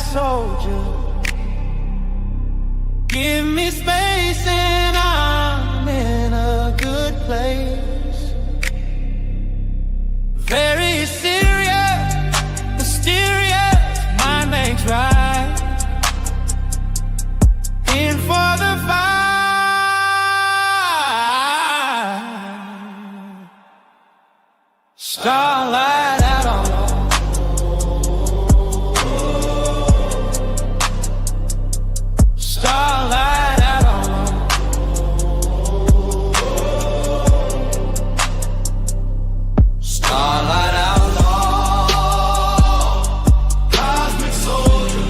soldier. Give me space and I'm in a good place. Very serious, mysterious, mind makes right. In for the fight. Starlight out on starlight out on starlight outlaw, cosmic soldier.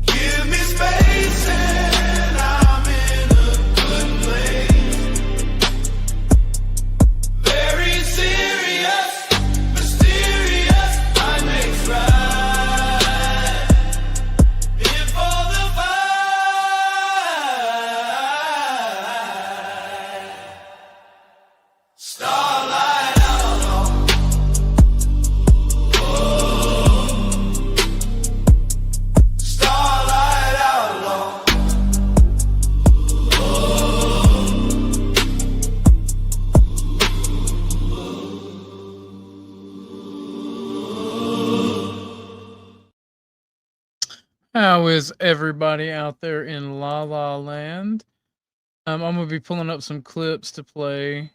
Give me space and I'm in a good place. Very serious, mysterious, I make right. In for the fight. Starlight outlaw. Starlight outlaw. How is everybody out there in La La Land? I'm gonna be pulling up some clips to play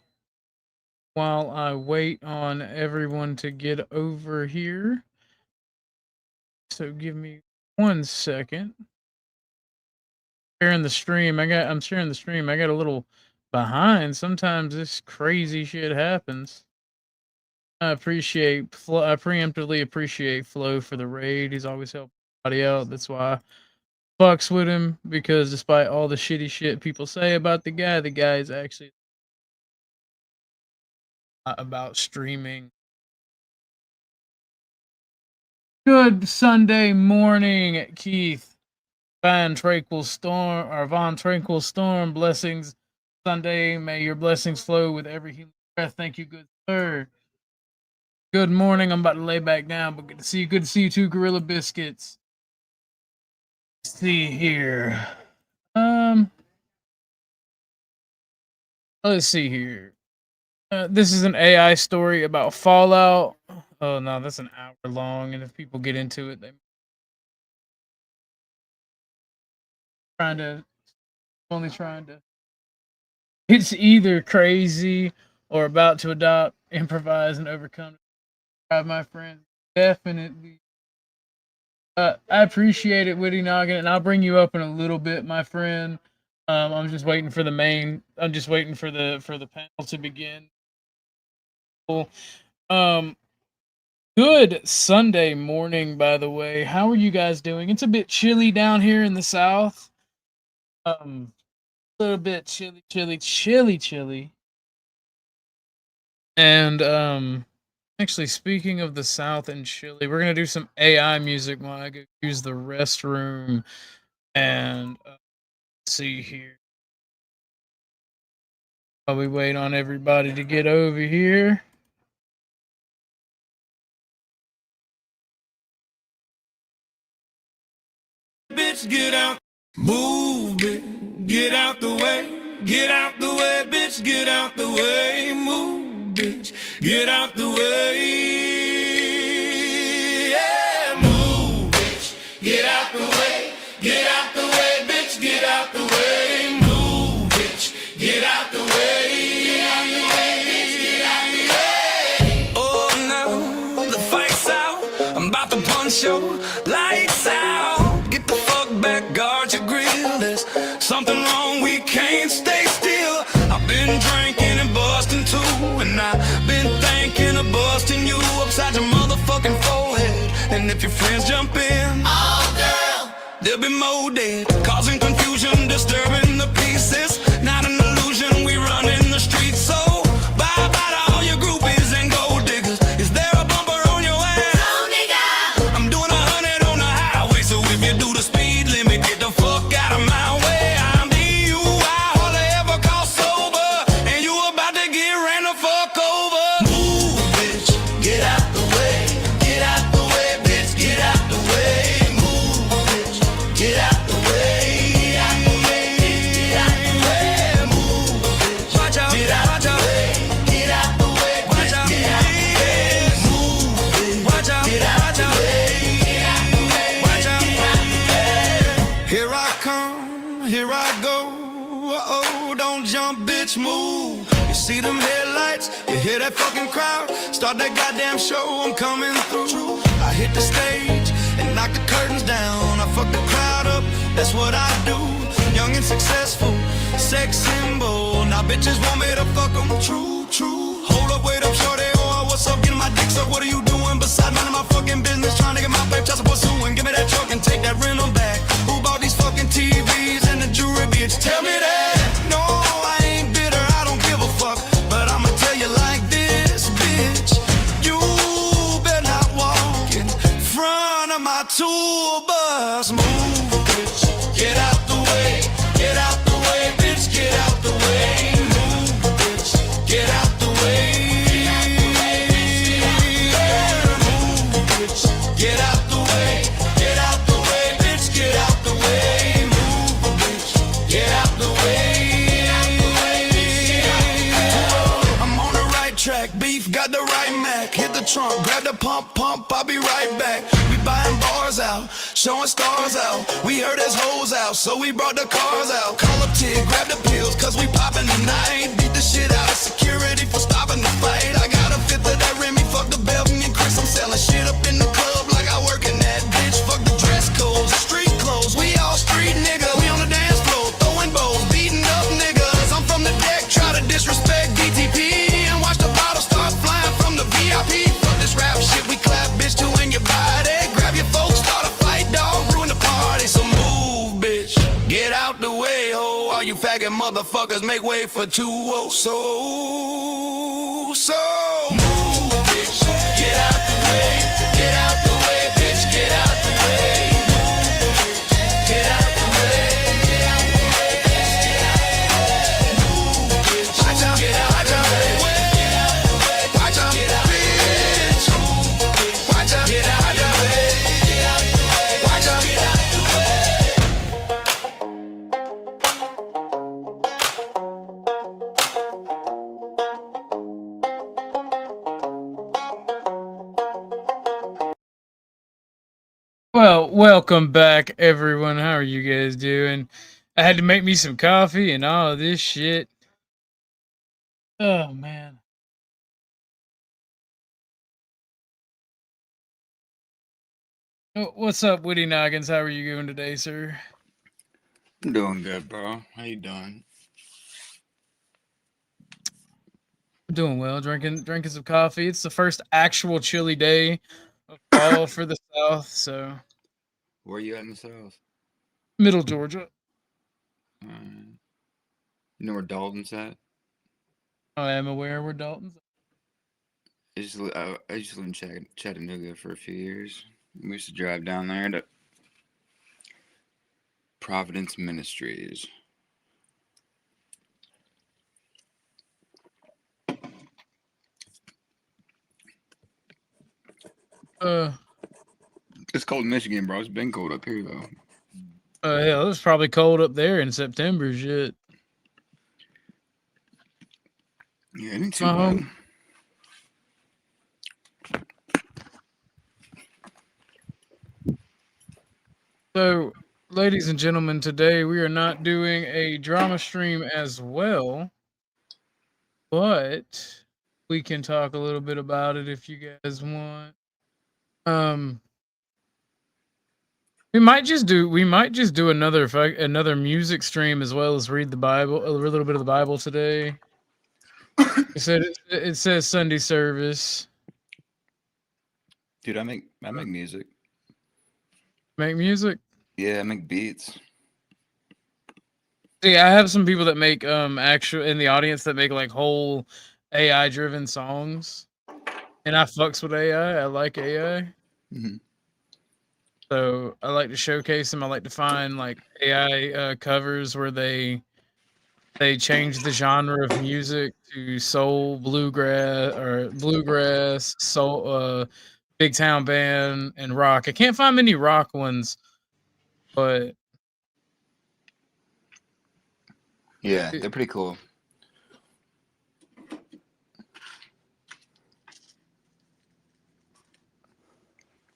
while I wait on everyone to get over here. So give me 1 second. Sharing the stream. I'm sharing the stream. I got a little behind. Sometimes this crazy shit happens. I preemptively appreciate Flo for the raid. He's always helped everybody out. That's why I fucks with him, because despite all the shitty shit people say about the guy is actually about streaming. Good Sunday morning, Keith. Von Tranquil Storm, blessings Sunday. May your blessings flow with every human breath. Thank you, good sir. Good morning. I'm about to lay back down, but good to see you too, Gorilla Biscuits. Let's see here. Let's see here. This is an AI story about Fallout. Oh no, that's an hour long, and if people get into it, they only trying to. It's either crazy or about to adopt, improvise, and overcome. My friend, definitely. I appreciate it, Witty Noggin, and I'll bring you up in a little bit, my friend. I'm just waiting for the panel to begin. Good Sunday morning, by the way. How are you guys doing? It's a bit chilly down here in the South. A little bit chilly. And actually, speaking of the South and chilly, we're gonna do some AI music while I go use the restroom. And let's see here. While we wait on everybody to get over here. Bitch, get out, move it, get out the way, bitch, get out the way, move, bitch, get out the way, yeah, move, bitch, get out the way, bitch, get out the way, move, bitch, get out the way, bitch, get out the way. Oh, now the fight's out, I'm about to punch your lights out. Back, guard your grill. There's something wrong, we can't stay still. I've been drinking and busting too, and I've been thinking of busting you upside your motherfucking forehead. And if your friends jump in, oh girl, there'll be more dead, causing confusion, disturbing the peace. It's not an illusion, we run in the streets. So bye bye to all your groupies and gold diggers. Is there a bumper on your ass? No, nigga. I'm doing 100 on the highway, so if you do the speed limit, get the fuck out of my way. I'm DUI, all I ever call sober, and you about to get ran the fuck over. Move, bitch, get out the way, bitch, get out see them headlights, you hear that fucking crowd. Start that goddamn show, I'm coming through. I hit the stage and knock the curtains down. I fuck the crowd up, that's what I do. Young and successful, sex symbol. Now bitches want me to fuck them, true. Hold up, wait up, shorty, oh, what's up, getting my dick sucked, what are you doing? Besides none of my fucking business, trying to get my babe child support suing. Give me that truck and take that rental back. Who bought these fucking TVs and the jewelry, bitch? Tell me that. No, I ain't bitter, I don't give a fuck, but I'ma tell you like this, bitch. You better not walk in front of my tour bus. Move, bitch, get out the way, get out the way, bitch, get out the way. Move, bitch, get out the way. Move, bitch, get out the way, get out the way, bitch, get out the way. Move, bitch, get out the way. I'm on the right track, beef got the right Mac. Hit the trunk, grab the pump, I'll be right back. We buying bars out, showing stars out. We heard there's hoes out, so we brought the cars out. Call up Tig, grab the pills, cause we poppin' tonight. Beat the shit out of security for stopping the fight. I got a fifth of that Remy, fuck the Belton and Chris. I'm selling shit up in the club like I work in that bitch. Fuck the dress codes, street clothes, we all street nigga. We on the dance floor, throwing bowls, beating up niggas. I'm from the deck, try to disrespect DTP and watch the bottle start flying from the VIP. Fuck this rap shit, we clap, bitch, two in your body. Grab your folks, start a fight, dog, ruin the party. So move, bitch, get out the way, ho. All you faggot motherfuckers, make way for 2-0. So move, bitch, get out the way, get out the way, bitch, get out the way. Get out the way, get out the way, bitch, get out the way. Move, bitch, watch out, get out the way, get out the way, watch out, get out, bitch. Watch out, get out the way, get out the way, watch out, get out the way. Well, welcome back, everyone. How are you guys doing? I had to make me some coffee and all this shit. Oh, man. Oh, what's up, Witty Noggins? How are you doing today, sir? I'm doing good, bro. How you doing? I'm doing well. Drinking some coffee. It's the first actual chilly day of fall for the South, so Where are you at in the South? Middle Georgia. You know where Dalton's at? I am aware we're Dalton's. I used to live in Chattanooga for a few years. We used to drive down there to Providence Ministries. It's cold in Michigan, bro. It's been cold up here, though. Yeah, it was probably cold up there in September, shit. Yeah, it ain't too bad. So, ladies and gentlemen, today we are not doing a drama stream as well, but we can talk a little bit about it if you guys want. We might just do another music stream as well as read the Bible, a little bit of the Bible today. It says Sunday service. Dude, I make music. Make music? Yeah, I make beats. See, I have some people that make actual in the audience that make like whole AI driven songs, and I fucks with AI. I like AI. Mm-hmm. So I like to showcase them. I like to find like AI covers where they change the genre of music to soul, bluegrass, soul, big town band, and rock. I can't find many rock ones, but yeah, they're pretty cool.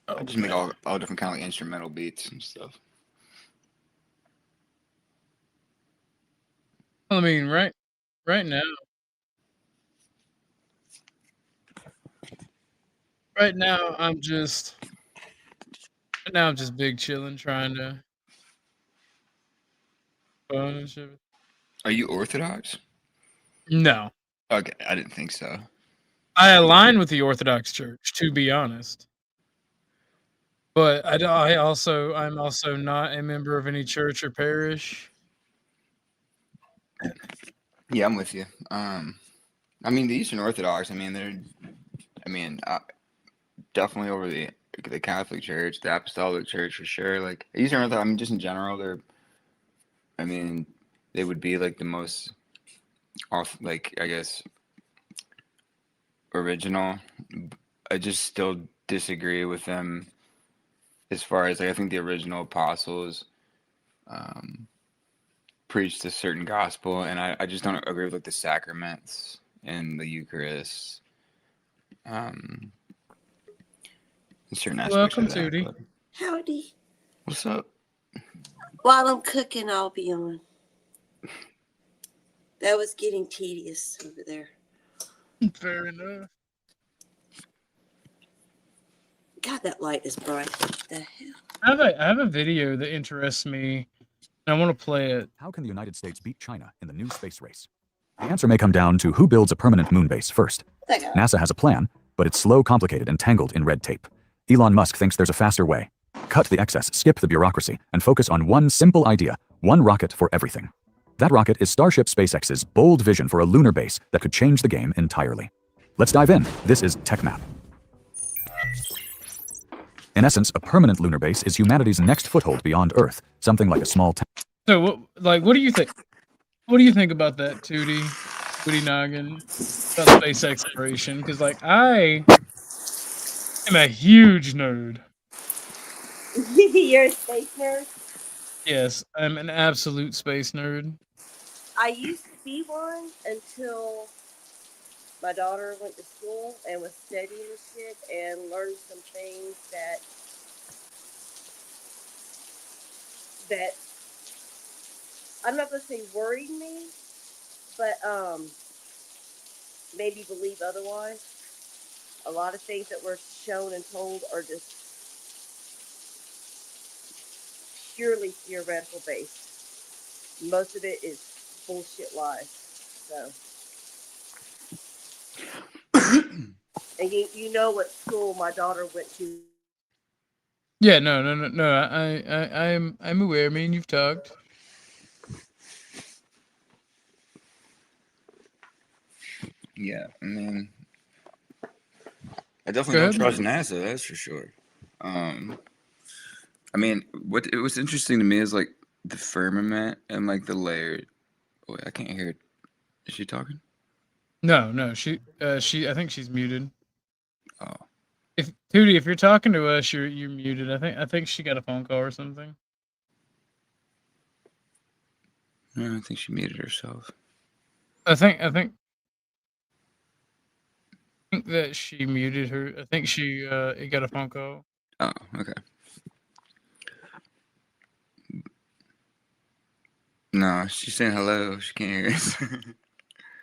I just make all different kind of like instrumental beats and stuff. I mean, right now, Right now, I'm just big chilling, trying to. Are you Orthodox? No, Okay, I didn't think so. I align with the Orthodox Church, to be honest. But I'm also not a member of any church or parish. Yeah, I'm with you. I mean, the Eastern Orthodox. Definitely over the Catholic Church, the Apostolic Church for sure. Like Eastern Orthodox. I mean, just in general, they would be like the most off, like I guess, original. I just still disagree with them as far as like I think the original apostles preached a certain gospel, and I just don't agree with like the sacraments and the Eucharist. Certain aspects Welcome, of that. Tootie. But Howdy. what's up? While I'm cooking, I'll be on. That was getting tedious over there. Fair enough. God, that light is bright. What the hell? I have a video that interests me, and I want to play it. How can the United States beat China in the new space race? The answer may come down to who builds a permanent moon base first. NASA has a plan, but it's slow, complicated, and tangled in red tape. Elon Musk thinks there's a faster way. Cut the excess, skip the bureaucracy, and focus on one simple idea, one rocket for everything. That rocket is Starship SpaceX's bold vision for a lunar base that could change the game entirely. Let's dive in. This is TechMap. In essence, a permanent lunar base is humanity's next foothold beyond Earth, something like a small town. So, what do you think? What do you think about that, Tootie Noggin, about space exploration? Because, I am a huge nerd. You're a space nerd? Yes, I'm an absolute space nerd. I used to be one until my daughter went to school and was studying this shit and learned some things that I'm not gonna say worried me, but made me believe otherwise. A lot of things that we're shown and told are just purely theoretical based. Most of it is bullshit lies. So, and you know what school my daughter went to. Yeah, no. I'm aware. Me and you've talked. Yeah, I mean, I definitely don't trust NASA. That's for sure. What's interesting to me is like the firmament and like the layer. Wait, I can't hear it. Is she talking? No. She. I think she's muted. Oh. If Tootie, if you're talking to us, you're muted. I think she got a phone call or something. No, I think she muted herself. I think that she muted her. I think she got a phone call. Oh, okay. No, she's saying hello. She can't hear us.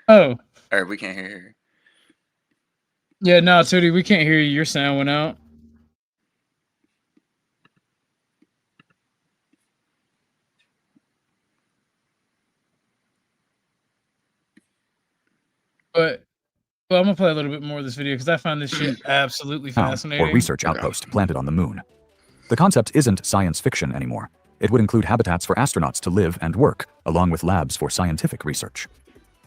Oh. All right, we can't hear her. Yeah, no, Tootie, we can't hear you. Your sound went out. But I'm gonna play a little bit more of this video because I find this shit absolutely fascinating. Or research outpost planted on the moon. The concept isn't science fiction anymore. It would include habitats for astronauts to live and work, along with labs for scientific research.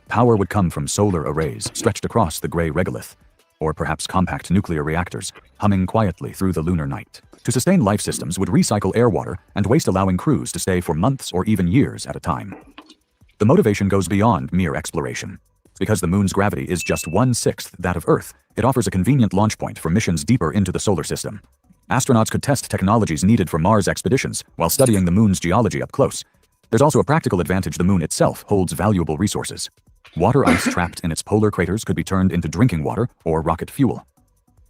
Power would come from solar arrays stretched across the gray regolith, or perhaps compact nuclear reactors, humming quietly through the lunar night. To sustain life systems would recycle air water and waste, allowing crews to stay for months or even years at a time. The motivation goes beyond mere exploration. Because the moon's gravity is just 1/6 that of Earth, it offers a convenient launch point for missions deeper into the solar system. Astronauts could test technologies needed for Mars expeditions while studying the moon's geology up close. There's also a practical advantage: the moon itself holds valuable resources. Water ice trapped in its polar craters could be turned into drinking water or rocket fuel.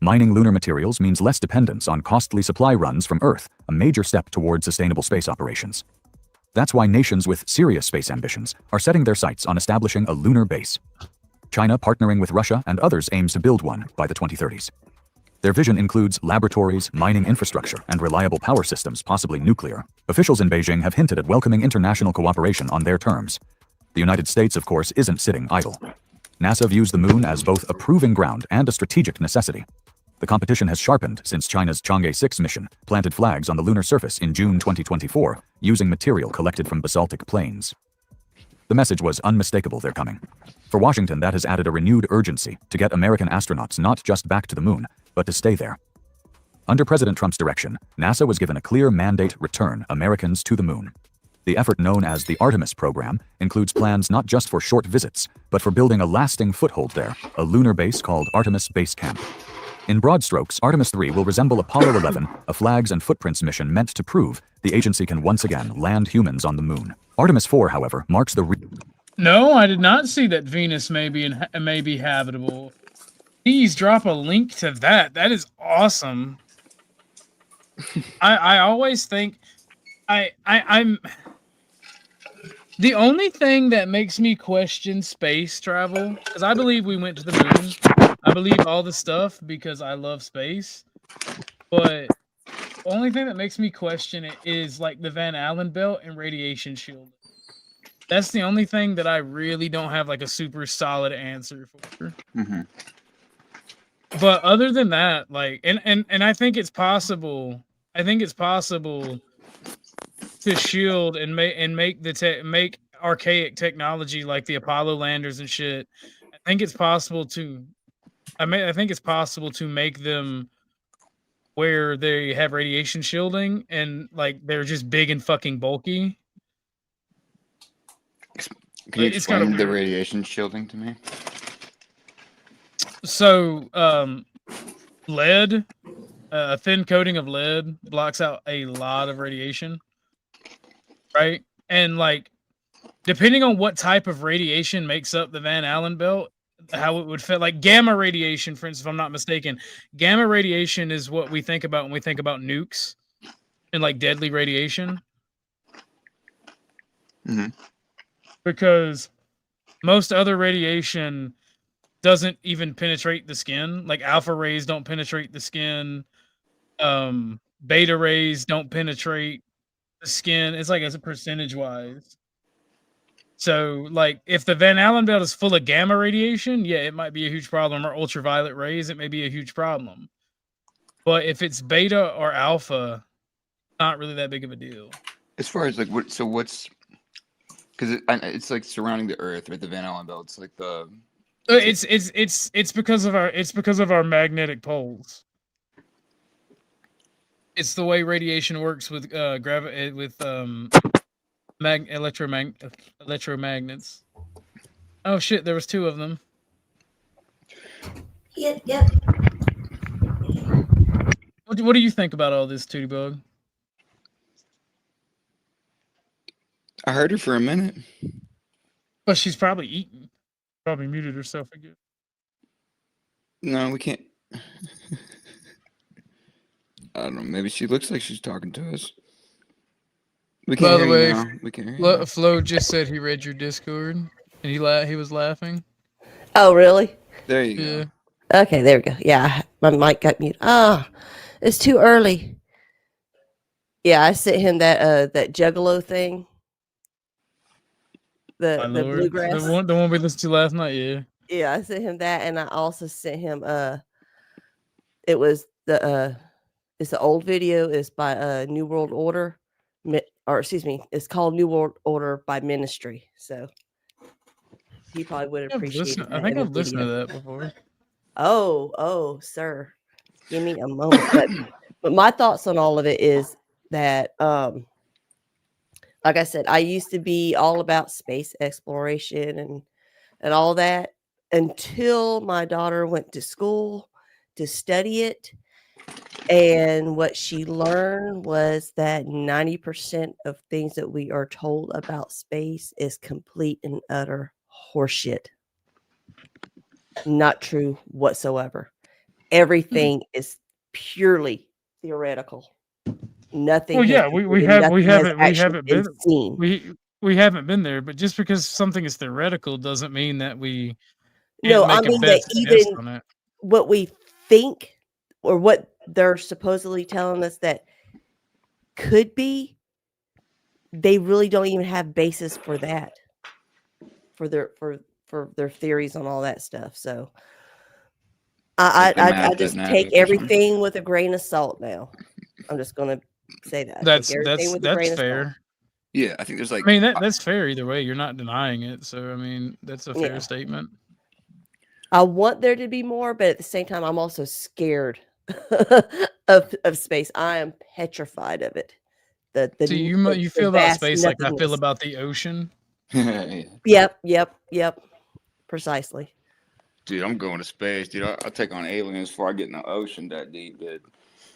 Mining lunar materials means less dependence on costly supply runs from Earth, a major step toward sustainable space operations. That's why nations with serious space ambitions are setting their sights on establishing a lunar base. China, partnering with Russia and others, aims to build one by the 2030s. Their vision includes laboratories, mining infrastructure, and reliable power systems, possibly nuclear. Officials in Beijing have hinted at welcoming international cooperation on their terms. The United States, of course, isn't sitting idle. NASA views the moon as both a proving ground and a strategic necessity. The competition has sharpened since China's Chang'e 6 mission planted flags on the lunar surface in June 2024 using material collected from basaltic plains. The message was unmistakable: they're coming. For Washington, that has added a renewed urgency to get American astronauts not just back to the moon, but to stay there. Under President Trump's direction, NASA was given a clear mandate: return Americans to the moon. The effort, known as the Artemis program, includes plans not just for short visits, but for building a lasting foothold there, a lunar base called Artemis Base Camp. In broad strokes, Artemis 3 will resemble Apollo 11, a flags and footprints mission meant to prove the agency can once again land humans on the moon. Artemis 4, however, marks the No, I did not see that Venus may be habitable. Please drop a link to that. That is awesome. I always think I'm the only thing that makes me question space travel, because I believe we went to the moon. I believe all the stuff because I love space. But the only thing that makes me question it is like the Van Allen belt and radiation shield. That's the only thing that I really don't have like a super solid answer for. Mm-hmm. But other than that, like, and I think it's possible. I think it's possible to shield and make archaic technology like the Apollo landers and shit. I think it's possible to. I think it's possible to make them where they have radiation shielding and like they're just big and fucking bulky. Can you It's kinda explain the weird. radiation shielding to me? So, lead, a thin coating of lead blocks out a lot of radiation, right? And like, depending on what type of radiation makes up the Van Allen belt, how it would fit, like gamma radiation, for instance, if I'm not mistaken, gamma radiation is what we think about when we think about nukes and like deadly radiation. Mm-hmm. Because most other radiation doesn't even penetrate the skin. Like alpha rays don't penetrate the skin. Beta rays don't penetrate the skin. It's like as a percentage wise. So like if the Van Allen belt is full of gamma radiation, yeah, it might be a huge problem. Or ultraviolet rays, it may be a huge problem. But if it's beta or alpha, not really that big of a deal. As far as like what's because it's like surrounding the Earth, right? The Van Allen belt. It's like the It's because of our magnetic poles. It's the way radiation works with electromagnets. Oh shit, there was two of them. Yep. What do you think about all this, Tootie Bug? I heard her for a minute. But she's probably eating. Probably muted herself again. No, we can't. I don't know. Maybe she looks like she's talking to us. We can't By the hear way, you now. We can't hear you. Flo just said he read your Discord, and he was laughing. Oh, really? There you Yeah. go. Okay, there we go. Yeah, my mic got muted. It's too early. Yeah, I sent him that Juggalo thing. My The lord. bluegrass. The one we listened to last night, yeah. Yeah, I sent him that, and I also sent him it was it's the old video. It's by New World Order, or excuse me, it's called New World Order by Ministry. So he probably would appreciate it. I think I've listened to that before. Oh, sir, give me a moment. But my thoughts on all of it is that like I said, I used to be all about space exploration and all that until my daughter went to school to study it. And what she learned was that 90% of things that we are told about space is complete and utter horseshit. Not true whatsoever. Everything is purely theoretical. Nothing. Well, yeah, we haven't been seen. We haven't been there, but just because something is theoretical doesn't mean that we No, can't I make mean a that best guess even on it. what we think or what they're supposedly telling us that could be, they really don't even have basis for that, for their theories on all that stuff. So Like the I math just doesn't add take up or something. everything with a grain of salt now. I'm just gonna say that. I take everything with a grain of salt. fair. Yeah, I think there's like I mean, that's fair either way. You're not denying it, so I mean, that's a fair Yeah. statement. I want there to be more, but at the same time, I'm also scared of space. I am petrified of it. The So you feel about vast space like I feel nothingness. about the ocean. yeah. Yep. Precisely. Dude, I'm going to space, dude. I'll take on aliens before I get in the ocean that deep, dude.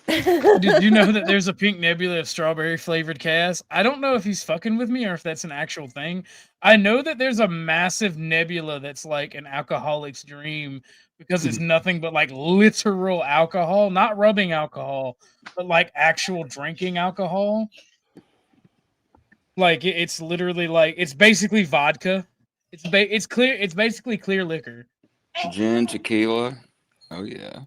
Did you know that there's a pink nebula of strawberry flavored Cass? I don't know if he's fucking with me or if that's an actual thing. I know that there's a massive nebula that's like an alcoholic's dream because it's nothing but like literal alcohol, not rubbing alcohol, but like actual drinking alcohol. Like it's literally like it's basically vodka. It's basically clear liquor. Gin, tequila. Oh yeah.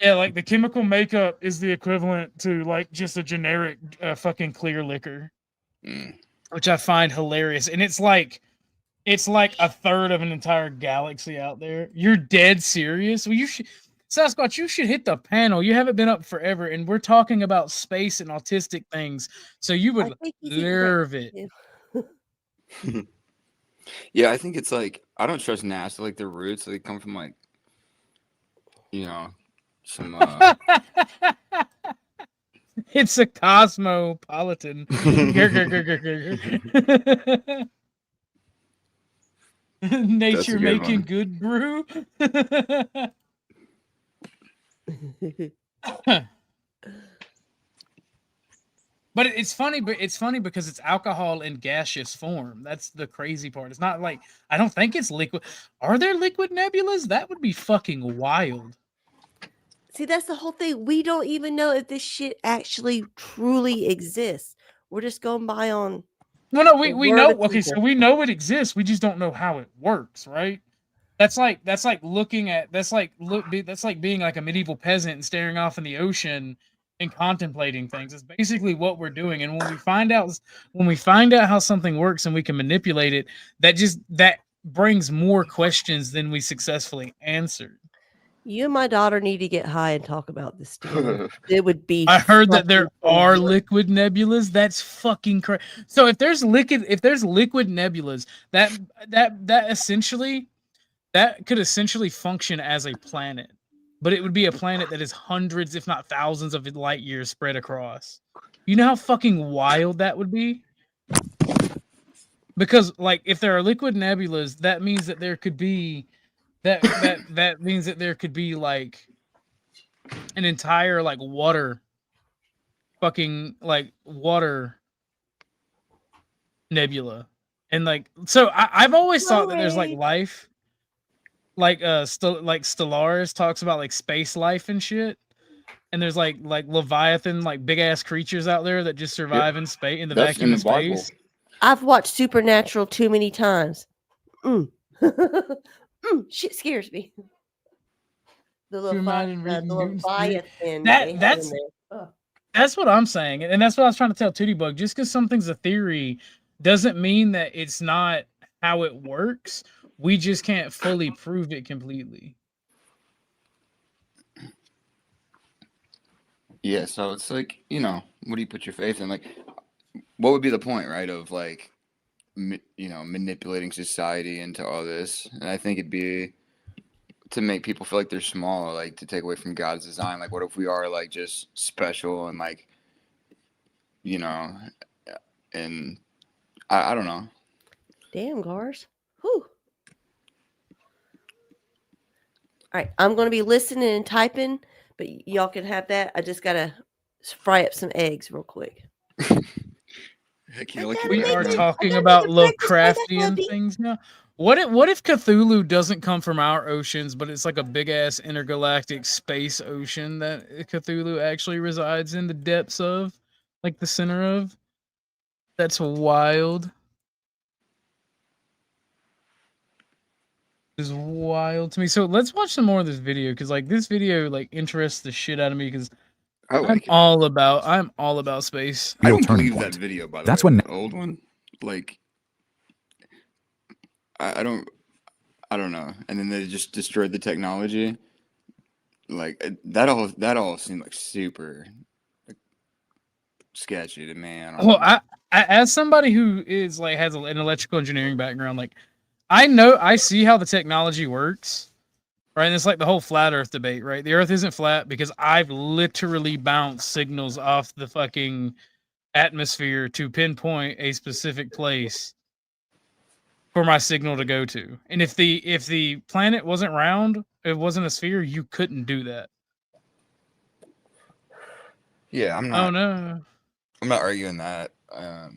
Yeah, like the chemical makeup is the equivalent to like just a generic fucking clear liquor, which I find hilarious. And it's like a third of an entire galaxy out there. You're dead serious? Well, you should, Sasquatch, you should hit the panel. You haven't been up forever, and we're talking about space and autistic things. So you I would think he's in the love it. too. Yeah, I think it's like I don't trust NASA. Like their roots, they come from like, you know, some. It's a cosmopolitan. Nature making one. good brew. But it's funny because it's alcohol in gaseous form. That's the crazy part. It's not like I don't think it's liquid. Are there liquid nebulas? That would be fucking wild. See, that's the whole thing. We don't even know if this shit actually truly exists. We're just going by on. No, the we word know. of Okay, so people. we know it exists. We just don't know how it works, right? That's like looking at that's like being like a medieval peasant and staring off in the ocean and contemplating things. It's basically what we're doing. And when we find out how something works and we can manipulate it, that brings more questions than we successfully answered. You and my daughter need to get high and talk about this together. It would be. I heard that there fucking are hilarious. liquid nebulas. That's fucking crazy. So if there's liquid nebulas, that essentially that could essentially function as a planet, but it would be a planet that is hundreds, if not thousands, of light years spread across. You know how fucking wild that would be? Because like if there are liquid nebulas, that means that there could be that means that there could be like an entire like water nebula. And like so I've always thought that there's like life. Like Stellaris talks about like space life and shit. And there's like Leviathan, like big ass creatures out there that just survive in space in the That's vacuum in of the Bible. space. I've watched Supernatural too many times. Shit scares me. The Leviathan. That's what I'm saying, and that's what I was trying to tell Tootie Bug. Just because something's a theory doesn't mean that it's not how it works. We just can't fully prove it completely. Yeah, so it's like, you know, what do you put your faith in? Like, what would be the point, right, of like, you know, manipulating society into all this? And I think it'd be to make people feel like they're small, or like to take away from God's design. Like, what if we are like just special and like, you know, and I don't know. Damn, Gars. Whew. All right, I'm going to be listening and typing, but y'all can have that. I just got to fry up some eggs real quick. Heck, you like We your are background. talking about Lovecraftian things now. What if Cthulhu doesn't come from our oceans, but it's like a big ass intergalactic space ocean that Cthulhu actually resides in the depths of, like the center of? That's wild. is wild to me. So let's watch some more of this video because like this video like interests the shit out of me because I I'm like it. all about space. I Real don't turning believe that point. video, by the That's way. when The old one, like, I don't know. And then they just destroyed the technology. Like that all seemed like super like, sketchy to me. I don't Well, know. I as somebody who is like has an electrical engineering background, like I see how the technology works, right? And it's like the whole flat Earth debate, right? The Earth isn't flat because I've literally bounced signals off the fucking atmosphere to pinpoint a specific place for my signal to go to. And if the planet wasn't round, it wasn't a sphere, you couldn't do that. Yeah, Oh no. I'm not arguing that. I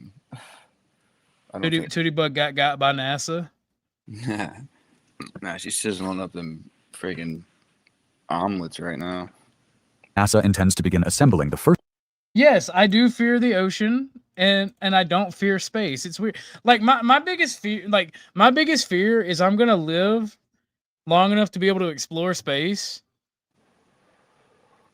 don't think. Tootie Bug got by NASA. Nah, she's sizzling up them freaking omelets right now. NASA intends to begin assembling the first Yes, I do fear the ocean and I don't fear space. It's weird. Like my biggest fear is I'm going to live long enough to be able to explore space.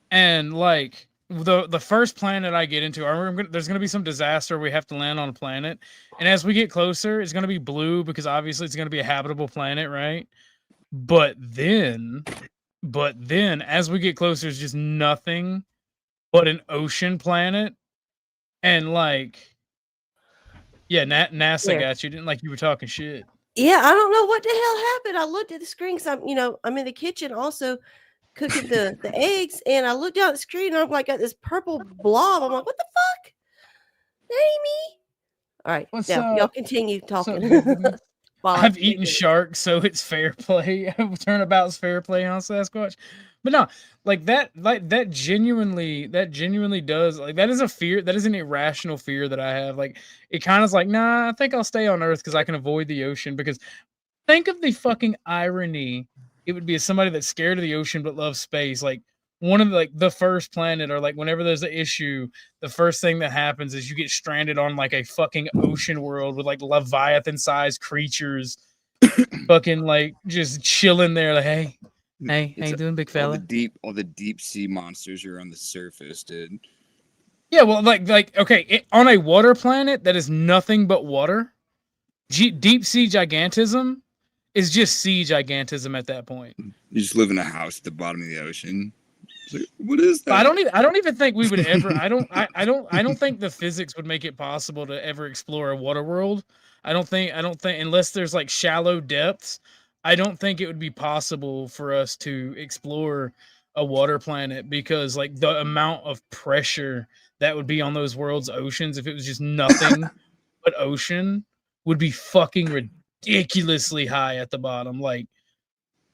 And like the first planet I get into, there's going to be some disaster we have to land on a planet. And as we get closer, it's going to be blue because obviously it's going to be a habitable planet, right? But then as we get closer, it's just nothing but an ocean planet. And like, yeah, NASA Yeah. got you. Didn't like you were talking shit. Yeah, I don't know what the hell happened. I looked at the screen because I'm in the kitchen also cooking the eggs, and I looked down at the screen and I'm like, got this purple blob. I'm like, what the fuck? That ain't me. All right, What's now up? y'all continue talking. While I've I eaten cook. shark, so it's fair play. Turnabout's fair play on Sasquatch. But no, like that genuinely does, like, that is a fear. That is an irrational fear that I have. Like, it kind of is like, nah, I think I'll stay on Earth because I can avoid the ocean. Because think of the fucking irony it would be as somebody that's scared of the ocean but loves space. Like, one of the first planet, or like whenever there's an issue, the first thing that happens is you get stranded on like a fucking ocean world with like Leviathan sized creatures fucking like just chilling there like, hey, how you doing, big fella? All the deep sea monsters are on the surface, dude. Yeah, well, like okay, on a water planet that is nothing but water, deep sea gigantism is just sea gigantism at that point. You just live in a house at the bottom of the ocean. It's like, what is that? I don't even think we would ever. I don't think the physics would make it possible to ever explore a water world. I don't think unless there's like shallow depths, I don't think it would be possible for us to explore a water planet because like the amount of pressure that would be on those world's oceans if it was just nothing but ocean would be fucking ridiculously high at the bottom. Like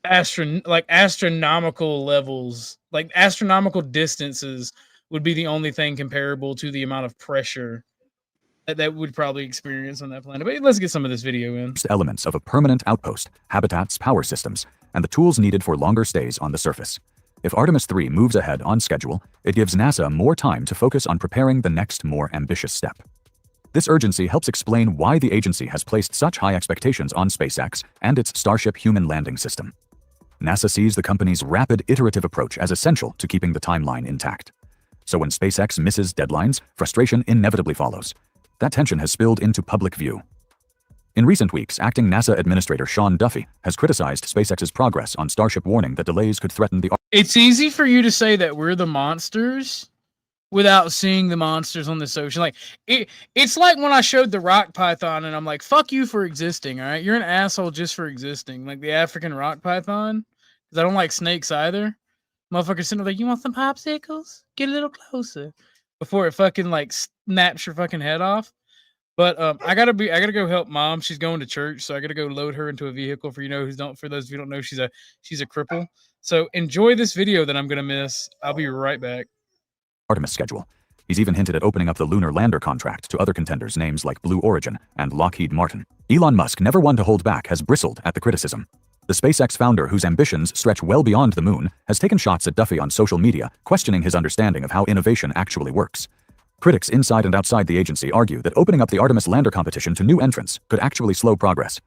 astronomical levels, like astronomical distances would be the only thing comparable to the amount of pressure that would probably experience on that planet. But let's get some of this video in. elements of a permanent outpost, habitats, power systems, and the tools needed for longer stays on the surface. If Artemis 3 moves ahead on schedule, it gives NASA more time to focus on preparing the next, more ambitious step. This urgency helps explain why the agency has placed such high expectations on SpaceX and its Starship human landing system. NASA sees the company's rapid, iterative approach as essential to keeping the timeline intact. So when SpaceX misses deadlines, frustration inevitably follows. That tension has spilled into public view. In recent weeks, acting NASA Administrator Sean Duffy has criticized SpaceX's progress on Starship, warning that delays could threaten the... It's easy for you to say that we're the monsters without seeing the monsters on this ocean. Like, it's like when I showed the rock python and I'm like, fuck you for existing, all right? You're an asshole just for existing. Like the African rock python, because I don't like snakes either. Motherfucker sitting there like, you want some popsicles? Get a little closer. Before it fucking like snaps your fucking head off. But I gotta go help mom. She's going to church, so I gotta go load her into a vehicle. For those of you who don't know, she's a cripple. So enjoy this video that I'm gonna miss. I'll be right back. Artemis schedule. He's even hinted at opening up the lunar lander contract to other contenders, names like Blue Origin and Lockheed Martin. Elon Musk, never one to hold back, has bristled at the criticism. The SpaceX founder, whose ambitions stretch well beyond the moon, has taken shots at Duffy on social media, questioning his understanding of how innovation actually works. Critics inside and outside the agency argue that opening up the Artemis lander competition to new entrants could actually slow progress.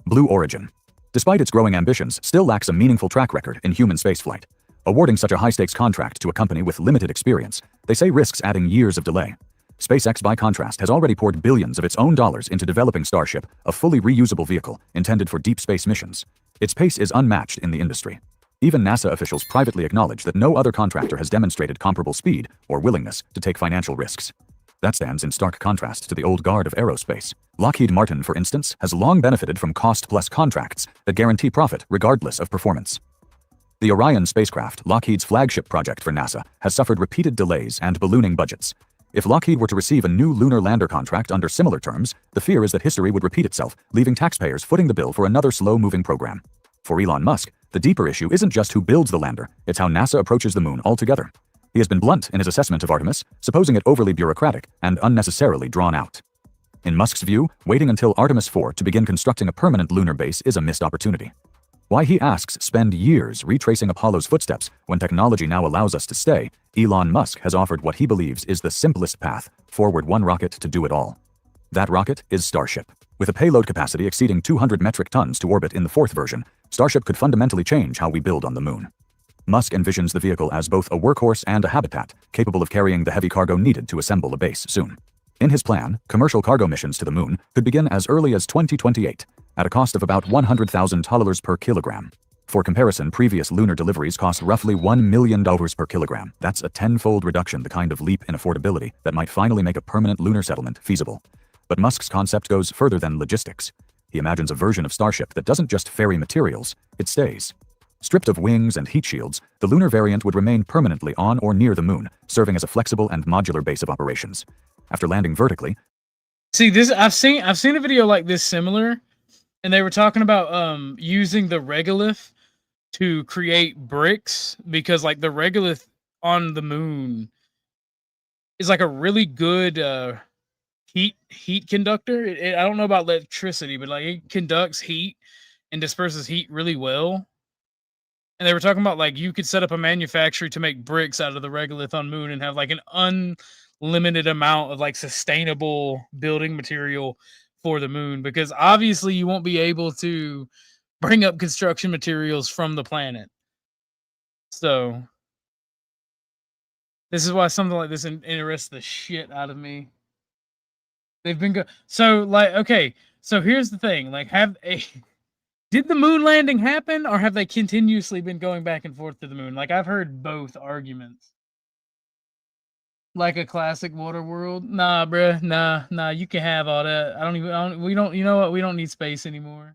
Blue Origin. despite its growing ambitions, still lacks a meaningful track record in human spaceflight. Awarding such a high-stakes contract to a company with limited experience, they say risks adding years of delay. SpaceX, by contrast, has already poured billions of its own dollars into developing Starship, a fully reusable vehicle intended for deep space missions. Its pace is unmatched in the industry. Even NASA officials privately acknowledge that no other contractor has demonstrated comparable speed or willingness to take financial risks. That stands in stark contrast to the old guard of aerospace. Lockheed Martin, for instance, has long benefited from cost-plus contracts that guarantee profit regardless of performance. The Orion spacecraft, Lockheed's flagship project for NASA, has suffered repeated delays and ballooning budgets. If Lockheed were to receive a new lunar lander contract under similar terms, the fear is that history would repeat itself, leaving taxpayers footing the bill for another slow-moving program. For Elon Musk, the deeper issue isn't just who builds the lander, it's how NASA approaches the moon altogether. He has been blunt in his assessment of Artemis, supposing it overly bureaucratic and unnecessarily drawn out. In Musk's view, waiting until Artemis 4 to begin constructing a permanent lunar base is a missed opportunity. Why, he asks, spend years retracing Apollo's footsteps when technology now allows us to stay, Elon Musk has offered what he believes is the simplest path forward, one rocket to do it all. That rocket is Starship. With a payload capacity exceeding 200 metric tons to orbit in the fourth version, Starship could fundamentally change how we build on the moon. Musk envisions the vehicle as both a workhorse and a habitat, capable of carrying the heavy cargo needed to assemble a base soon. In his plan, commercial cargo missions to the moon could begin as early as 2028, at a cost of about $100,000 per kilogram. For comparison, previous lunar deliveries cost roughly $1 million per kilogram. That's a tenfold reduction, the kind of leap in affordability that might finally make a permanent lunar settlement feasible. But Musk's concept goes further than logistics. He imagines a version of Starship that doesn't just ferry materials, it stays. Stripped of wings and heat shields, the lunar variant would remain permanently on or near the moon, serving as a flexible and modular base of operations. After landing vertically, See, this I've seen a video like this similar, and they were talking about using the regolith to create bricks, because like the regolith on the moon is like a really good heat conductor. I don't know about electricity, but like it conducts heat and disperses heat really well. And they were talking about like you could set up a manufactory to make bricks out of the regolith on moon and have like an unlimited amount of like sustainable building material for the moon, because obviously you won't be able to bring up construction materials from the planet. So this is why something like this interests the shit out of me. They've been so like, okay, so here's the thing, like did the moon landing happen, or have they continuously been going back and forth to the moon? Like, I've heard both arguments. Like a classic Waterworld. Nah, bruh. Nah, you can have all that. You know what? We don't need space anymore.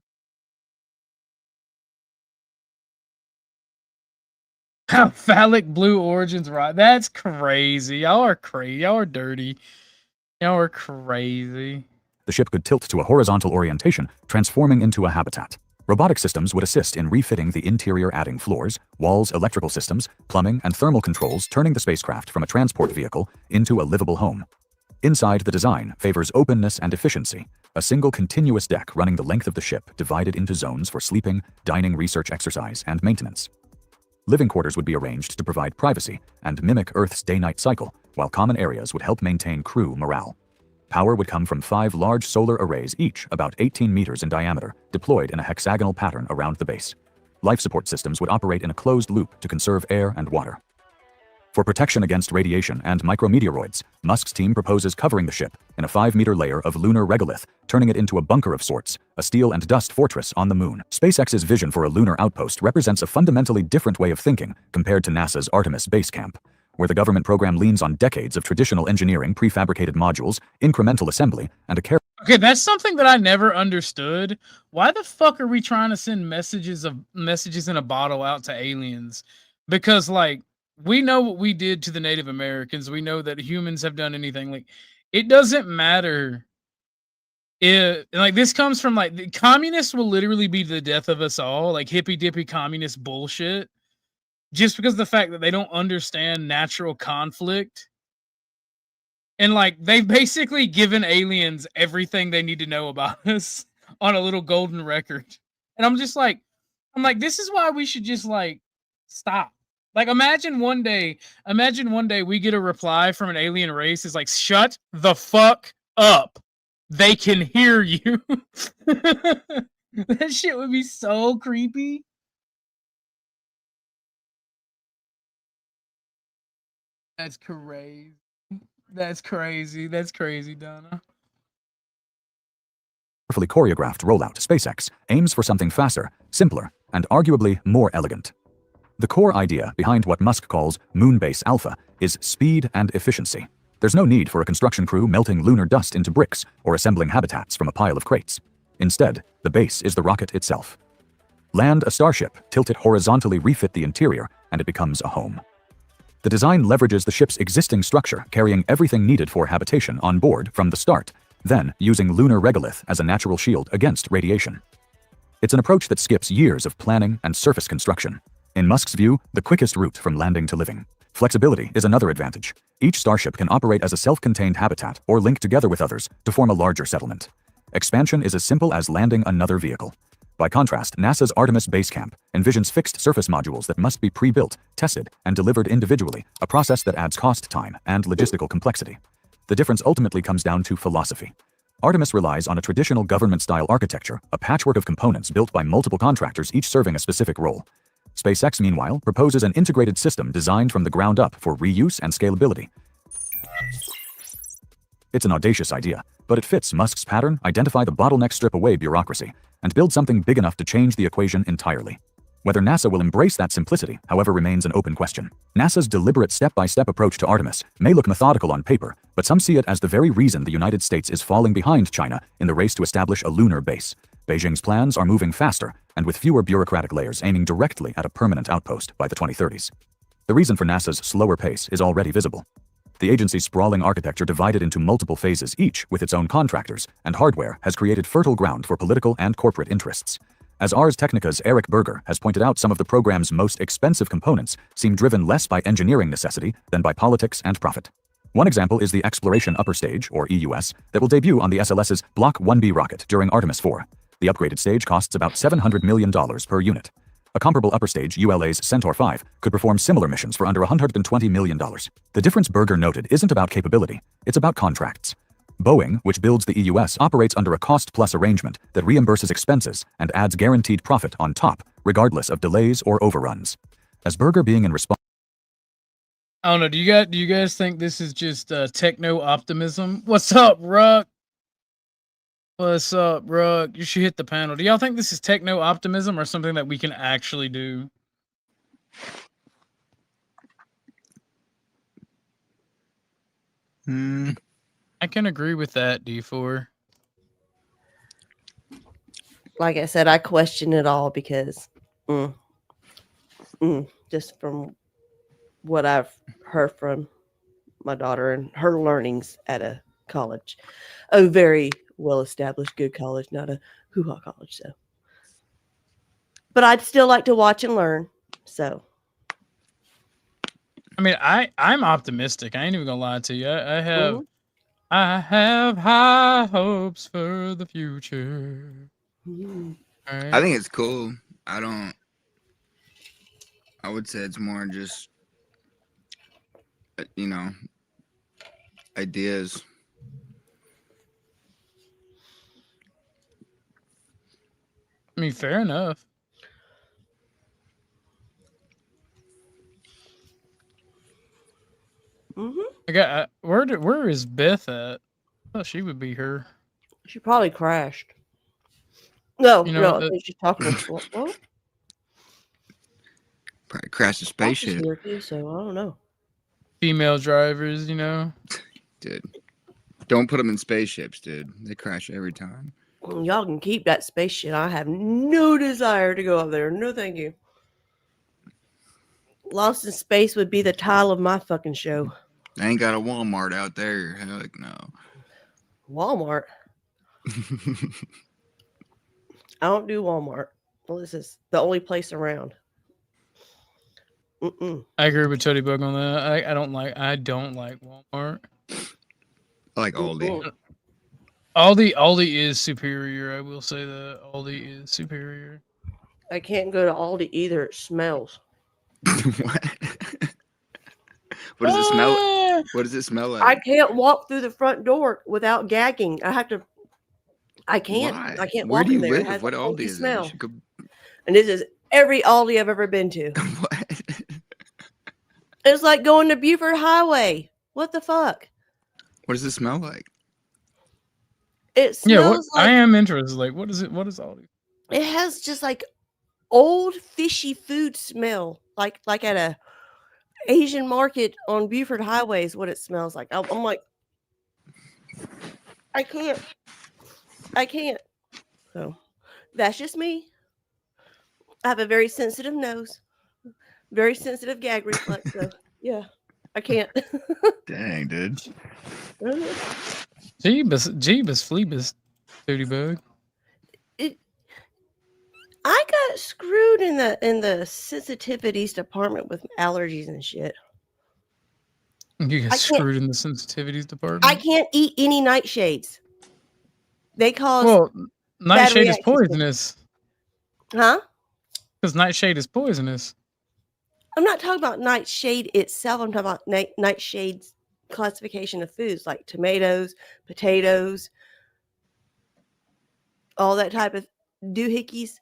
How phallic Blue Origins, right? That's crazy. Y'all are crazy. Y'all are dirty. Y'all are crazy. the ship could tilt to a horizontal orientation, transforming into a habitat. Robotic systems would assist in refitting the interior, adding floors, walls, electrical systems, plumbing, and thermal controls, turning the spacecraft from a transport vehicle into a livable home. Inside, the design favors openness and efficiency, a single continuous deck running the length of the ship, divided into zones for sleeping, dining, research, exercise, and maintenance. Living quarters would be arranged to provide privacy and mimic Earth's day-night cycle, while common areas would help maintain crew morale. Power would come from 5 large solar arrays, each about 18 meters in diameter, deployed in a hexagonal pattern around the base. Life support systems would operate in a closed loop to conserve air and water. For protection against radiation and micrometeoroids, Musk's team proposes covering the ship in a 5-meter layer of lunar regolith, turning it into a bunker of sorts, a steel and dust fortress on the moon. SpaceX's vision for a lunar outpost represents a fundamentally different way of thinking compared to NASA's Artemis base camp, where the government program leans on decades of traditional engineering, prefabricated modules, incremental assembly, and a careful... Okay, that's something that I never understood. Why the fuck are we trying to send messages in a bottle out to aliens? Because, like, we know what we did to the Native Americans. We know that humans have done anything. Like, it doesn't matter. Like, this comes from, like, the communists will literally be the death of us all. Like, hippy-dippy communist bullshit. Just because of the fact that they don't understand natural conflict. And, like, they've basically given aliens everything they need to know about us on a little golden record. And I'm like, this is why we should just, like, stop. Like, imagine one day we get a reply from an alien race. It's like, shut the fuck up. They can hear you. That shit would be so creepy. That's crazy. That's crazy. That's crazy, Donna. Carefully choreographed rollout, SpaceX aims for something faster, simpler, and arguably more elegant. The core idea behind what Musk calls Moonbase Alpha is speed and efficiency. There's no need for a construction crew melting lunar dust into bricks or assembling habitats from a pile of crates. Instead, the base is the rocket itself. Land a starship, tilt it horizontally, refit the interior, and it becomes a home. The design leverages the ship's existing structure, carrying everything needed for habitation on board from the start, then using lunar regolith as a natural shield against radiation. It's an approach that skips years of planning and surface construction. In Musk's view, the quickest route from landing to living. Flexibility is another advantage. Each starship can operate as a self-contained habitat or link together with others to form a larger settlement. Expansion is as simple as landing another vehicle. By contrast, NASA's Artemis Base Camp envisions fixed surface modules that must be pre-built, tested, and delivered individually, a process that adds cost, time, and logistical complexity. The difference ultimately comes down to philosophy. Artemis relies on a traditional government-style architecture, a patchwork of components built by multiple contractors, each serving a specific role. SpaceX, meanwhile, proposes an integrated system designed from the ground up for reuse and scalability. It's an audacious idea, but it fits Musk's pattern: identify the bottleneck, strip away bureaucracy, and build something big enough to change the equation entirely. Whether NASA will embrace that simplicity, however, remains an open question. NASA's deliberate step-by-step approach to Artemis may look methodical on paper, but some see it as the very reason the United States is falling behind China in the race to establish a lunar base. Beijing's plans are moving faster, and with fewer bureaucratic layers, aiming directly at a permanent outpost by the 2030s. The reason for NASA's slower pace is already visible. The agency's sprawling architecture, divided into multiple phases, each with its own contractors and hardware, has created fertile ground for political and corporate interests. As Ars Technica's Eric Berger has pointed out, some of the program's most expensive components seem driven less by engineering necessity than by politics and profit. One example is the Exploration Upper Stage, or EUS, that will debut on the SLS's Block 1B rocket during Artemis 4. The upgraded stage costs about $700 million per unit. A comparable upper stage, ULA's Centaur 5, could perform similar missions for under $120 million. The difference, Berger noted, isn't about capability, it's about contracts. Boeing, which builds the EUS, operates under a cost-plus arrangement that reimburses expenses and adds guaranteed profit on top, regardless of delays or overruns. As Berger, being in response... I don't know. Do you guys think this is just techno optimism? What's up, Ruck? What's up, Ruck? You should hit the panel. Do y'all think this is techno optimism or something that we can actually do? I can agree with that, D4. Like I said, I question it all because just from what I've heard from my daughter and her learnings at a college, a very well-established, good college, not a hoo-ha college. So, but I'd still like to watch and learn. So, I mean, I'm optimistic. I ain't even gonna lie to you. I have high hopes for the future. Right. I think it's cool. I would say it's more just, ideas. I mean, fair enough. Where is Beth at? Oh, she would be her. She probably crashed. No, You know, I think she's talking to what? Probably crashed a spaceship. Here too, so I don't know. Female drivers, Dude, don't put them in spaceships, dude. They crash every time. Y'all can keep that spaceship. I have no desire to go up there. No, thank you. Lost in Space would be the title of my fucking show. They ain't got a Walmart out there. Heck no. Walmart? I don't do Walmart. Well, this is the only place around. I agree with Chuddy Bug on that. I don't like Walmart. I like Aldi. Aldi is superior. I will say that Aldi is superior. I can't go to Aldi either. It smells. What? What does it smell? What does it smell like? I can't walk through the front door without gagging. I have to I can't. Why? I can't Where walk do in you there. It live? has What a Aldi funky is it? You smell. should go. And this is every Aldi I've ever been to. What? It's like going to Buford Highway. What the fuck? What does it smell like? It Yeah, what smells I like am interested. Like, what is it? What is all these? it has just like old fishy food smell, like at a Asian market on Buford Highway is what it smells like. I'm like, I can't. So that's just me. I have a very sensitive nose, very sensitive gag reflex. So yeah, I can't. Dang, dude. Jeebus, Fleebus, Duty Bug. I got screwed in the sensitivities department with allergies and shit. You got screwed in the sensitivities department. I can't eat any nightshades. They cause Well, bad nightshade is reactions to me. poisonous. Huh? Because nightshade is poisonous. I'm not talking about nightshade itself. I'm talking about nightshade's classification of foods like tomatoes, potatoes, all that type of doohickeys.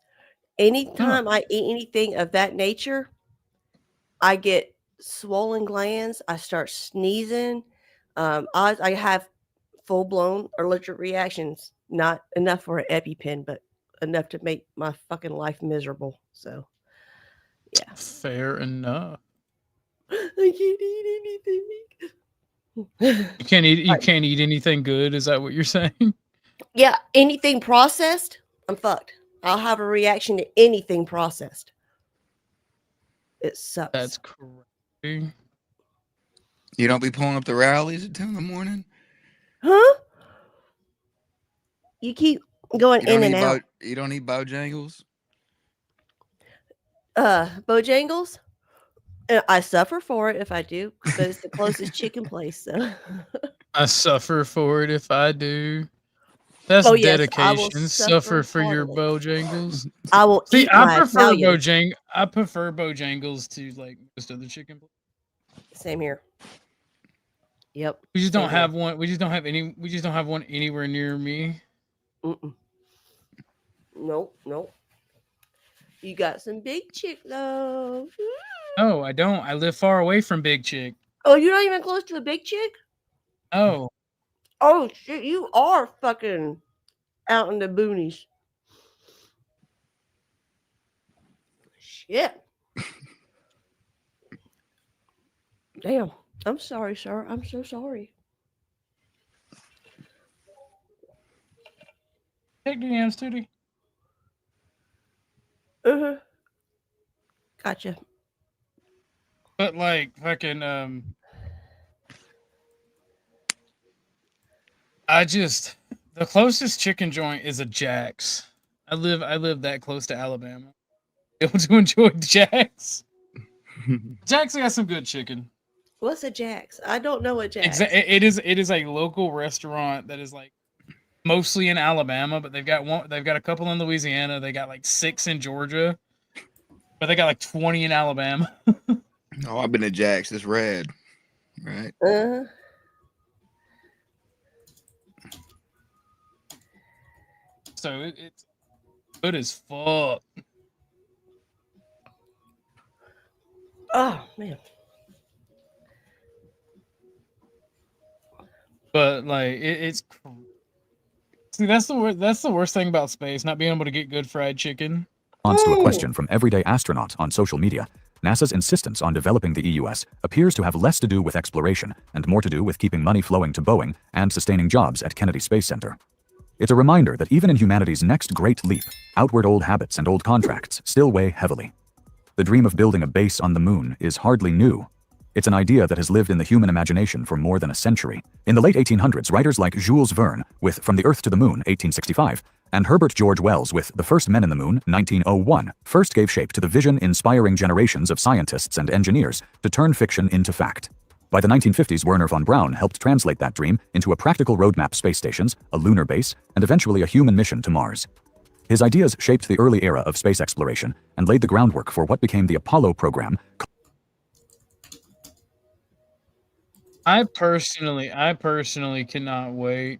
Anytime I eat anything of that nature, I get swollen glands. I start sneezing. I have full-blown allergic reactions. Not enough for an EpiPen, but enough to make my fucking life miserable. So, yeah. Fair enough. I can't eat anything. You can't eat. You can't eat anything good. Is that what you're saying? Yeah, anything processed, I'm fucked. I'll have a reaction to anything processed. It sucks. That's crazy. You don't be pulling up the rallies at 10 in the morning? Huh? You keep going in and out. You don't eat Bojangles? Bojangles? I suffer for it if I do, but it's the closest chicken place. So. I suffer for it if I do. That's Oh, yes, I dedication. will Suffer for your heartily. Bojangles. I will See, eat my I prefer Italian. I prefer Bojangles to like most other chicken places. Same here. Yep. We just same don't here. have one. We just don't have any. We just don't have one anywhere near me. Nope. You got some big chick though. No, I don't. I live far away from Big Chick. Oh, you're not even close to a big chick? Oh, Oh shit, you are fucking out in the boonies. Shit. Damn. I'm sorry, sir. I'm so sorry. take the yams, Tootie. Uh-huh. Gotcha. But like fucking the closest chicken joint is a Jack's. I live that close to Alabama. Able to enjoy Jack's. Jack's got some good chicken. What's a Jack's? I don't know what Jack's. It is a local restaurant that is like mostly in Alabama, but they've got a couple in Louisiana. They got like 6 in Georgia, but they got like 20 in Alabama. Oh, I've been to Jack's. It's red, right? So it's good as fuck. Oh man. But like it's see that's the worst thing about space, not being able to get good fried chicken. Response to a question from everyday astronaut on social media, NASA's insistence on developing the EUS appears to have less to do with exploration and more to do with keeping money flowing to Boeing and sustaining jobs at Kennedy Space Center. It's a reminder that even in humanity's next great leap, outward old habits and old contracts still weigh heavily. The dream of building a base on the moon is hardly new. It's an idea that has lived in the human imagination for more than a century. In the late 1800s, writers like Jules Verne with From the Earth to the Moon, 1865, and Herbert George Wells with The First Men in the Moon, 1901, first gave shape to the vision inspiring generations of scientists and engineers to turn fiction into fact. By the 1950s, Wernher von Braun helped translate that dream into a practical roadmap: space stations, a lunar base, and eventually a human mission to Mars. His ideas shaped the early era of space exploration and laid the groundwork for what became the Apollo program. I personally cannot wait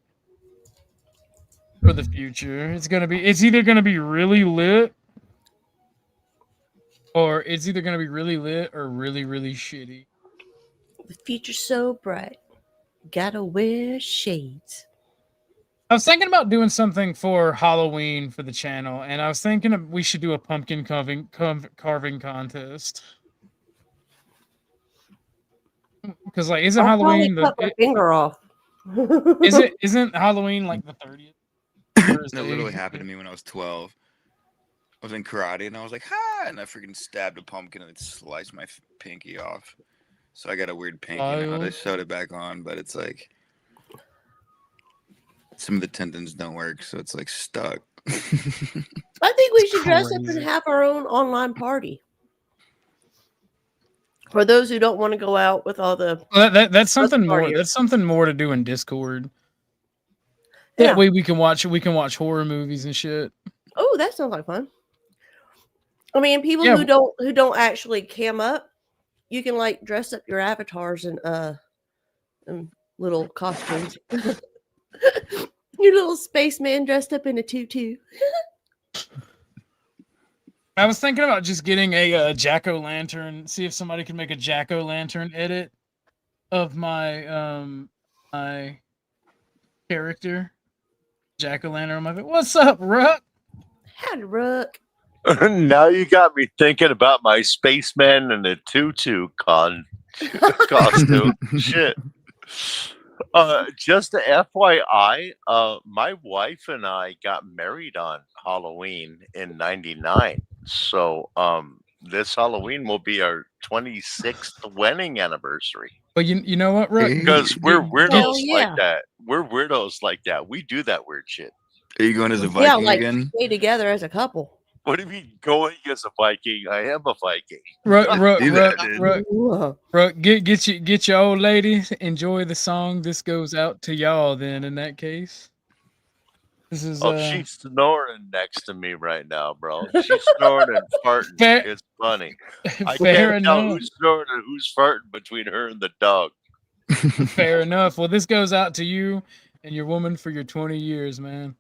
for the future. It's either gonna be really lit, or it's either gonna be really lit or really, really shitty. The future's so bright. Gotta wear shades. I was thinking about doing something for Halloween for the channel, and I was thinking we should do a pumpkin carving contest. Because like, isn't I'll probably Halloween cut my finger off. isn't Halloween like the 30th? That literally happened to me when I was 12. I was in karate and I was like, ha! And I freaking stabbed a pumpkin and it sliced my pinky off. So I got a weird pinky now. They sewed it back on, but it's like some of the tendons don't work, so it's like stuck. I think we should dress up and have our own online party. For those who don't want to go out with all the that's something more. That's something more to do in Discord. That way we can watch horror movies and shit. Oh, that sounds like fun. I mean, people who don't actually cam up, you can like dress up your avatars in little costumes. Your little spaceman dressed up in a tutu. I was thinking about just getting a jack-o'-lantern. See if somebody can make a jack-o'-lantern edit of my my character. Jack-o'-lantern on my face. What's up, Ruck? Howdy, Ruck. Now you got me thinking about my spaceman and a tutu costume. Shit. Just a FYI, my wife and I got married on Halloween in '99. So this Halloween will be our 26th wedding anniversary. But you know what, Ruck? Because we're weirdos like that. We're weirdos like that. We do that weird shit. Are you going as a Viking again? Stay together as a couple. What do you mean going as a Viking? I am a Viking. Ruck, get your old lady. Enjoy the song. This goes out to y'all then in that case. This is she's snoring next to me right now, bro. She's snoring and farting. It's funny. I can't tell who's snoring and who's farting between her and the dog. Fair enough. Well, this goes out to you and your woman for your 20 years, man.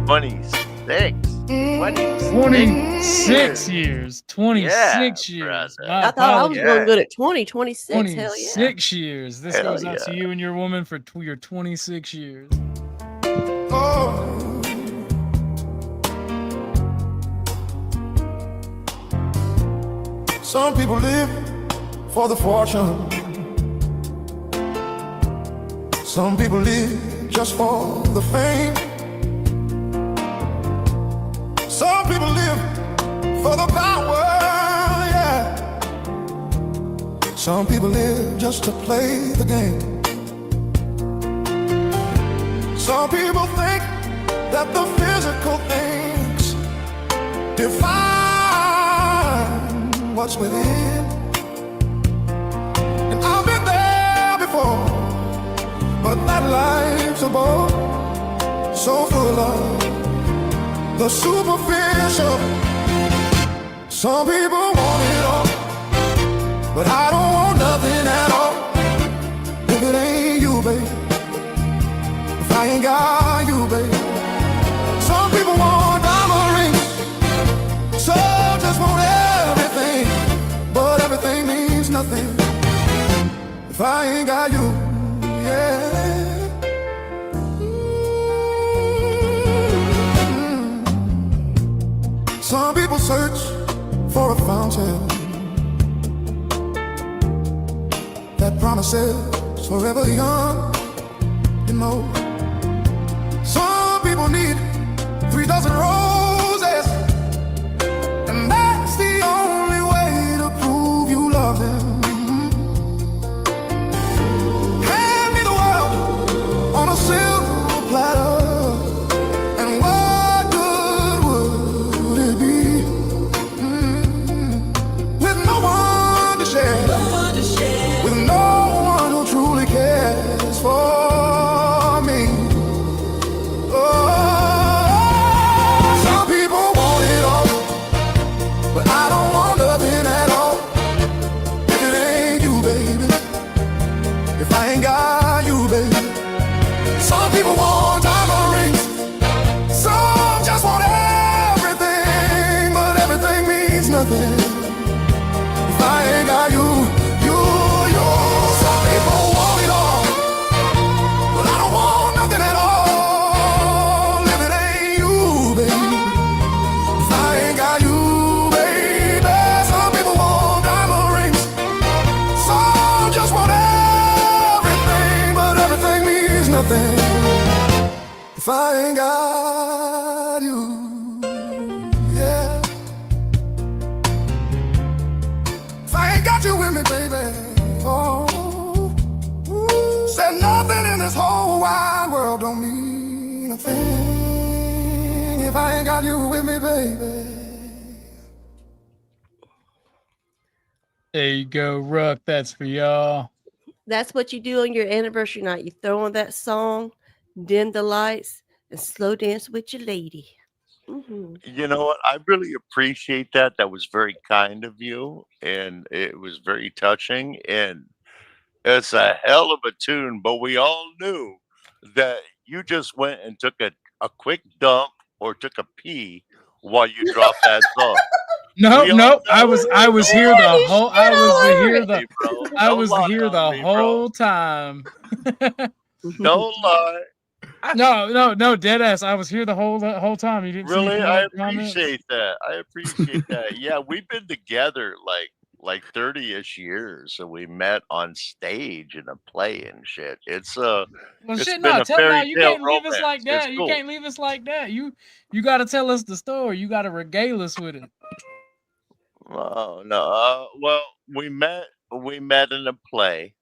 26 years. 26 years. I thought I was going good at 26. 26 Hell yeah. years. This goes out to you and your woman for your 26 years. Oh. Some people live for the fortune. Some people live just for the fame. Some people live for the power, yeah. Some people live just to play the game. Some people think that the physical things define what's within. And I've been there before, but that life's a bore, so full of the superficial. Some people want it all, but I don't want nothing at all. If it ain't you, babe, if I ain't got you, babe. Some people want diamond rings, so just want everything, but everything means nothing if I ain't got you, yeah. Some people search for a fountain that promises forever young and more. Some people need 3 dozen roses, and that's the only way to prove you love them. Hand me the world on a silver platter. For me, some people want it all, but I don't want nothing at all. If it ain't you, baby, if I ain't got you, baby. Some people want diamond nothing if I ain't got you. Yeah. If I ain't got you with me, baby. Oh. Said nothing in this whole wide world don't mean a thing if I ain't got you with me, baby. There you go, Ruck. That's for y'all. That's what you do on your anniversary night. You throw on that song, dim the lights, and slow dance with your lady. Mm-hmm. You know what? I really appreciate that. That was very kind of you, and it was very touching. And it's a hell of a tune, but we all knew that you just went and took a quick dump or took a pee while you dropped that song. No, We all no, I know. was Don't here lie the You whole. shit I was all over here it. the. bro. I Don't was lie here on the me, bro. whole time. Don't lie. No, dead ass. I was here the whole time. You didn't see me Really, coming I up comments. appreciate that. I appreciate that. Yeah, we've been together like 30-ish years, so we met on stage in a play and shit. Well, It's shit, been no, a tell no. fairy You tale can't leave us like romance. It's that. You cool. can't leave us like that. You got to tell us the story. You got to regale us with it. Oh no. Well, we met in a play.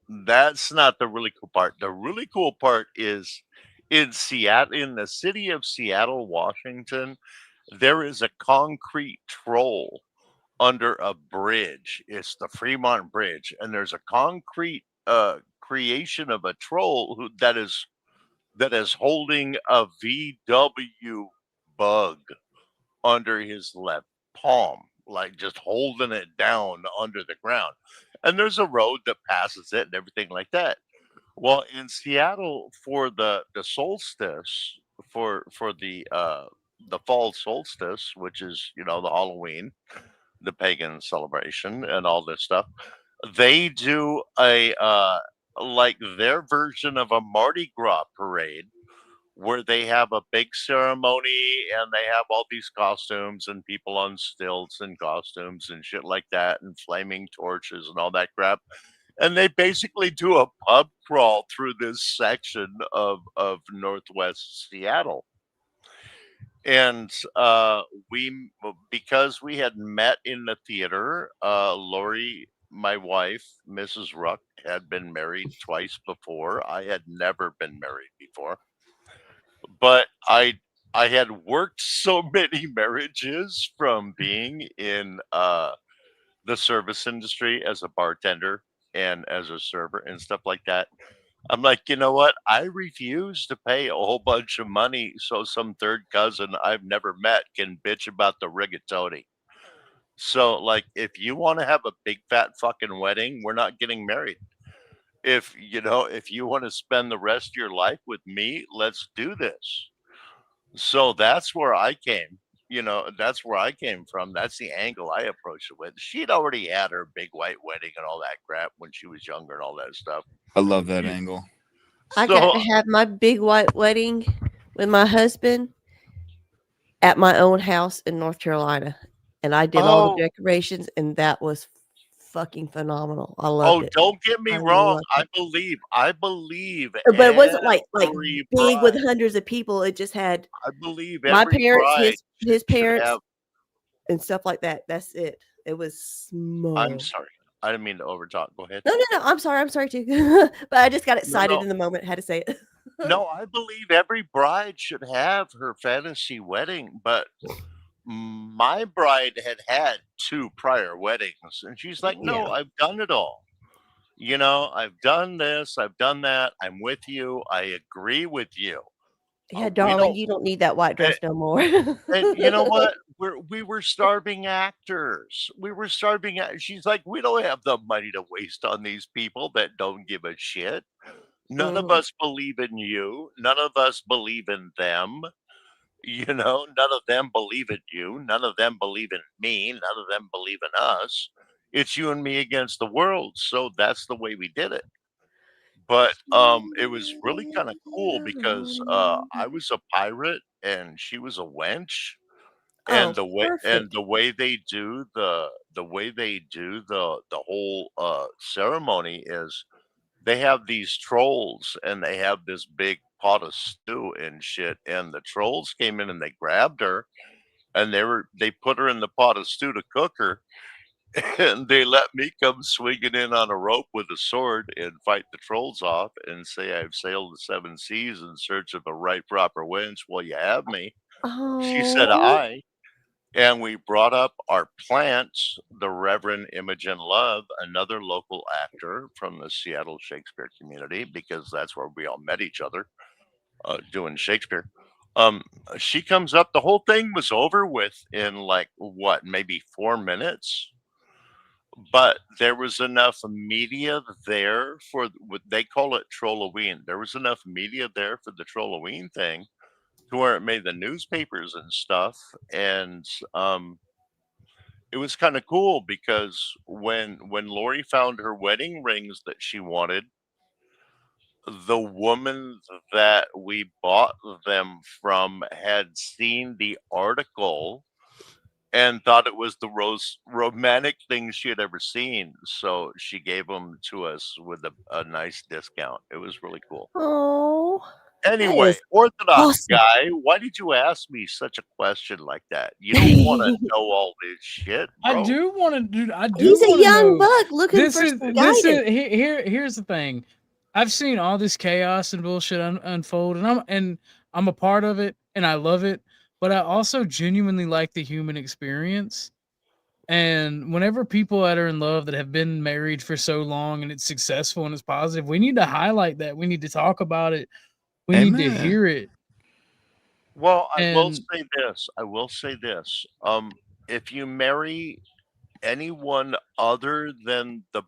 That's not the really cool part. The really cool part is in Seattle, in the city of Seattle, Washington, there is a concrete troll under a bridge. It's the Fremont Bridge, and there's a concrete creation of a troll that is holding a VW bug under his left palm, like just holding it down under the ground. And there's a road that passes it and everything like that. Well, in Seattle for the solstice, for the fall solstice, which is the Halloween, the pagan celebration and all this stuff, they do a like their version of a Mardi Gras parade where they have a big ceremony and they have all these costumes and people on stilts and costumes and shit like that and flaming torches and all that crap. And they basically do a pub crawl through this section of Northwest Seattle. And because we had met in the theater, Lori, my wife, Mrs. Ruck, had been married twice before. I had never been married before, but I had worked so many marriages from being in the service industry as a bartender and as a server and stuff like that. I'm like, you know what? I refuse to pay a whole bunch of money so some third cousin I've never met can bitch about the rigatoni. So, like, if you want to have a big fat fucking wedding, we're not getting married. If you want to spend the rest of your life with me, let's do this. So that's where I came. That's where I came from. That's the angle I approached it with. She'd already had her big white wedding and all that crap when she was younger and all that stuff. I love that angle. I got So to have my big white wedding with my husband at my own house in North Carolina. And I did all the decorations, and that was fucking phenomenal. I loved it. don't get me I wrong. loved I it. believe But it wasn't like every big with bride. hundreds of people. It just had I believe my every parents, bride his should parents, have. and stuff like that. That's it. It was I'm small. sorry. I didn't mean to overtalk. Go ahead. No. I'm sorry too. But I just got excited No. in the moment. Had to say it. No, I believe every bride should have her fantasy wedding, but my bride had two prior weddings, and she's like, "No, Yeah. I've done it all. I've done this, I've done that. I'm with you. I agree with you. Yeah, We darling, don't." you don't need that white dress no more. And you know what? We were starving actors. She's like, we don't have the money to waste on these people that don't give a shit. None of Mhm. us believe in you. None of us believe in them. None of them believe in you. None of them believe in me. None of them believe in us. It's you and me against the world. So that's the way we did it. But it was really kind of cool because I was a pirate and she was a wench, and Oh, perfect. the way they do the whole ceremony is they have these trolls and they have this big pot of stew and shit. And the trolls came in and they grabbed her and they put her in the pot of stew to cook her. And they let me come swinging in on a rope with a sword and fight the trolls off and say I've sailed the 7 seas in search of a right proper wench. Well, you have me. She said Oh. I. And we brought up our plants, the Reverend Imogen Love, another local actor from the Seattle Shakespeare community, because that's where we all met each other doing Shakespeare. She comes up. The whole thing was over with in like what, maybe 4 minutes. But there was enough media there for what they call it Trolloween. There was enough media there for the Trolloween thing to where it made the newspapers and stuff. And it was kind of cool because when Lori found her wedding rings that she wanted, the woman that we bought them from had seen the article and thought it was the most romantic thing she had ever seen. So she gave them to us with a nice discount. It was really cool. Oh. Anyway, is Orthodox awesome. guy, why did you ask me such a question like that? You don't want to know all this shit, I bro. do want to do. I do He's a want to young know. buck looking This for is some this guidance. is here's the thing. I've seen all this chaos and bullshit unfold, and I'm a part of it, and I love it. But I also genuinely like the human experience. And whenever people that are in love that have been married for so long and it's successful and it's positive, we need to highlight that. We need to talk about it. We need to Amen. hear it. Well, I will And say this. I will say this. If you marry anyone other than the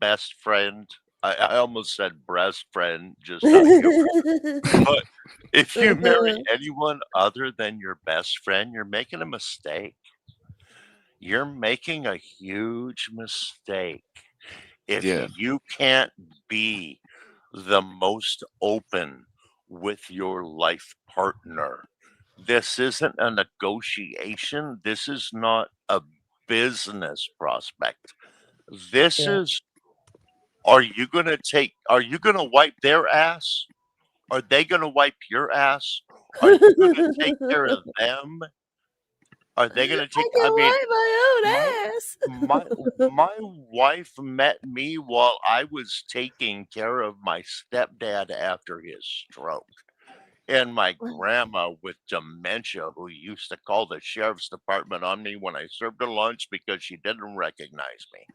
best friend, I almost said breast friend just out of humor. But if you marry anyone other than your best friend, you're making a mistake. You're making a huge mistake if Yeah. you can't be the most open with your life partner. This isn't a negotiation. This is not a business prospect. This Yeah. is, are you going to wipe their ass? Are they going to wipe your ass? Are you going to take care of them? Are they going to take, I I can mean, wipe my own ass. my wife met me while I was taking care of my stepdad after his stroke. And my grandma with dementia, who used to call the sheriff's department on me when I served her lunch because she didn't recognize me.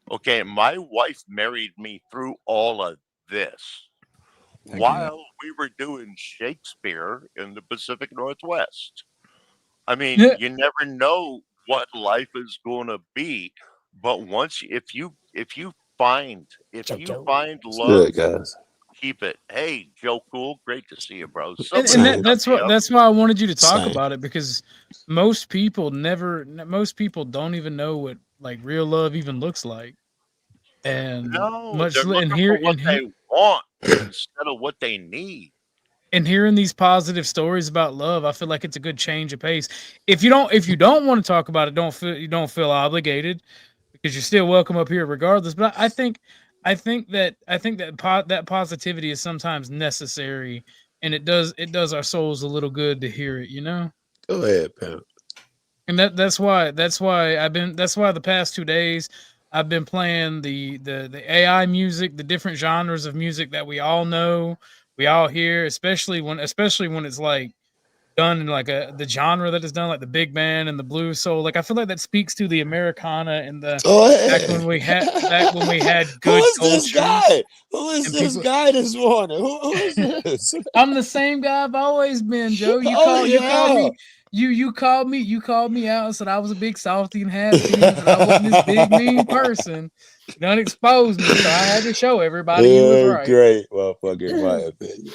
Okay, my wife married me through all of this I get it. while we were doing Shakespeare in the Pacific Northwest. I mean, yeah, you never know what life is going to be, but if you find love, Good, guys. keep it. Hey, Joe Cool, great to see you, bro. and, Somebody and Same. that's shut me what up. that's why I wanted you to talk Same. about it, because most people don't even know what like real love even looks like. And No, much they're li- looking for what they want instead of what they need. and hearing these positive stories about love, I feel like it's a good change of pace. If you don't want to talk about it, don't feel obligated, because you're still welcome up here regardless. But I think that positivity is sometimes necessary, and it does our souls a little good to hear it, you know? Go ahead, Pam. And that's why the past 2 days I've been playing the AI music, the different genres of music that we all know, we all hear, especially when it's like done in like the genre that is done, like the big band and the blues soul. Like I feel like that speaks to the Americana and the Go back ahead. when we had Who good is this culture guy? Who is and this people. guy this morning? Who is this? I'm the same guy I've always been, Joe. Oh You called yeah. me you called me out and said I was a big softy and half feet, that I wasn't this big mean person. You done exposed me, so I had to show everybody you was right. Great, motherfucker, in my opinion.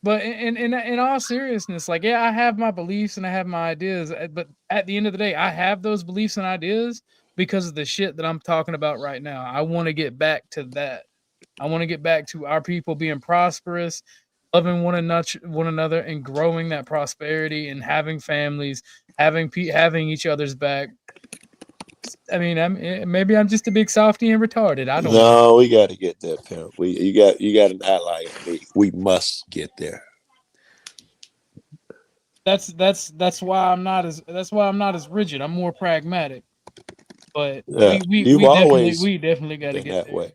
But in all seriousness, like yeah, I have my beliefs and I have my ideas, but at the end of the day, I have those beliefs and ideas because of the shit that I'm talking about right now. I want to get back to that. I want to get back to our people being prosperous, loving one another, and growing that prosperity and having families, having each other's back. I mean, maybe I'm just a big softy and retarded. I don't know. No, we got to get there, pimp. You got an ally in me. We must get there. That's why I'm not as rigid. I'm more pragmatic. But Yeah, we you've always definitely got to been get that there. way.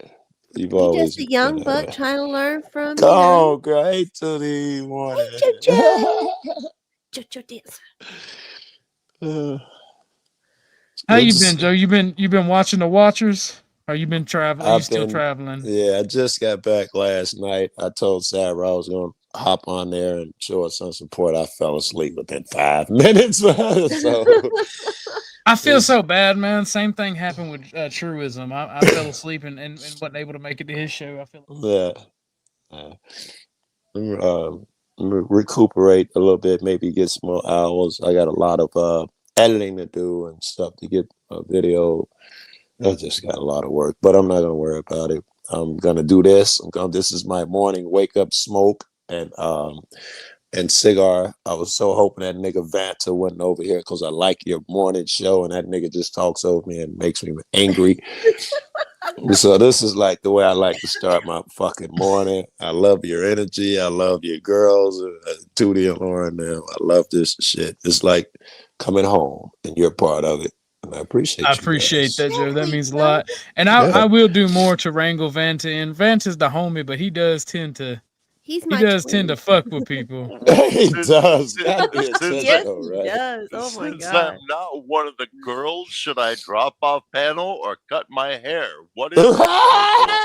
You've You always just a been young that buck way. trying to learn from, Come you know. on, girl. Hey, to the morning. Hey, Jojo. Jojo dancer. How Good you to been, see- Joe? You been watching the Watchers? Or you been traveling? Are you I've still been, traveling? yeah, I just got back last night. I told Sarah I was going to hop on there and show her some support. I fell asleep within 5 minutes. So I feel it's, so bad, man. Same thing happened with Truism. I fell asleep and wasn't able to make it to his show. I feel yeah. Um, recuperate a little bit, maybe get some more hours. I got a lot of editing to do and stuff to get a video. I just got a lot of work, but I'm not gonna worry about it. I'm gonna do this. This is my morning wake up smoke and cigar. I was so hoping that nigga Vanta wasn't over here because I like your morning show, and that nigga just talks over me and makes me angry. So this is like the way I like to start my fucking morning. I love your energy. I love your girls, Tootie and Lauren. Now I love this shit. It's like coming home, and you're part of it. And I I appreciate you appreciate guys. that, Joe. That Hey, means a bro. lot. And Yeah, I will do more to wrangle Vanta in. Vanta's the homie, but he does tend to He's my twin. fuck with people. Well, he does. since, Gotta be since, Yes, intentional, he right? does. Oh my since I'm god. not one of the girls, should I drop off panel or cut my hair? What is it, Jojo?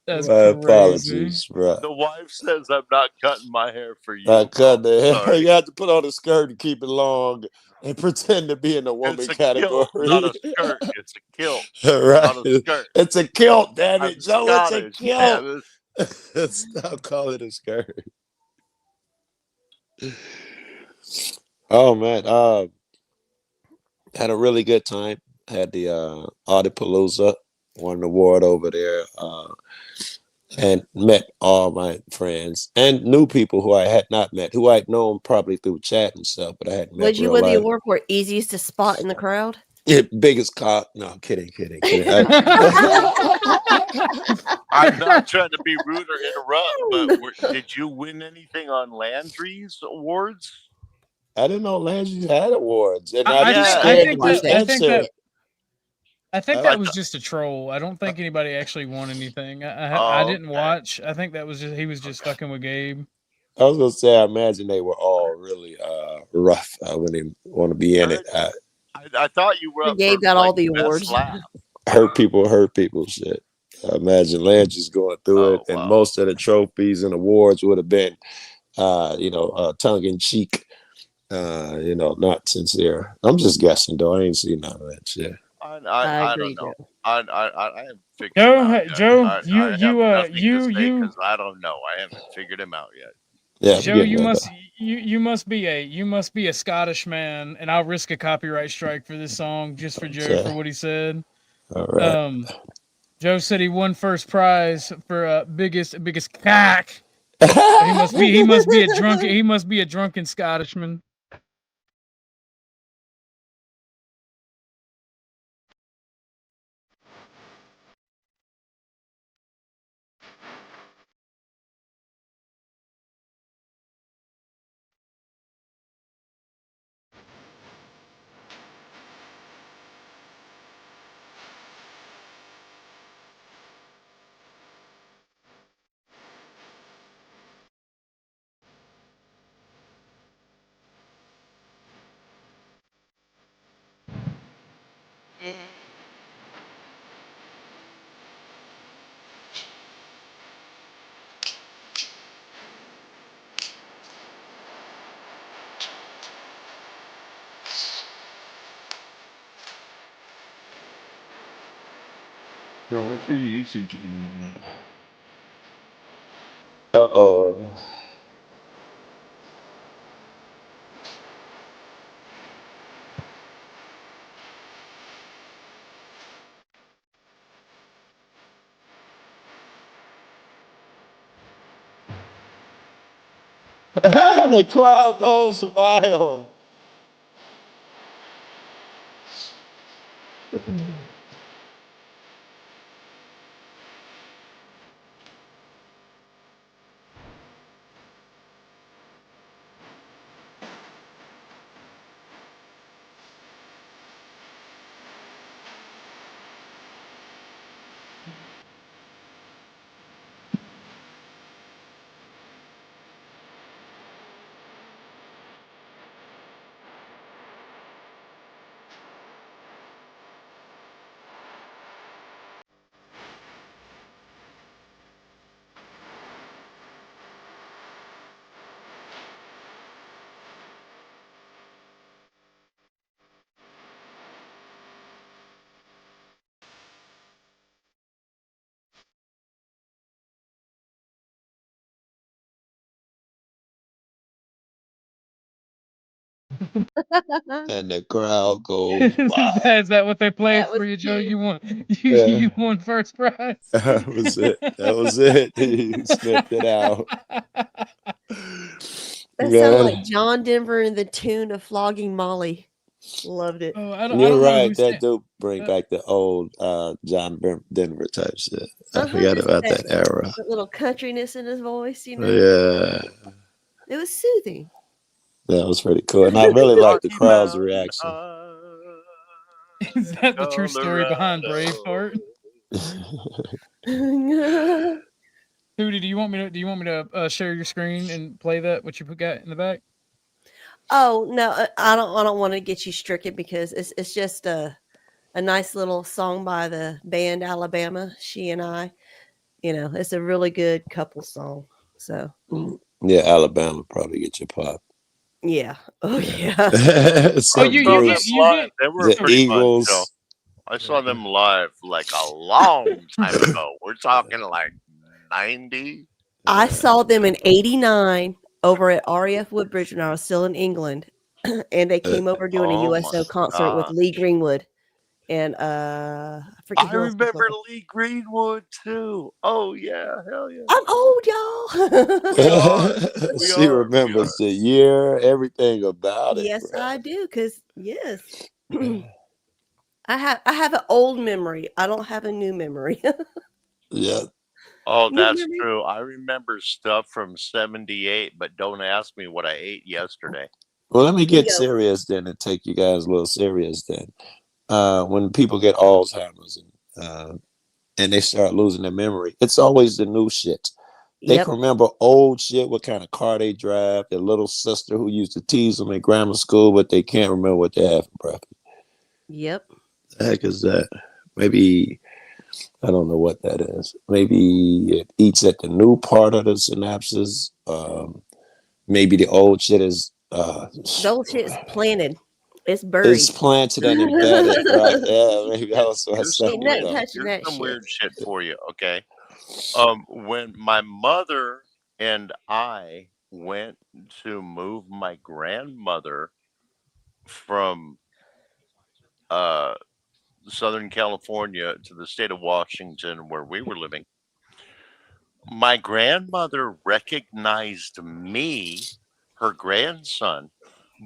That's My crazy. apologies, bro. The wife says I'm not cutting my hair for I you, bro. cut the hair. Sorry. You have to put on a skirt and keep it long and pretend to be in the woman It's a kilt, not category. a skirt. It's a kilt, Right. not a skirt. It's a kilt, damn I'm it, Joe. It's a Scottish, kilt. damn it. Stop calling it a skirt. Oh man. Had a really good time. Had the Audipalooza, won an award over there. And met all my friends and new people who I had not met, who I'd known probably through chat and stuff, but I hadn't met Would you real win the life. award for easiest to spot in the crowd? Yeah, biggest cock. No, I'm kidding. I'm not trying to be rude or interrupt, but did you win anything on Landry's awards? I didn't know Landry had awards, and I I didn't think Yeah. I stand to think be that I think answered. that I think I that was th- just a troll. I don't think anybody actually won anything. I oh, didn't okay. watch. I think that was just he was just fucking with Gabe. I was gonna say, I imagine they were all really rough. I wouldn't even want to be in it. I thought you were up for Gabe got like all the best awards. laugh. Hurt people shit. I imagine Landry's going through it, Oh and wow. most of the trophies and awards would have been, tongue in cheek. Not sincere. I'm just guessing though. I ain't seen none of that shit. I I don't agree, know. Joe. I haven't figured him out yet. Joe, I have nothing to say because I don't know. I haven't figured him out yet. Yeah, I'm Joe, getting there though. you must be a Scottish man, and I'll risk a copyright strike for this song just for Joe for Okay. what he said. All right. Joe said he won first prize for biggest cock. So he must be a drunken Scottishman. Uh-oh. The crowd goes wild. And the crowd goes wild. Is that what they played That was for you, Joe? cute. You won. Yeah. You won first prize. That was it. That was it. He snipped it out. That sounded like John Denver in the tune of Flogging Molly. Loved it. Oh, I You're don't know right. who That said. do bring back the old John Denver type shit. I Uh-huh, forgot just about that- that era. That little countryness in his voice, you know. Yeah, It was soothing. that was pretty cool. And I really like the Rocky crowd's Mountain reaction. Is that the true story behind Braveheart? Hootie, do you want me to share your screen and play that what you got in the back? Oh no, I don't want to get you stricken because it's just a nice little song by the band Alabama. She and I, it's a really good couple song. So Yeah, Alabama probably get your pop. yeah, oh yeah. Oh, Some you Saw get groups, them you live. get. They were the pretty fun, Joe. Eagles. I saw them live like a long time ago. We're talking like 90. I saw them in '89 over at REF Woodbridge when I was still in England, and they came over doing a Oh USO my concert with God. Lee Greenwood, and I forget I who else was with remember them. Lee Greenwood too. Oh yeah, hell yeah. I'm old, y'all. We are. We She are. We remembers are. the year, everything about it. Yes, Bro. I do. Cause yes, I have an old memory. I don't have a new memory. Yeah. Oh, New that's memory? true. I remember stuff from '78, but don't ask me what I ate yesterday. Well, let me get Bingo. serious then and take you guys a little serious then. When people get Alzheimer's and they start losing their memory, it's always the new shit. They Yep. can remember old shit, what kind of car they drive, their little sister who used to tease them in grammar school, but they can't remember what they had for breakfast. Yep. The heck is that? Maybe, I don't know what that is. Maybe it eats at the new part of the synapses. Maybe the old shit is The old shit's planted. It's it's buried. planted and embedded, right? Yeah, maybe that was what I was Here's some Ain't thinking nothing weird. about. touching Here's that some shit. weird shit for you. Okay. When my mother and I went to move my grandmother from uh Southern California to the state of Washington where we were living, my grandmother recognized me, her grandson,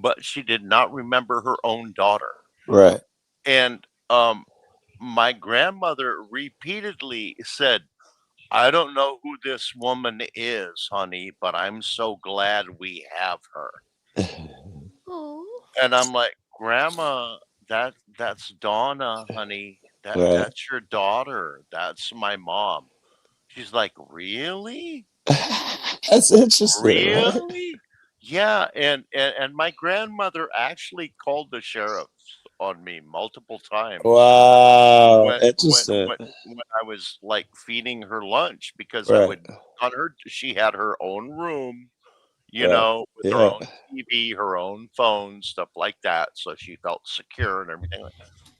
but she did not remember her own daughter. Right. And my grandmother repeatedly said, I don't know who this woman is, honey, but I'm so glad we have her. Oh. And I'm like, Grandma, that's Donna, honey. Right. That's your daughter. That's my mom. She's like, really? That's interesting, right? Really? Yeah, and my grandmother actually called the sheriffs on me multiple times Wow, when when interesting. when when I was like feeding her lunch because I Right, would on her she had her own room, right. with her Yeah. own TV, her own phone, stuff like that, so she felt secure and everything.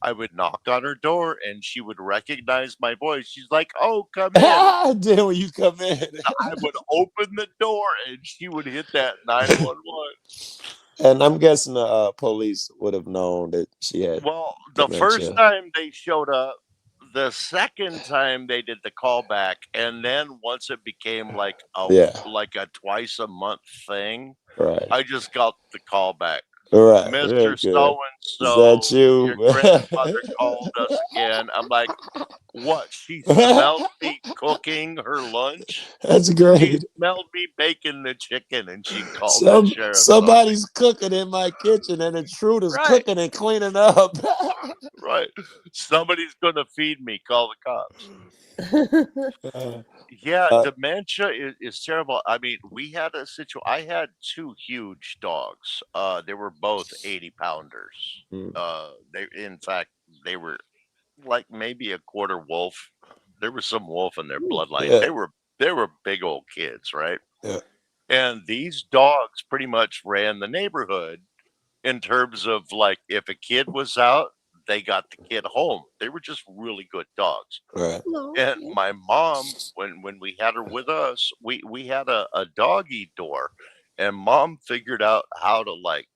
I would knock on her door and she would recognize my voice. She's like, "Oh, come in." Then when you come in. I would open the door and she would hit that 911. And I'm guessing the police would have known that she had Well, the first dementia. time they showed up, the second time they did the callback, and then once it became like Yeah. a twice a month thing, Right. I just got the callback. Right. Mr. Okay. So and Is that so, you? your grandmother called us again. I'm like, what? She smelled me cooking her lunch. That's She great. smelled me baking the chicken, and she called the sheriff's office. Somebody's cooking in my kitchen, and intruder's Right. cooking and cleaning up. Right. Somebody's gonna feed me. Call the cops. Yeah, Uh, dementia is terrible. I mean, we had a I had two huge dogs. They were both 80 pounders. mm, In fact, they were like maybe a quarter wolf. There was some wolf in their bloodline. yeah, They were big old kids, right? yeah, And these dogs pretty much ran the neighborhood in terms of like if a kid was out, they got the kid home. They were just really good dogs. right. And my mom, when we had her with us, we had a doggy door, and mom figured out how to like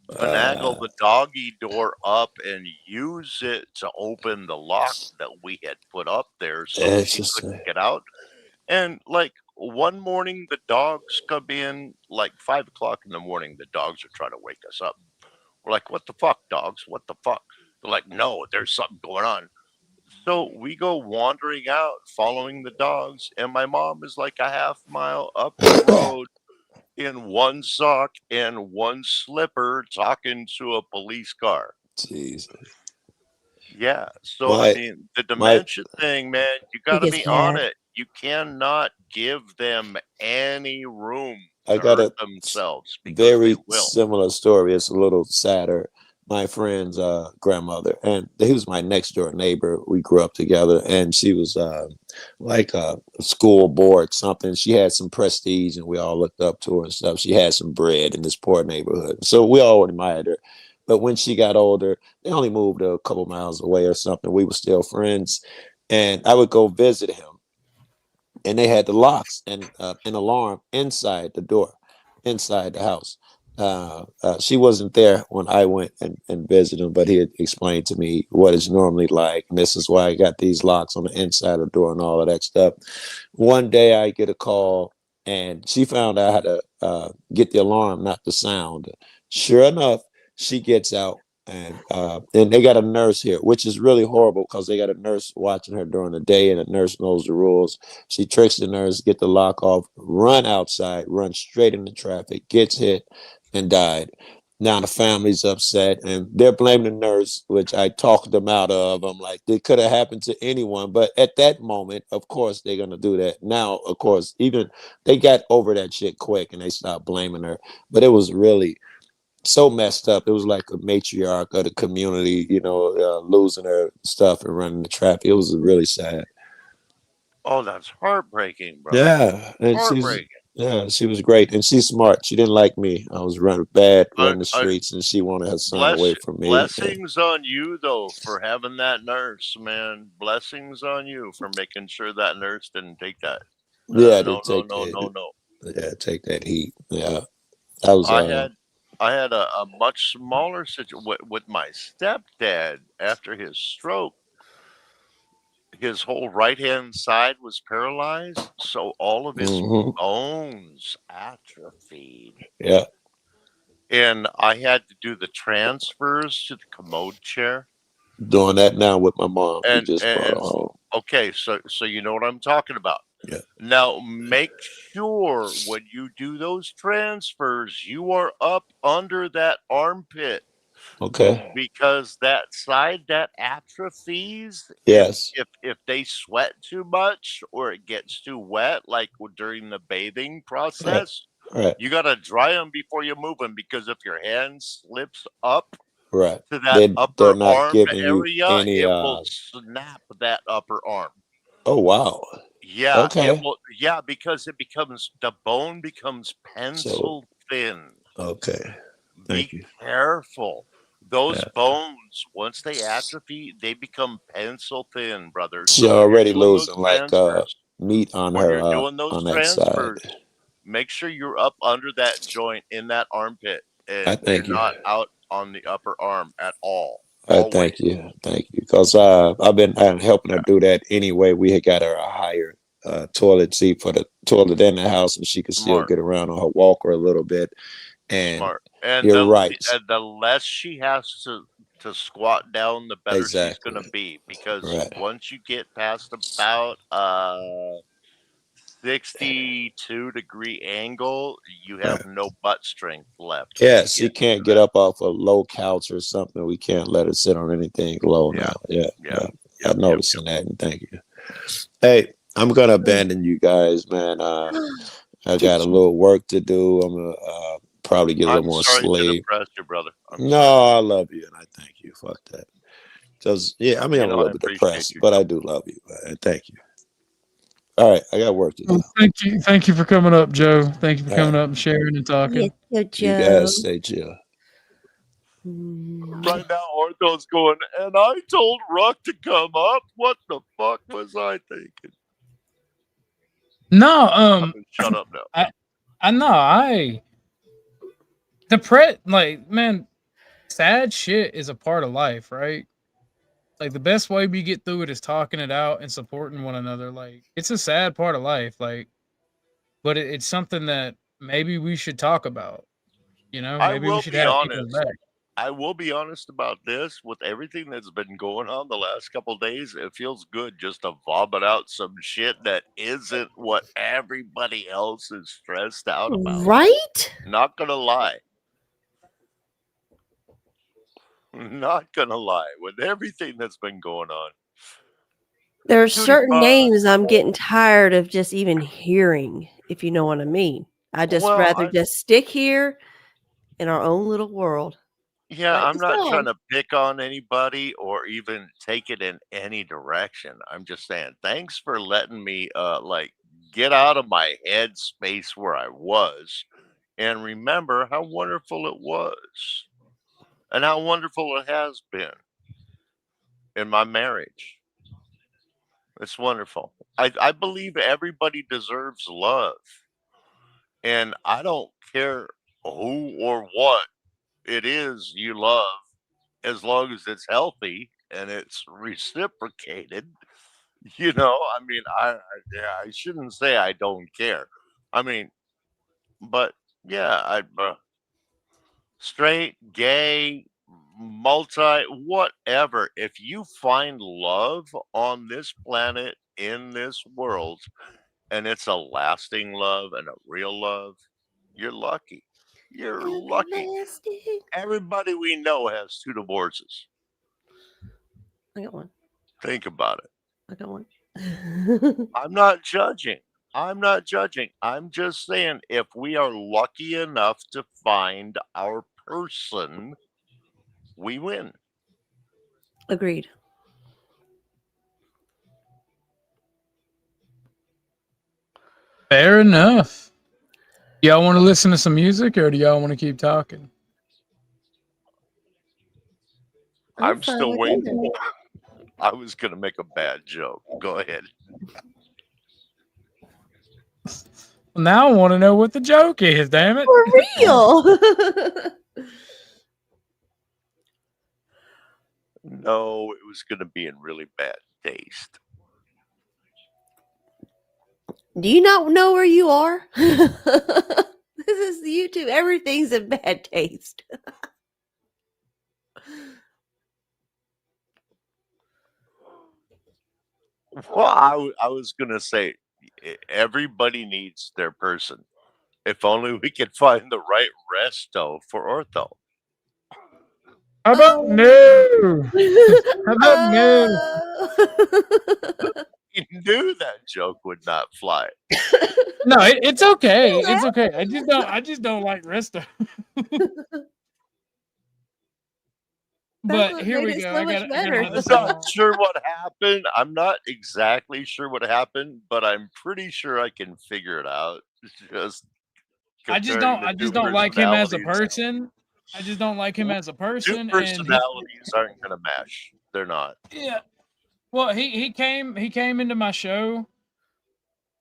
finagle the doggy door up and use it to open the lock that we had put up there so that she couldn't Interesting. get out. And like one morning, the dogs come in like 5 o'clock in the morning. The dogs are trying to wake us up. We're like, what the fuck, dogs? What the fuck? They're like, no, there's something going on. So we go wandering out, following the dogs, and my mom is like a half mile up the road in one sock and one slipper talking to a police car. Jesus. Yeah. So, I My mean, the my dementia thing, man, you got to gets be on bad. it. You cannot give them any room I to got hurt a themselves because they very will. similar story. It's a little sadder. My friend's grandmother, and he was my next door neighbor. We grew up together, and she was like a school board something. She had some prestige, and we all looked up to her and stuff. She had some bread in this poor neighborhood, so we all admired her. But when she got older, they only moved a couple miles away or something. We were still friends, and I would go visit him, and they had the locks and an alarm inside the door, inside the house. She wasn't there when I went and visited him, but he had explained to me what it's normally like. And this is why I got these locks on the inside of the door and all of that stuff. One day I get a call, and she found out how to get the alarm, not the sound. Sure enough, she gets out, and they got a nurse here, which is really horrible because they got a nurse watching her during the day, and the nurse knows the rules. She tricks the nurse, get the lock off, run outside, run straight into traffic, gets hit, and died. Now the family's upset, and they're blaming the nurse, which I talked them out of. I'm like, it could have happened to anyone, but at that moment, of course, they're gonna do that. Now, of course, even they got over that shit quick, and they stopped blaming her. But it was really so messed up. It was like a matriarch of the community, losing her stuff and running the traffic. It was really sad. Oh, that's heartbreaking, brother. Yeah, and she was great, and she's smart. She didn't like me. I was running the streets, and she wanted her son away from me. Blessings on you though for having that nurse, man. Blessings on you for making sure that nurse didn't take that. Yeah, No. Yeah, take that heat. Yeah, I was. I had a much smaller situation with my stepdad after his stroke. His whole right hand side was paralyzed, so all of his Mhm. bones atrophied. Yeah. And I had to do the transfers to the commode chair. Doing that now with my mom. We And just brought her and home. okay, so you know what I'm talking about. Yeah. Now make sure when you do those transfers, you are up under that armpit. Okay. Because that side that atrophies, Yes. if they sweat too much or it gets too wet, like during the bathing process, Right. you got to dry them before you move them. Because if your hand slips up Right. to that They're upper not arm giving you area, any. it will snap that upper arm. Oh wow. Yeah, it Okay. will. Yeah, because the bone becomes pencil thin. Okay. Be Thank you. careful. Those Yeah. bones, once they atrophy, they become pencil thin, brother. She So when you're already doing those losing like transfers, meat on when her you're doing those on that side. transfers, make sure you're up under that joint in that armpit, I and you're thank you. not out on the upper arm at all. Thank Always. you, because I've been helping her do that anyway. We had got her a higher toilet seat for the toilet in the house, and she could still Smart. get around on her walker a little bit. And Smart. And you're right, the less she has to squat down, the better she's exactly gonna be. Because right. once you get past about 62-degree angle, you have Right. no butt strength left when Yeah, you she get can't to get that. up off a low couch or something. We can't let her sit on anything low Yeah. now. Yeah, Yeah. I'm Yep. noticing that, and thank you. Hey, I'm gonna abandon you guys, man. I Did got a little work to do. I'm gonna probably get a little I'm more sorry to sleep. depress you, brother. I'm No, sorry. I love you, and I thank you. Fuck that. Because yeah, I mean, You I'm a know, little I bit appreciate depressed, you, but Joe. I do love you, man. Thank you. All right, I got work to do. Well, thank you for coming up, Joe. Thank you for All coming right, up and sharing and talking. Yes, you Joe. guys stay chill. Right now, Ortho's going, and I told Ruck to come up. What the fuck was I thinking? No, I'm gonna shut up now. I know like, man, sad shit is a part of life, right? Like the best way we get through it is talking it out and supporting one another. Like it's a sad part of life, like, but it's something that maybe we should talk about. You know, I maybe we will should be have people honest. back. I will be honest about this. With everything that's been going on the last couple days, it feels good just to vomit out some shit that isn't what everybody else is stressed out about. Right? Not gonna lie. Not gonna lie. With everything that's been going on. There are Cutie certain pie. names I'm getting tired of just even hearing, if you know what I mean. I just Well, rather just stick here in our own little world. yeah, Like I'm the not trying song. to pick on anybody or even take it in any direction. I'm just saying, thanks for letting me like get out of my head space where I was and remember how wonderful it was and how wonderful it has been in my marriage. It's wonderful. I believe everybody deserves love. And I don't care who or what it is you love as long as it's healthy and it's reciprocated. I mean, yeah, I shouldn't say I don't care. I mean, but yeah, straight, gay, multi, whatever. If you find love on this planet in this world, and it's a lasting love and a real love, you're lucky. You're lucky. Everlasting. Everybody we know has 2 divorces. I got one. Think about it. I got one. I'm not judging. I'm not judging. I'm just saying if we are lucky enough to find our person, we win. Agreed. Fair enough. Y'all want to listen to some music, or do y'all want to keep talking? I'm fine still with waiting. either. I was going to make a bad joke. Go ahead. Now I want to know what the joke is. Damn it! For real. No, it was going to be in really bad taste. Do you not know where you are? This is YouTube. Everything's in bad taste. Well, I was going to say everybody needs their person. If only we could find the right resto for ortho. How about no? How about no? You knew that joke would not fly. No, it's okay. It's okay. I just don't like Resto. That's But what here made we it go. so much better. have this I'm not song. sure what happened. I'm not exactly sure what happened, but I'm pretty sure I can figure it out. Just comparing the I 2 just don't like him as a personalities. person. I just don't like him as a 2 person, and personalities aren't gonna mesh. They're not. yeah. Well, he came into my show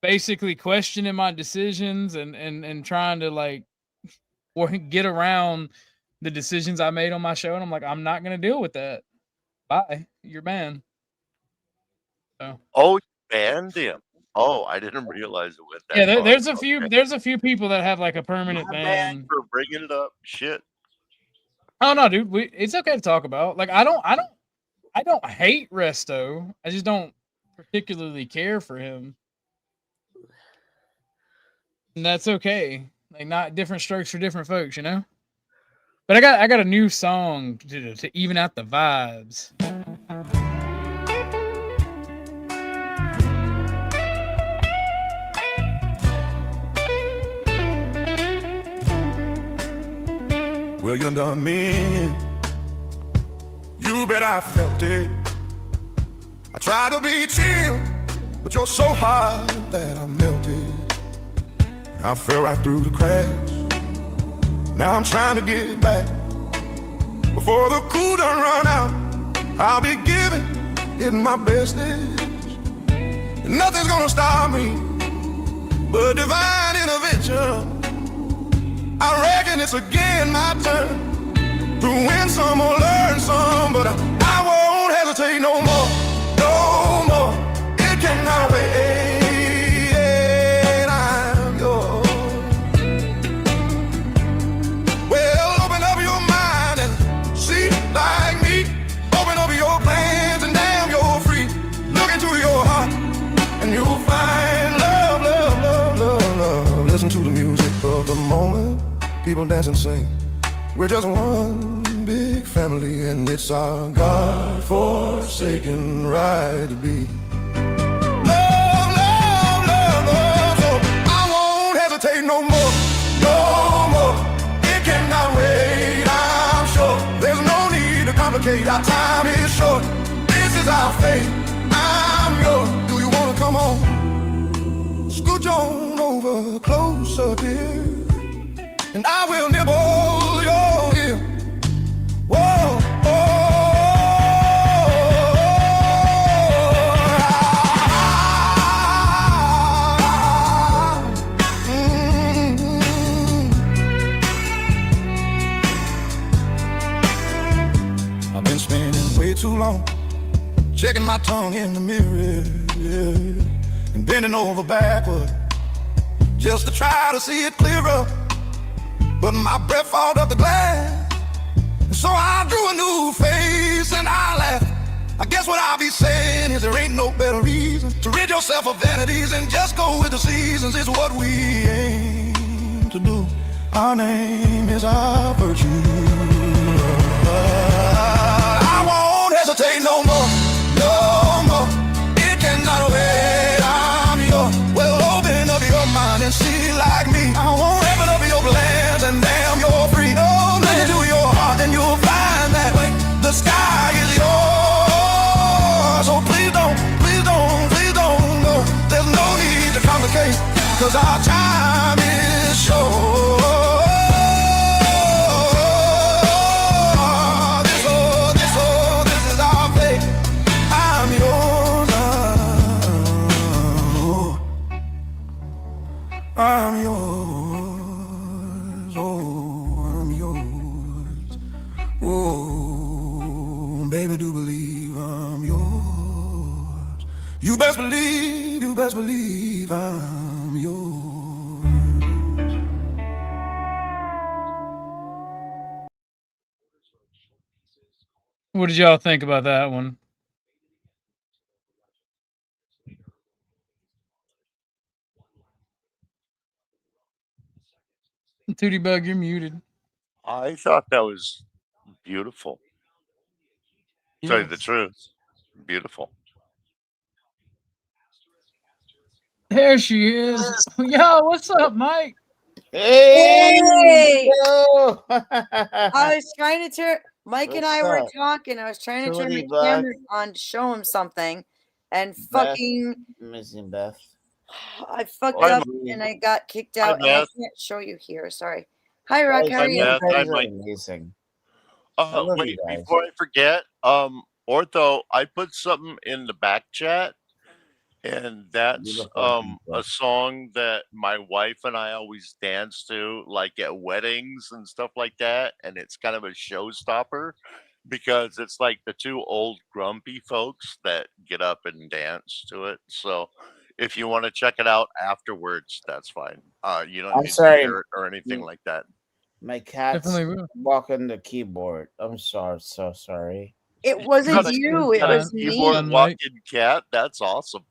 basically questioning my decisions and trying to like or get around the decisions I made on my show, and I'm like, I'm not gonna deal with that. bye, you're banned. So Oh, you banned him. Oh, I didn't realize it went that yeah, far. there's a Okay. few people that have like a My permanent bad ban. for bringing it up. Shit. Oh no, dude, it's okay to talk about. Like I don't hate Resto. I just don't particularly care for him. And that's okay. Like not different strokes for different folks, you know? But I got a new song to even out the vibes. Well, you done me in. You bet I felt it. I tried to be chill, but you're so hot that I melted. I fell right through the cracks. Now I'm trying to get back. Before the cool done run out, I'll be giving it my bestest. And nothing's gonna stop me but divine intervention. I reckon it's again my turn to win some or learn some, but I won't hesitate no more, no more. It cannot wait. I'm yours. Well, open up your mind and see like me. Open up your plans and damn, you're free. Look into your heart and you'll find love, love, love, love, love. Listen to the music of the moment. People dance and sing. We're just one big family, and it's our God-forsaken right to be. Love, love, love, love. So I won't hesitate no more, no more. It cannot wait, I'm sure. There's no need to complicate, our time is short. This is our fate, I'm yours. Do you wanna come on? Scooch on over closer, dear, and I will nibble your ear. Whoa, oh, I've been spending way too long checking my tongue in the mirror, yeah, and bending over backward just to try to see it clearer. But my breath fogged up the glass, and so I drew a new face and I laughed. I guess what I'll be saying is there ain't no better reason to rid yourself of vanities and just go with the seasons. It's what we aim to do. Our name is our virtue. I won't hesitate no more, no more. It cannot wait, I'm yours. Well, open up your mind and see like me. I won't open up your plans and damn, you're free. Oh, look into your heart and you'll find that the sky is yours. So please don't go. There's no need to complicate, cause our time is short. This is our fate. I'm yours. I'm yours. Oh, I'm yours. Oh, baby, do believe I'm yours. You best believe I'm yours. What did y'all think about that one? Tootie Bug, you're muted. I thought that was beautiful. Tell you the truth. Beautiful. There she is. Yo, what's up, Mike? Hey! yo! I was trying to turn Mike and I What's were up? talking. I was trying to turn Tootie the Bug. camera on to show him something, and Beth. fucking Missing Beth. I fucked Hi, up and I got kicked out, and I Beth. can't show you here. Sorry. Hi, Rock. How Guys, are you you? Beth. Hi, guys are Mike. amazing. I love Wait, you guys. before I forget, Ortho, I put something in the back chat, and that's Beautiful people. a song that my wife and I always dance to, like at weddings and stuff like that, and it's kind of a showstopper. because it's like the two old grumpy folks that get up and dance to it. So if you want to check it out afterwards, that's fine. You don't I'm need to sorry. hear it or anything like that. My cat's Definitely will. walking the keyboard. I'm sorry. So sorry. It You wasn't got a, you. It got a was keyboard me. Mike. walking cat. That's awesome.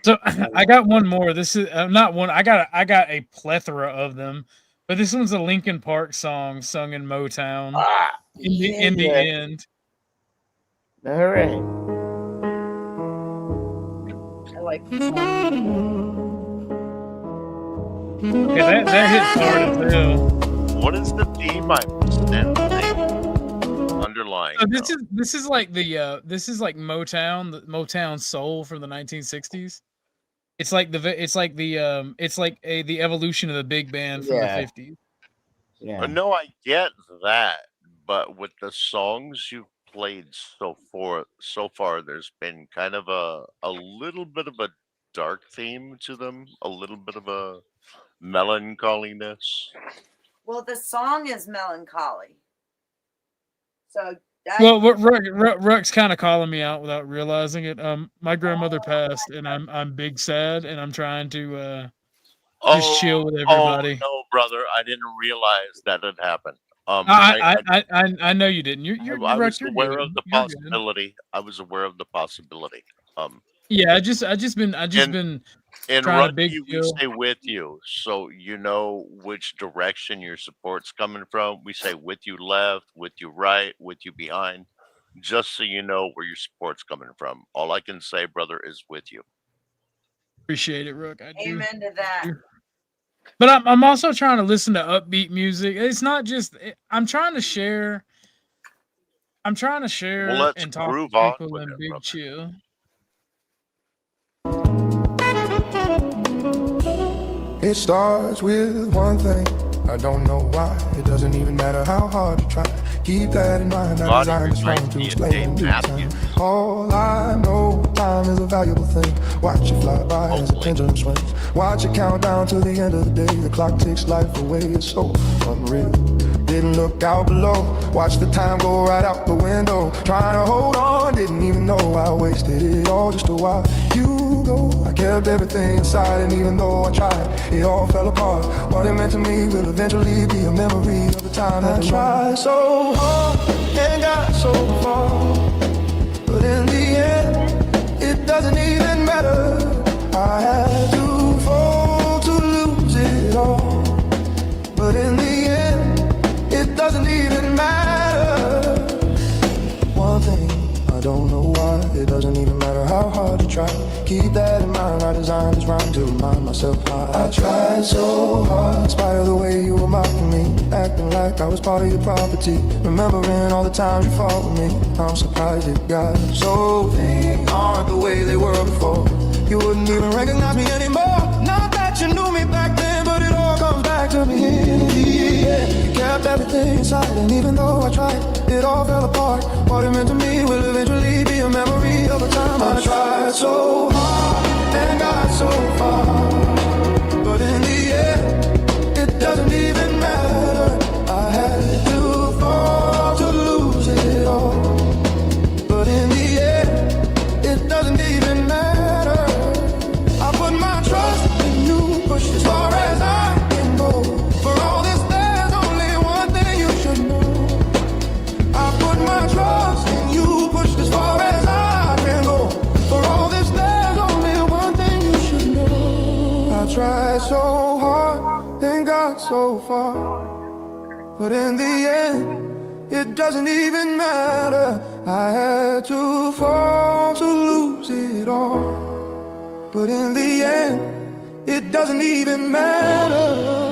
So I got one more. This is not one. I got a plethora of them, but this one's a Linkin Park song sung in Motown. In the end. Hooray. I like. Yeah, that hits hard as hell. What is the theme I'm sensing underlying? So this is like the this is like Motown, the Motown soul from the 1960s. It's like the the evolution of the big band from the 50s. Yeah. No, I get that, but with the songs you've played so far, there's been kind of a little bit of a dark theme to them, a little bit of a melancholiness. Well, the song is melancholy. So Well, what Ruck's kind of calling me out without realizing it. My grandmother passed, and I'm big sad, and I'm trying to just chill with everybody. Oh no, brother, I didn't realize that had happened. I know you didn't. I was you're aware good. of the You're good. possibility. I was aware of the possibility. Yeah, I just been In trying to big rugby, we deal. say with you, so you know which direction your support's coming from. We say with you left, with you right, with you behind, just so you know where your support's coming from. All I can say, brother, is with you. Appreciate it, Rook. I do. amen to that. But I'm also trying to listen to upbeat music. It's not just I'm trying to share. Well, let's and talk groove to on people with and it, big brother. chill. It starts with one thing. I don't know why. It doesn't even matter how hard you try. Keep that in mind. I designed this rhyme to explain in due time. All I know, time is a valuable thing. Watch it fly by as a pendulum swings. Watch it count down to the end of the day. The clock takes life away. It's so unreal. Didn't look out below. Watch the time go right out the window. Trying to hold on. Didn't even know I wasted it all just a while. You go. I kept everything inside, and even though I tried, it all fell apart. What it meant to me will eventually be a memory of the time that I tried so hard and got so far. But in the end, it doesn't even matter. I had to fall to lose it all. But in the end, it doesn't even matter. One thing, I don't know why. It doesn't even matter how hard you try. Keep that in mind. I designed this rhyme to remind myself how I tried so hard. In spite of the way you were mocking me, acting like I was part of your property. Remembering all the times you fought with me. I'm surprised it got so things aren't the way they were before. You wouldn't even recognize me anymore. Not that you knew me back then, but it all comes back to me. Yeah, you kept everything inside, and even though I tried, it all fell apart. What it meant to me will eventually be a memory of a time I tried so hard and got so far. But in the end, it doesn't even matter. I had to fall to lose it all. But in the end, it doesn't even matter. I put my trust in you, push as far as I can go. For all this, there's only one thing you should know. I put my trust in you, push as far as I can go. For all this, there's only one thing you should know. I tried so hard and got so far. But in the end, it doesn't even matter. I had to fall to lose it all. But in the end, it doesn't even matter.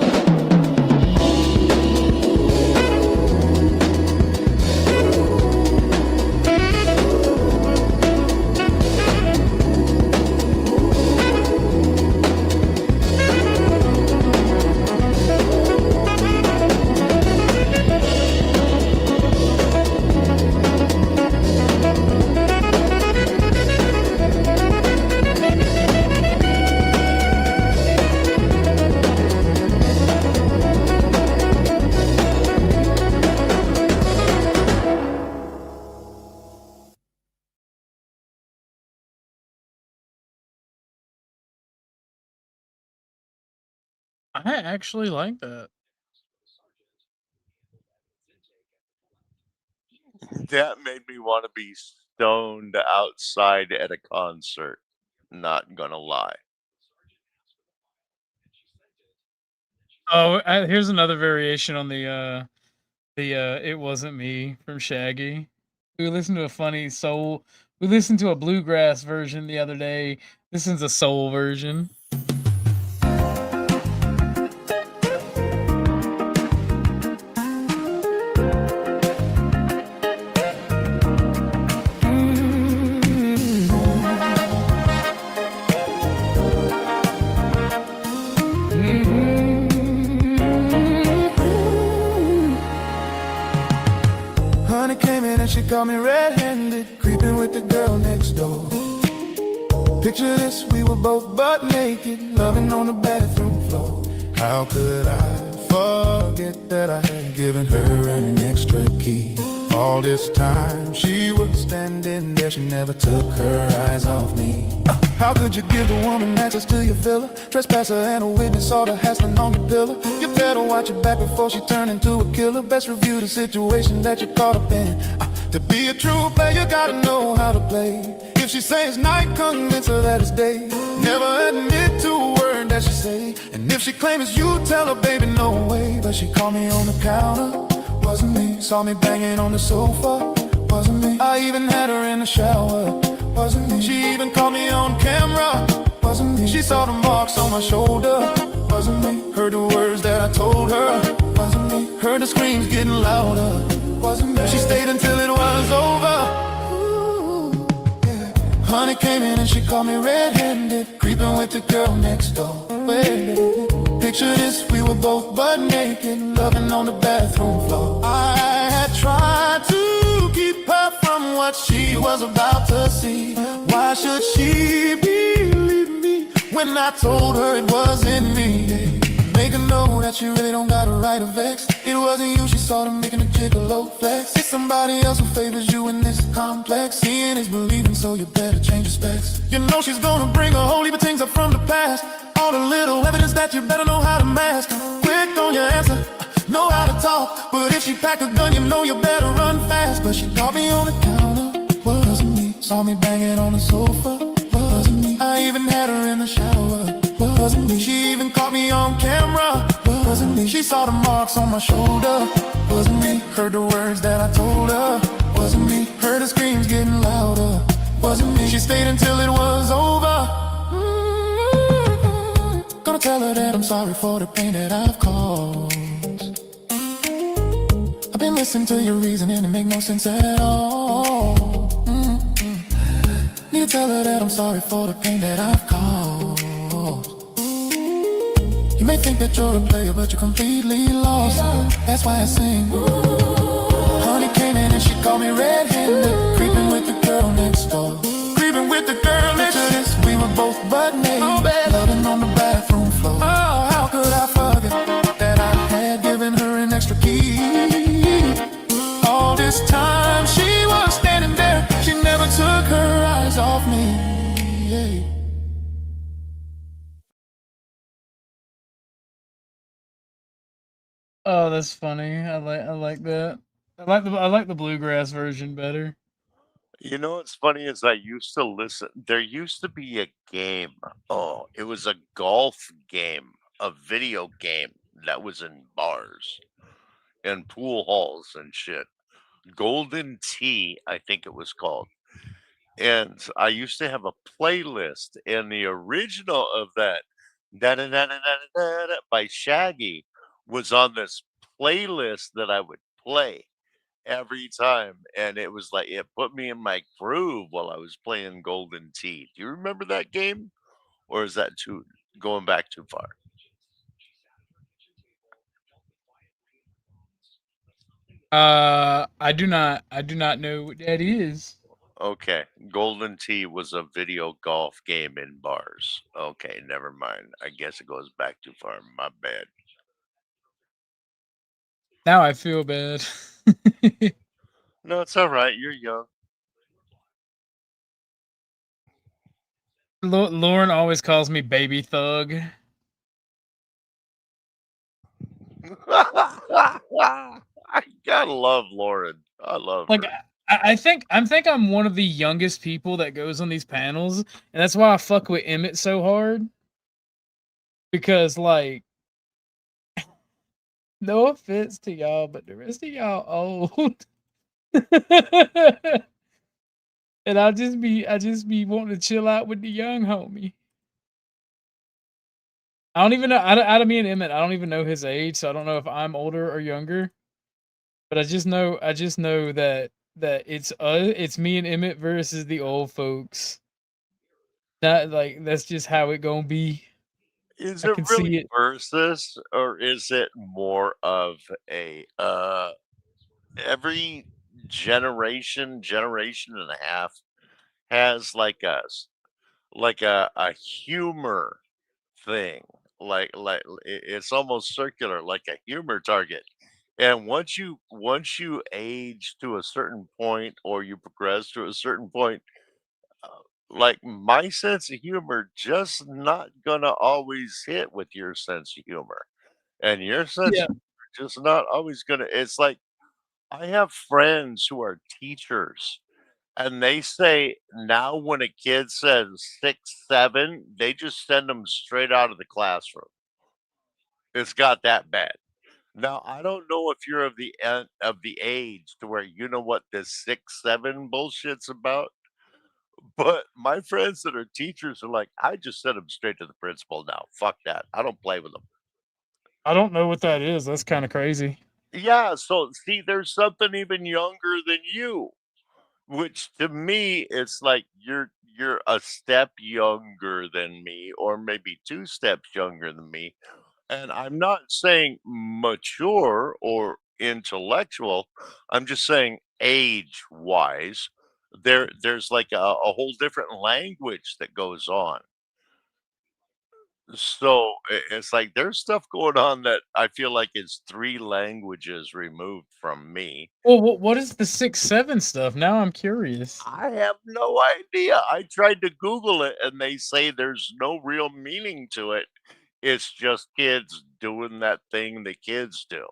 I actually like that. That made me want to be stoned outside at a concert. Not gonna lie. Oh, here's another variation on the "It Wasn't Me" from Shaggy. We listened to a funny soul. We listened to a bluegrass version the other day. This is a soul version. Honey came in and she caught me red-handed, creeping with the girl next door. Picture this, we were both butt naked, loving on the bathroom floor. How could I forget that I had given her an extra key? All this time she was standing there, she never took her eyes off me. How could you give a woman access to your villa? Trespasser and a witness, all the hassling on your pillow. You better watch your back before she turn into a killer. Best review the situation that you're caught up in. To be a true player, you gotta know how to play. If she says night, convince her that it's day. Never admit to a word that she say. And if she claims you, tell her, baby, no way. But she called me on the counter, wasn't me. Saw me banging on the sofa, wasn't me. I even had her in the shower, wasn't me. She even caught me on camera, wasn't me. She saw the marks on my shoulder, wasn't me. Heard the words that I told her, wasn't me. Heard the screams getting louder, wasn't me. She stayed until it was over. Honey came in and she caught me red-handed, creeping with the girl next door. Picture this, we were both butt naked, loving on the bathroom floor. I had tried to keep her from what she was about to see. Why should she believe me when I told her it wasn't me? Make her know that you really don't got a right to vex. It wasn't you she saw them making a gigolo flex. It's somebody else who favors you in this complex. Seeing is believing, so you better change your specs. You know she's gonna bring a whole heap of things up from the past. All the little evidence that you better know how to mask. Quick on your answer, know how to talk. But if she pack a gun, you know you better run fast. But she caught me on the counter, wasn't me. Saw me banging on the sofa, wasn't me. I even had her in the shower, wasn't me. She even caught me on camera, wasn't me. She saw the marks on my shoulder, wasn't me. Heard the words that I told her, wasn't me. Heard the screams getting louder, wasn't me. She stayed until it was over. Gonna tell her that I'm sorry for the pain that I've caused. I've been listening to your reasoning, it make no sense at all. Need to tell her that I'm sorry for the pain that I've caused. You may think that you're a player, but you're completely lost. That's why I sing. Honey came in and she called me red-handed, creeping with the girl next door. Creeping with the girl next door. We were both butt naked, loving on the bathroom floor. Oh, how could I forget that I had given her an extra key? All this time she was standing there, she never took her eyes off me. Yeah. Oh, that's funny. I like that. I like the bluegrass version better. You know what's funny is I used to listen. There used to be a game. Oh, it was a golf game, a video game that was in bars and pool halls and shit. Golden Tee, I think it was called. And I used to have a playlist, and the original of that by Shaggy was on this playlist that I would play every time, and it was like it put me in my groove while I was playing Golden Tee. Do you remember that game, or is that too going back too far? I do not know what that is. Okay, Golden Tee was a video golf game in bars. Okay, never mind. I guess it goes back too far. My bad. Now I feel bad. No, it's all right. You're young. Lauren always calls me baby thug. I gotta love Lauren. I love Like her. I think I'm one of the youngest people that goes on these panels, and that's why I fuck with Emmett so hard. Because like, no offense to y'all, but the rest of y'all old. And I just be wanting to chill out with the young homie. I don't even know. Out of me and Emmett, I don't even know his age, so I don't know if I'm older or younger. But I just know that it's me and Emmett versus the old folks. That like that's just how it gonna be. Is I it can really see it. versus, or is it more of a every generation and a half has like a humor thing, it's almost circular, like a humor target. And once you age to a certain point, or you progress to a certain point, uh, like my sense of humor just not gonna always hit with your sense of humor, and your sense Yeah. of humor just not always gonna. It's like I have friends who are teachers, and they say now when a kid says 6, 7, they just send them straight out of the classroom. It's got that bad. Now I don't know if you're of the of the age to where you know what this 6, 7 bullshit's about, but my friends that are teachers are like, I just send them straight to the principal now. Fuck that. I don't play with them. I don't know what that is. That's kind of crazy. Yeah. So see, there's something even younger than you. Which to me, it's like you're a step younger than me, or maybe 2 steps younger than me. And I'm not saying mature or intellectual. I'm just saying age-wise, there's like a whole different language that goes on. So it's like there's stuff going on that I feel like is 3 languages removed from me. Well, what is the 6, 7 stuff? Now I'm curious. I have no idea. I tried to Google it and they say there's no real meaning to it. It's just kids doing that thing the kids do.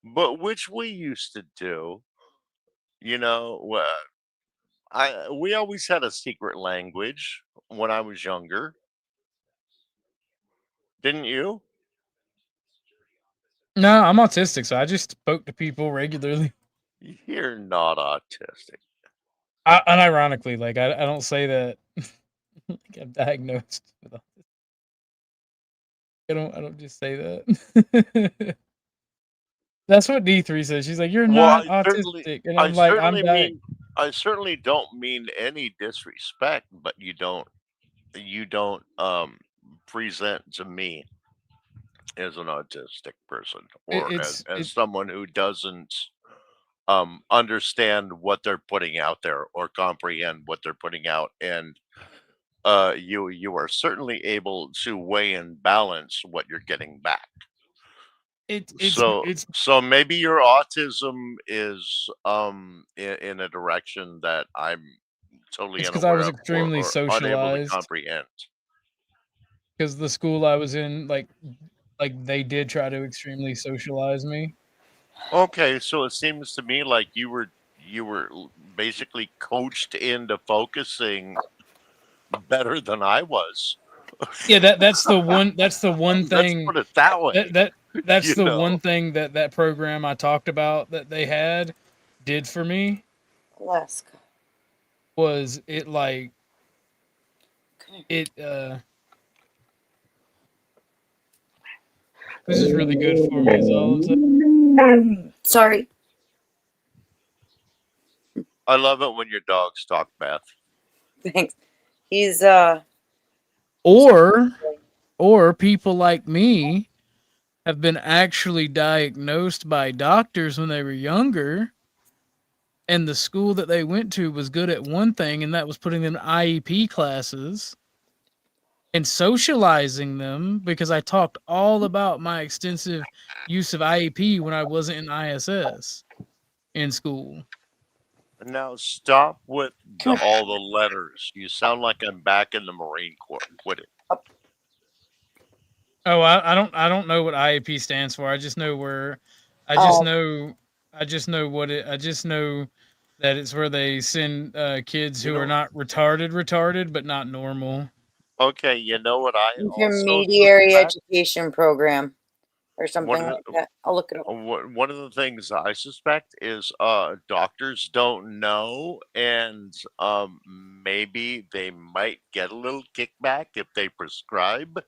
But which we used to do, you know, I we always had a secret language when I was younger. Didn't you? No, I'm autistic, so I just spoke to people regularly. You're not autistic. Unironically, like I don't say that like I'm diagnosed with autism. I don't just say that. That's what D3 says. She's like, "You're Well, not autistic," and I I'm like, "I'm certainly di." mean I certainly don't mean any disrespect, but you don't present to me as an autistic person, It, or as it's as it. someone who doesn't understand what they're putting out there or comprehend what they're putting out. And you are certainly able to weigh and balance what you're getting back. So It's so maybe your autism is in a direction that I'm totally it's because I unaware was of, or, extremely or unable to socialized. comprehend. Because the school I was in, like they did try to extremely socialize me. Okay, so it seems to me like you were basically coached into focusing better than I was. Yeah, that's the one Let's thing put it that that way. that that's You the know. one thing that program I talked about that they had did for me Alaska. was it like Okay. it this is really good for me is all I'm saying. Sorry. I love it when your dogs talk, Beth. Thanks. He's Or people like me have been actually diagnosed by doctors when they were younger, and the school that they went to was good at one thing, and that was putting them in IEP classes and socializing them, because I talked all about my extensive use of IEP when I wasn't in ISS in school. Now stop with all the letters. You sound like I'm back in the Marine Corps. Quit it. Oh, I don't know what IEP stands for. I just know where, I just Oh, know, I just know that it's where they send kids You who are know, not retarded, but not normal. okay, you know what I also intermediary suspect? education program or One something of like that. I'll look it up. one of the things I suspect is doctors don't know, and maybe they might get a little kickback if they prescribe.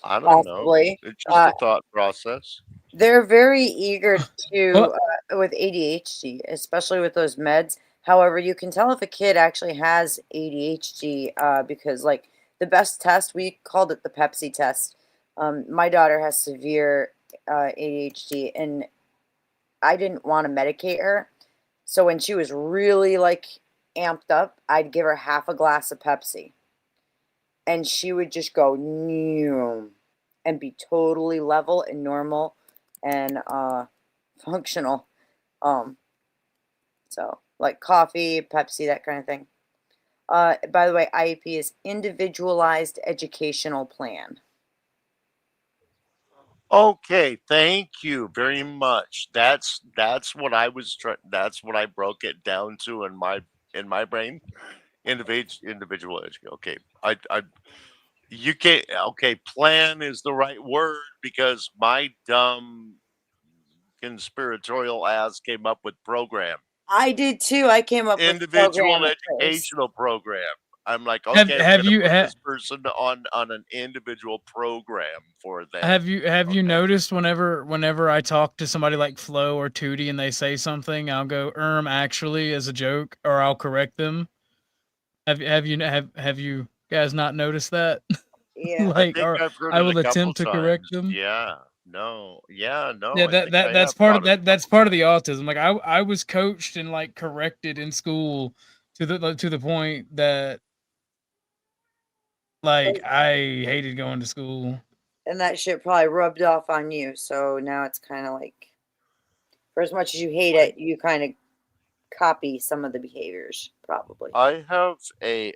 I don't know. Possibly. It's just a thought process. They're very eager to Well, with ADHD, especially with those meds. However, you can tell if a kid actually has ADHD because, like, the best test, we called it the Pepsi test. My daughter has severe ADHD, and I didn't want to medicate her. So when she was really like amped up, I'd give her half a glass of Pepsi, and she would just go "Neum," and be totally level and normal and functional. Um, so like coffee, Pepsi, that kind of thing. By the way, IEP is individualized educational plan. Okay, thank you very much. That's what I was trying. That's what I broke it down to in my brain. Individual education. Okay, I you can't. Okay, plan is the right word because my dumb conspiratorial ass came up with program. I did too. I came up with Individual program at first. educational program. I'm like, okay, I'm have gonna you put this person on an individual program for them. have you Okay. noticed whenever I talk to somebody like Flo or Tootie and they say something, I'll go actually as a joke, or I'll correct them. Have you guys not noticed that? Yeah. I Like, think or I've heard I it a will couple attempt to correct times. them. Yeah. No. Yeah. No. Yeah, I think I that's have part of caught it a that's couple part of times. the autism. Like I was coached and like corrected in school to the point that like I hated going to school. And that shit probably rubbed off on you. So now it's kind of like, for as much as you hate I it, you kind of copy some of the behaviors, probably. I have a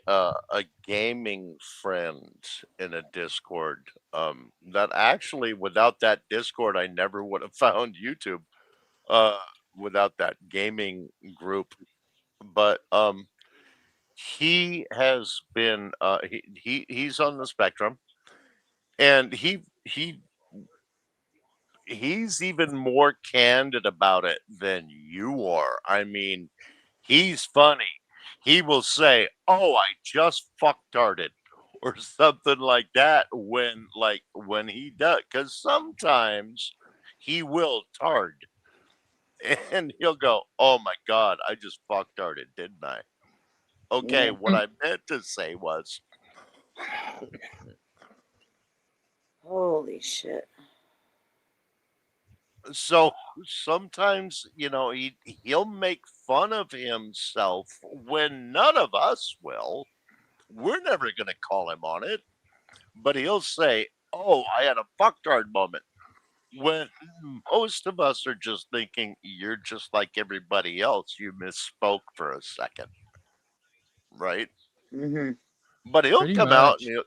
gaming friend in a Discord. That actually without that Discord I never would have found YouTube. Uh without that gaming group. But he has been he's on the spectrum, and he's even more candid about it than you are. I mean, he's funny. He will say, "Oh, I just fucktarted," or something like that when he does, because sometimes he will tard, and he'll go, "Oh my god, I just fucktarted, didn't I?" Okay, Yeah. what I meant to say was, Holy shit. so sometimes, he'll make fun of himself when none of us will. We're never going to call him on it, but he'll say, "Oh, I had a fucktard moment." When most of us are just thinking, "You're just like everybody else. You misspoke for a second, right?" Hmm. But he'll Pretty come out and much.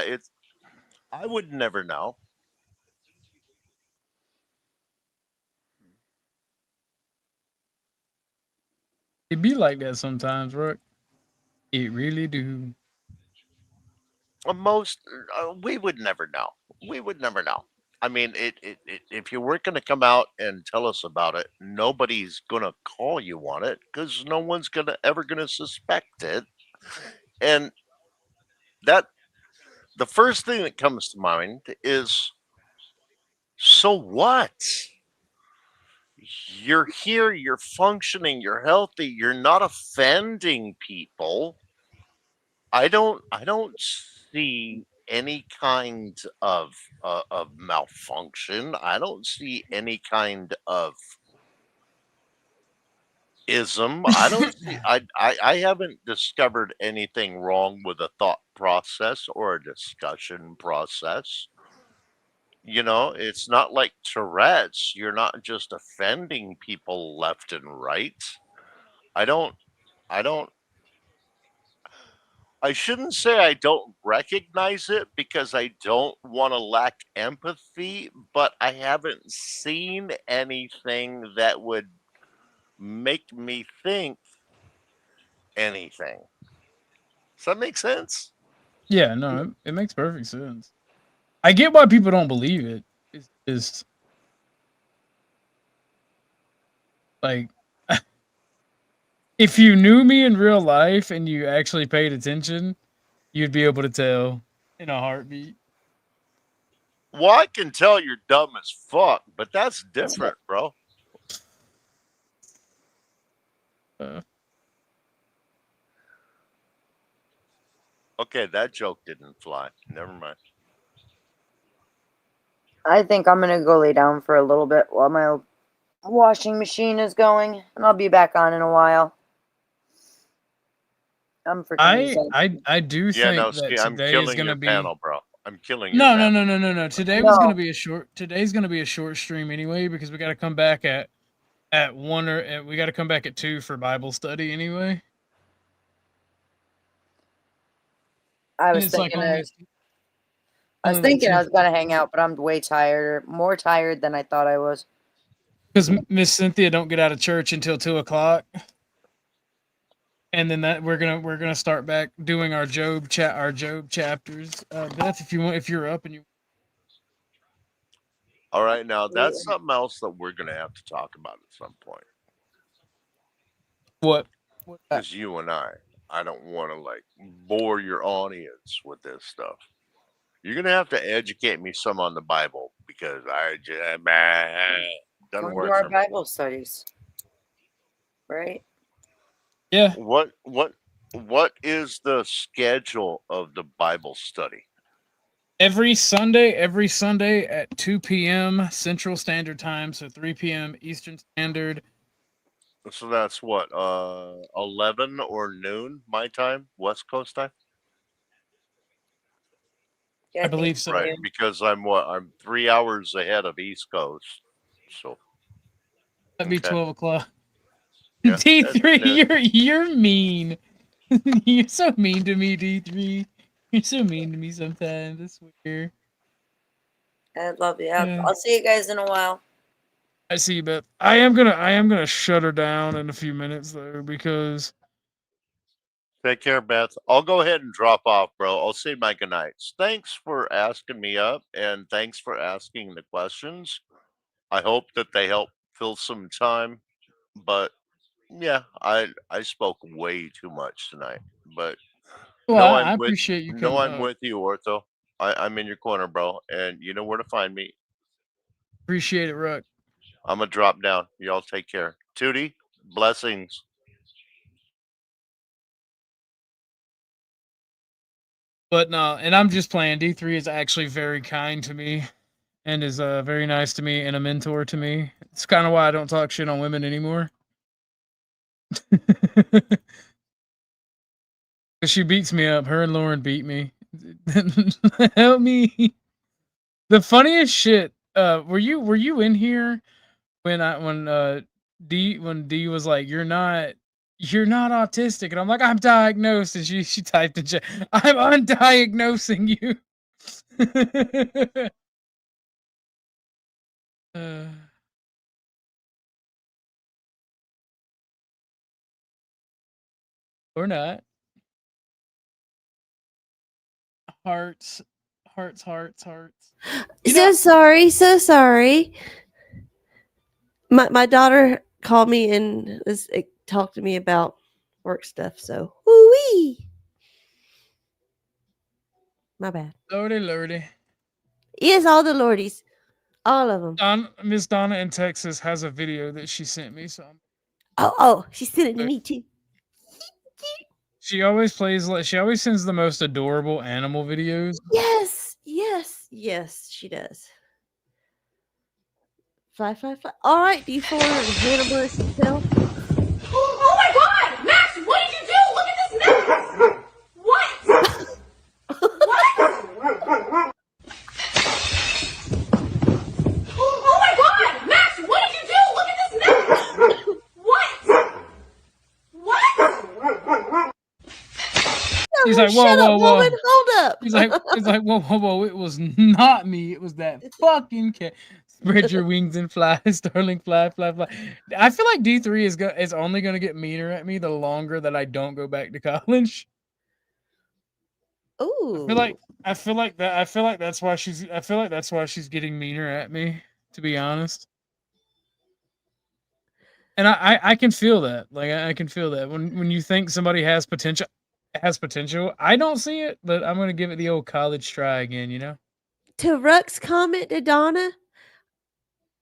it's, I would never know. It be like that sometimes, Rook. It really do. Most we would never know. We would never know. I mean, if you weren't going to come out and tell us about it, nobody's going to call you on it because no one's going to suspect it. And that the first thing that comes to mind is, so what? You're here, you're functioning, you're healthy, you're not offending people. I don't see any kind of malfunction. I don't see any kind of ism. I don't see. I haven't discovered anything wrong with a thought process or a discussion process. It's not like Tourette's. You're not just offending people left and right. I don't. I don't. I shouldn't say I don't recognize it because I don't want to lack empathy, but I haven't seen anything that would make me think anything. Does that make sense? Yeah, no, it makes perfect sense. I get why people don't believe it. Is like if you knew me in real life and you actually paid attention, you'd be able to tell in a heartbeat. Well, I can tell you're dumb as fuck, but that's different, bro. Okay, that joke didn't fly. Never mind. I think I'm gonna go lay down for a little bit while my washing machine is going, and I'll be back on in a while. I'm freaking exhausted. I do Yeah, think no, that see, I'm today is killing gonna your be panel, bro. I'm killing your no, panel. no. Today was gonna No. be a short. Today's gonna be a short stream anyway because we got to come back at 1 or we got to come back at 2 for Bible study anyway. I And was it's like thinking I was only like thinking I 2 was gonna hang out, but I'm way tired, more tired than I thought I was. because Miss Cynthia don't get out of church until 2 o'clock, and then that we're gonna start back doing our Job chapters. Beth, if you're up and you. All right, now that's something else that we're gonna have to talk about at some point. What? Because you and I don't want to like bore your audience with this stuff. You're gonna have to educate me some on the Bible because I just doesn't Come to work our for me. Bible studies, right? Yeah. What is the schedule of the Bible study? Every Sunday at 2 p.m. Central Standard Time, so 3 p.m. Eastern Standard. So that's what 11 or noon my time, West Coast time. Yeah, I believe so. Right, because I'm 3 hours ahead of East Coast. So That'd be 12 o'clock. Yeah, D3, you're mean. You're so mean to me, D3. You're so mean to me sometimes. I swear. I love you. Yeah. I'll see you guys in a while. I see, but I am gonna shut her down in a few minutes though because take care, Beth. I'll go ahead and drop off, bro. I'll say my goodnights. Thanks for asking me up and thanks for asking the questions. I hope that they help fill some time. But yeah, I spoke way too much tonight. But well, I appreciate you coming I'm up. with you, Ortho. I'm in your corner, bro, and you know where to find me. Appreciate it, Ruck. I'm gonna drop down. Y'all take care. Tootie, blessings. But no, and I'm just playing. D3 is actually very kind to me and is very nice to me and a mentor to me. It's kind of why I don't talk shit on women anymore. She beats me up. Her and Lauren beat me. Help me. The funniest shit. Were you in here when D was like, you're not autistic, and I'm like, I'm diagnosed, and she typed in chat, I'm undiagnosing you. Or not. Hearts. So sorry. My daughter called me and talked to me about work stuff. So woo-wee. My bad. Lordy. Yes, all the lordies. All of them. Miss Donna in Texas has a video that she sent me. So Oh, she sent it to me too. She always sends the most adorable animal videos. Yes, she does. Fly. All right, D4 and Hannibal himself. Oh my God, Max! What did you do? Look at this mess! What? What? Oh my God, Max! What did you do? Look at this mess! What? What? He's her. like, whoa, Shut up, whoa, woman. whoa. Hold up. He's like, whoa, whoa, whoa. It was not me. It was that fucking cat. Spread your wings and fly, Starling, fly, fly, fly. I feel like D3 is only gonna get meaner at me the longer that I don't go back to college. Ooh. I feel like that's why she's getting meaner at me, to be honest. And I can feel that. Like I can feel that. When you think somebody has potential, I don't see it, but I'm gonna give it the old college try again, you know? To Ruck's comment to Donna,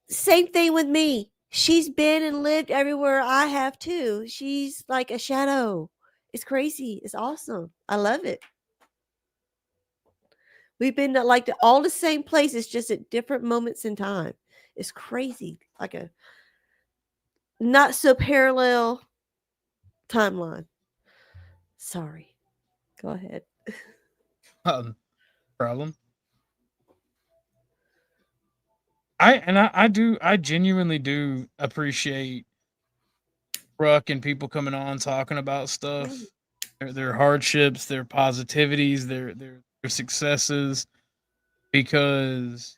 same thing with me. She's been and lived everywhere I have too. She's like a shadow. It's crazy. It's awesome. I love it. We've been to like all the same places, just at different moments in time. It's crazy. Like a not so parallel timeline. Sorry. Go ahead. Problem. I genuinely do appreciate Ruck and people coming on talking about stuff, their hardships, their positivities, their successes, because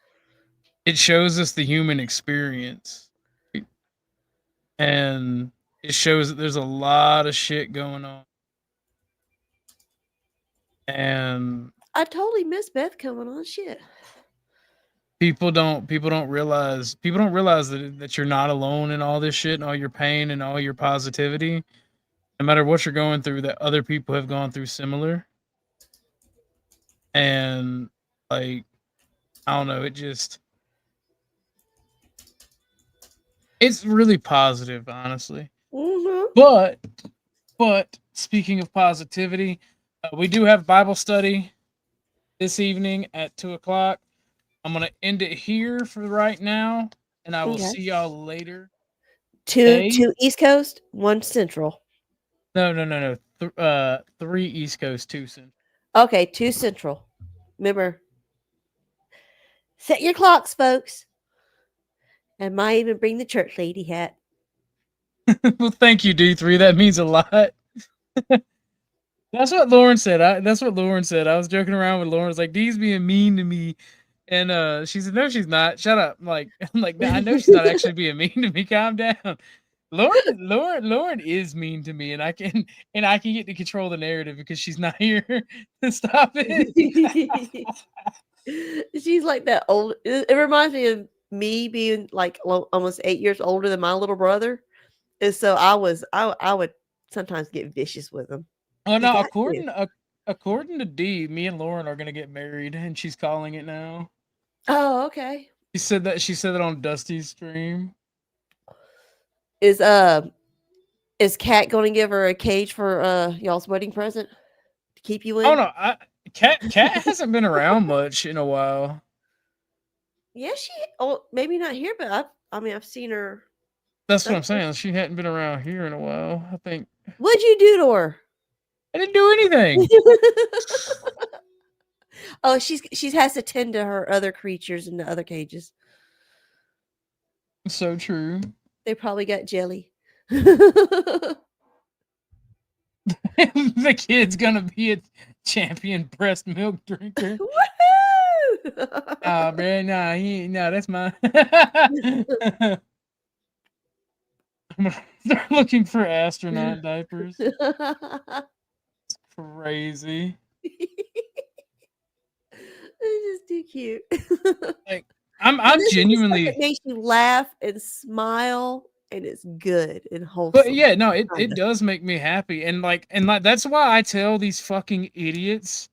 it shows us the human experience, and it shows that there's a lot of shit going on, and I totally miss Beth coming on. Shit. people don't realize that you're not alone in all this shit and all your pain and all your positivity. No matter what you're going through, that other people have gone through similar. And like, I don't know, it's really positive, honestly. Mm-hmm. But speaking of positivity, we do have Bible study this evening at 2:00. I'm gonna end it here for right now, and I will Okay. see y'all later. Two East Coast, one Central. No. 3 East Coast, 2 Central. Okay, 2 Central. Remember, set your clocks, folks. And might even bring the church lady hat. Well, thank you, D3. That means a lot. That's what Lauren said. I was joking around with Lauren. It's like, Dee's being mean to me. And she said, no, she's not. Shut up. I'm like, I know she's not actually being mean to me. Calm down. Lauren is mean to me, and I can get to control the narrative because she's not here to stop it. She's like that old. It reminds me of me being like almost 8 years older than my little brother, and so I would sometimes get vicious with him. Oh no! According to Dee, me and Lauren are gonna get married, and she's calling it now. Oh, okay. She said that on Dusty's stream. Is Kat going to give her a cage for y'all's wedding present to keep you in? Oh no, Kat hasn't been around much in a while. Yeah, maybe not here, but I've seen her. That's what I'm saying. She hadn't been around here in a while. I think. What'd you do to her? I didn't do anything. Oh, she has to tend to her other creatures in the other cages. So true. They probably got jelly. The kid's gonna be a champion breast milk drinker. Woohoo! Oh man, nah, that's mine. I'm gonna start looking for astronaut diapers. It's crazy. It's just too cute. Like I'm genuinely. It makes you laugh and smile, and it's good and wholesome. But yeah, no, it does make me happy, and that's why I tell these fucking idiots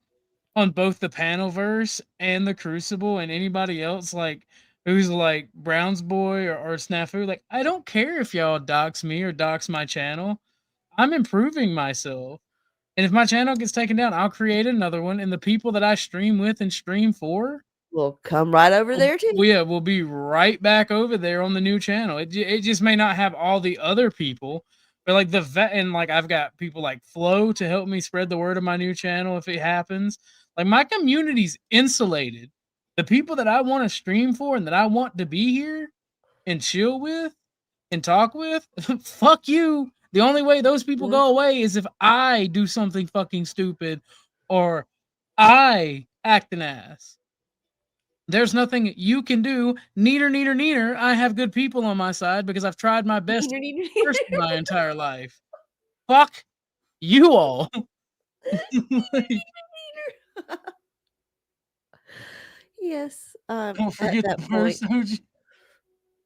on both the Panelverse and the Crucible and anybody else who's like Brown's Boy or Snafu, like, I don't care if y'all dox me or dox my channel. I'm improving myself. And if my channel gets taken down, I'll create another one, and the people that I stream with and stream for will come right over there too. Yeah, we'll be right back over there on the new channel. It just may not have all the other people, but like the vet, and like I've got people like Flo to help me spread the word of my new channel if it happens. Like my community's insulated. The people that I want to stream for and that I want to be here and chill with and talk with, fuck you. The only way those people go away is if I do something fucking stupid or I act an ass. There's nothing you can do. Neater. I have good people on my side because I've tried my best to be a person my entire life. Fuck you all. Like, Yes. don't At forget that the point. first OG.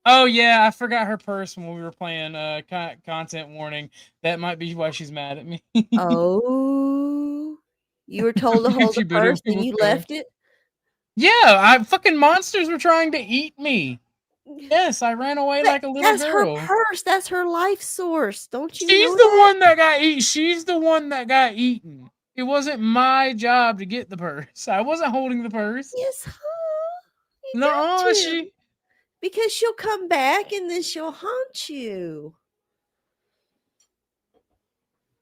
Oh yeah, I forgot her purse when we were playing content warning. That might be why she's mad at me. Oh, you were told to hold the You better purse and you okay. left it? Yeah, fucking monsters were trying to eat me. Yes, I ran away like a little That's her girl. purse. That's her life source. Don't you She's know the that? one that got eaten. She's the one that got eaten. It wasn't my job to get the purse. I wasn't holding the purse. Yes, huh? You No, got to. she. Because she'll come back and then she'll haunt you.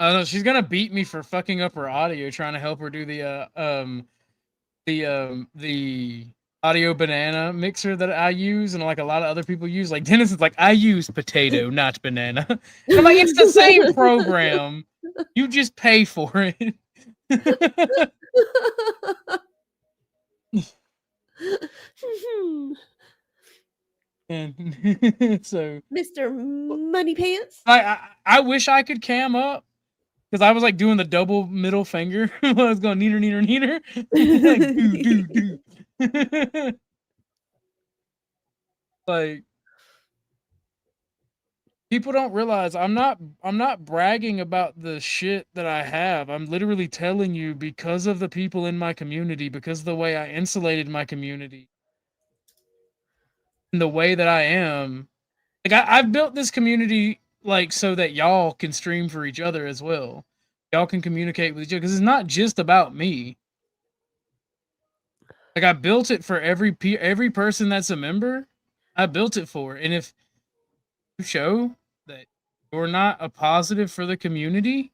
Oh no, she's gonna beat me for fucking up her audio, trying to help her do the audio banana mixer that I use and like a lot of other people use. Like Dennis is like, I use potato, not banana. And I'm like, it's the same program. You just pay for it. And so Mr. Money Pants. I wish I could cam up because I was like doing the double middle finger. I was going neater. do. Like people don't realize I'm not bragging about the shit that I have. I'm literally telling you because of the people in my community, because of the way I insulated my community, and the way that I am. Like I've built this community like so that y'all can stream for each other as well. Y'all can communicate with each other because it's not just about me. Like I built it for every person that's a member. I built it for, and if you show that you're not a positive for the community,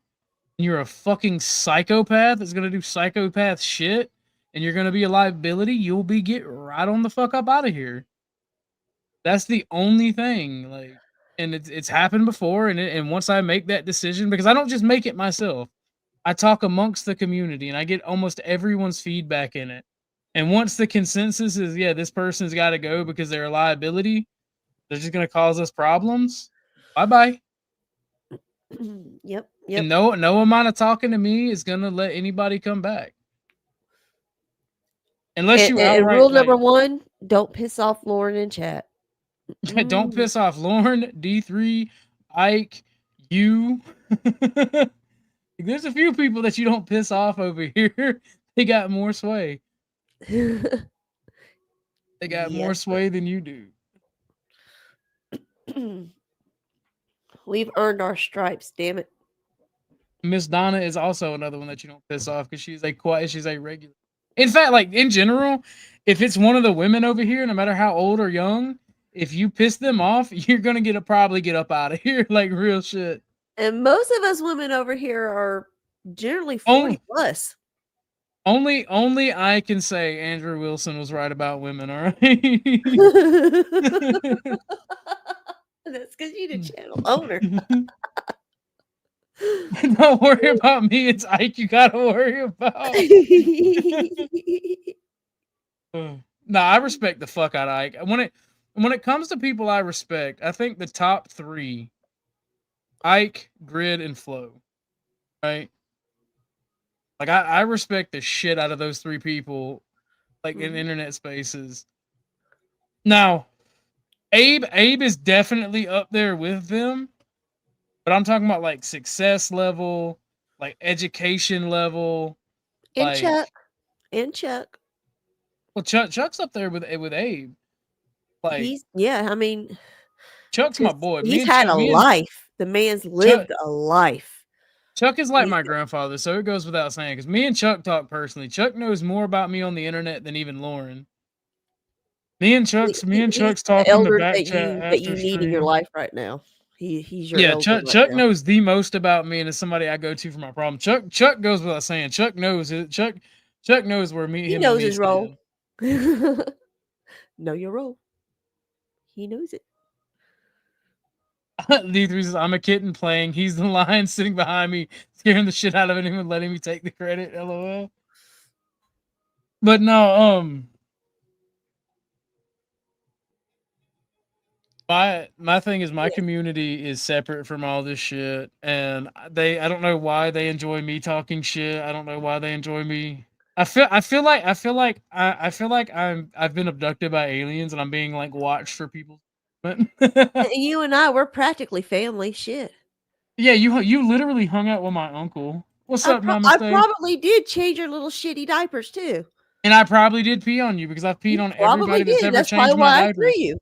and you're a fucking psychopath that's gonna do psychopath shit, and you're gonna be a liability, you'll be get right on the fuck up out of here. That's the only thing. Like, and it's happened before, and once I make that decision, because I don't just make it myself, I talk amongst the community, and I get almost everyone's feedback in it. And once the consensus is, yeah, this person's got to go because they're a liability, they're just gonna cause us problems. Bye bye. Yep. And no amount of talking to me is gonna let anybody come back. Unless you And outright rule number like, 1, don't piss off Lauren in chat. don't piss off Lauren, D3, Ike, you. There's a few people that you don't piss off over here. They got more sway. They got more sway than you do. We've earned our stripes, damn it. Miss Donna is also another one that you don't piss off because she's a regular. In fact, like in general, if it's one of the women over here, no matter how old or young, if you piss them off, you're gonna probably get up out of here, like real shit. And most of us women over here are generally 40 plus. Only I can say Andrew Wilson was right about women, all right? That's because you're the channel owner. Don't worry about me. It's Ike you gotta worry about. No, I respect the fuck out of Ike. When it comes to people I respect, I think the top 3, Ike, Grid, and Flo. Right? Like I respect the shit out of those 3 people, like in internet spaces. Now, Abe is definitely up there with them, but I'm talking about like success level, like education level, And like Chuck. Well, Chuck's up there with Abe. Like I mean, Chuck's my boy. He's had a life. The man's lived a life. Chuck is like my grandfather, so it goes without saying. Because me and Chuck talk personally. Chuck knows more about me on the internet than even Lauren. Me and Chuck's talk in the back chat that you need in your life right now. He's your elder Chuck right now. knows the most about me, and is somebody I go to for my problem. Chuck goes without saying. Chuck knows it. Chuck knows where me. He him knows and me his stand. role. Know your role. He knows it. D3 says, I'm a kitten playing. He's the lion sitting behind me, scaring the shit out of him and letting me take the credit. LOL. But no, my thing is my community is separate from all this shit, and I don't know why they enjoy me talking shit. I don't know why they enjoy me. I feel like I've been abducted by aliens and I'm being like watched for people. You and I, we're practically family. Shit. Yeah, you literally hung out with my uncle. What's up, I Namaste? probably did change your little shitty diapers too. And I probably did pee on you because I've peed You on probably everybody that's did. ever That's changed probably my why I threw diapers. you.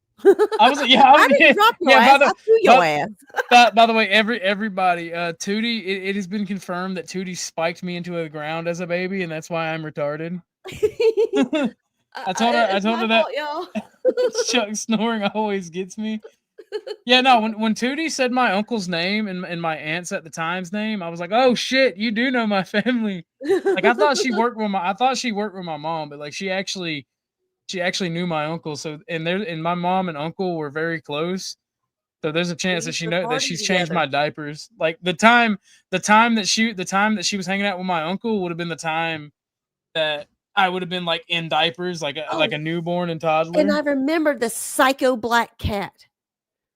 I was yeah, I didn't drop your yeah. ass. I threw your ass. By the way, everybody, Tootie, it has been confirmed that Tootie spiked me into the ground as a baby, and that's why I'm retarded. I told It's her my that fault, y'all. Chuck snoring always gets me. Yeah, no, when Tootie said my uncle's name and my aunt's at the time's name, I was like, oh shit, you do know my family. Like I thought she worked with my mom, but like she actually knew my uncle. So and my mom and uncle were very close. So there's a chance that used to party she's changed my together. diapers. Like the time that she was hanging out with my uncle would have been the time that I would have been like in diapers, like Oh, a newborn and and toddler. I remember the psycho black cat.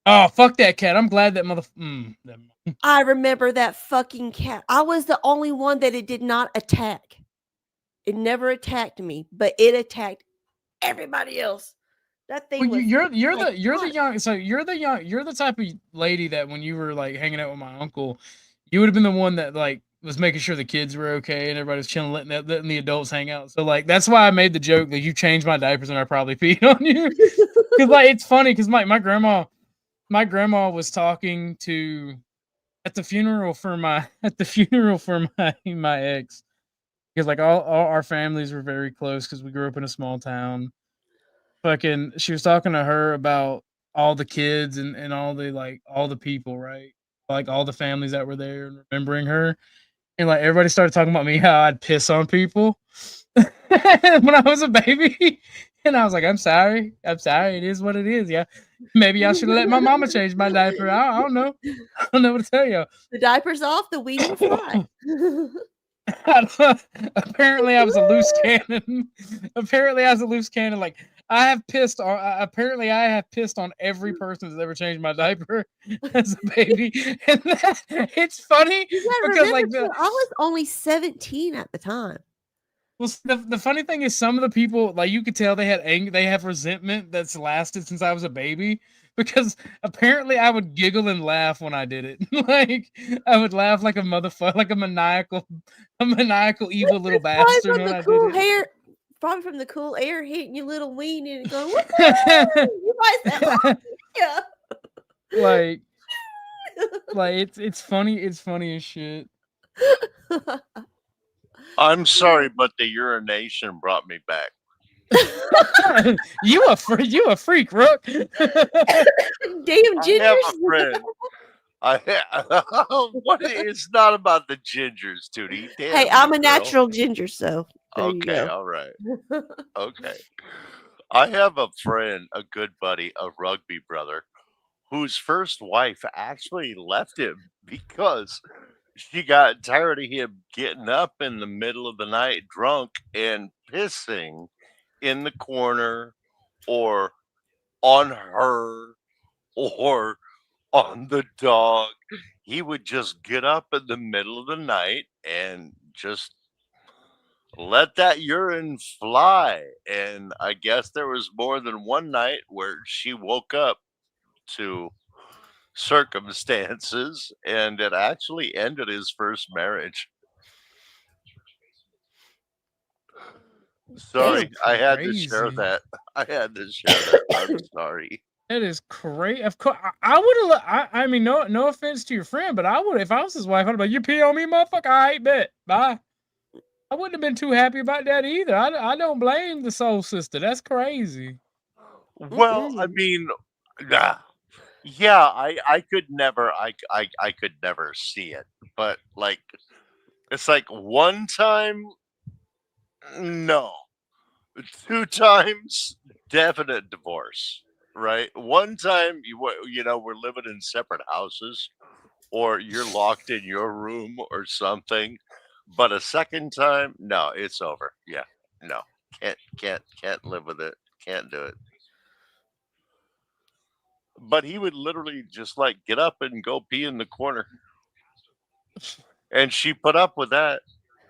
Oh fuck that cat! I'm glad that I remember that fucking cat. I was the only one that it did not attack. It never attacked me, but it attacked everybody else. That thing Well, was you're like, you're the God. young so you're the type of lady that when you were like hanging out with my uncle, you would have been the one that like was making sure the kids were okay and everybody was chilling, letting the adults hang out. So like that's why I made the joke that you changed my diapers and I probably peed on you. Because like it's funny because my grandma was talking to at the funeral for my my ex because like all our families were very close because we grew up in a small town. Fucking she was talking to her about all the kids and all the like all the people, right? Like all the families that were there and remembering her. And like everybody started talking about me how I'd piss on people when I was a baby. And I was like, I'm sorry. I'm sorry. It is what it is. Yeah. Maybe I should have let my mama change my diaper. I don't know. I don't know what to tell you. The diaper's off, the weenie fly. Apparently, I was a loose cannon. Apparently, I was a loose cannon. Like I have pissed on. Apparently, I have pissed on every person that's ever changed my diaper as a baby. And it's funny You gotta because, remember like too, I was only 17 at the time. well, the funny thing is, some of the people, like you could tell, they had anger, they have resentment that's lasted since I was a baby. Because apparently, I would giggle and laugh when I did it. Like I would laugh like a motherfucker, like a maniacal, evil little It's probably bastard from when the I cool did hair, probably from the cool air hitting your little weenie and going, "Woo!" it. You might say, "Oh, yeah." like it's funny. It's funny as shit. I'm sorry, but the urination brought me back. You a freak, Rook. Damn I have a gingers. friend. What? It's not about the gingers, Tootie. Damn Hey, you, I'm a girl. natural ginger, so there you Okay, go. all right. Okay. I have a friend, a good buddy, a rugby brother, whose first wife actually left him because she got tired of him getting up in the middle of the night drunk and pissing in the corner or on her or on the dog. He would just get up in the middle of the night and just let that urine fly. And I guess there was more than one night where she woke up to circumstances and it actually ended his first marriage. Sorry, I had to share Crazy. that. I had to share that. I'm sorry. That is crazy. Of course, I would have. I mean, no offense to your friend, but I would if I was his wife. I'd be like, "You pee on me, motherfucker. I ain't bet. Bye." I wouldn't have been too happy about that either. I don't blame the soul sister. That's crazy. Well, I mean, nah, yeah, I could never, I could never see it, but like, it's like one time, no, two times, definite divorce. right? One time we're living in separate houses, or you're locked in your room or something. But a second time, no, it's over. Yeah, no, can't live with it. Can't do it. But he would literally just like get up and go pee in the corner, and she put up with that.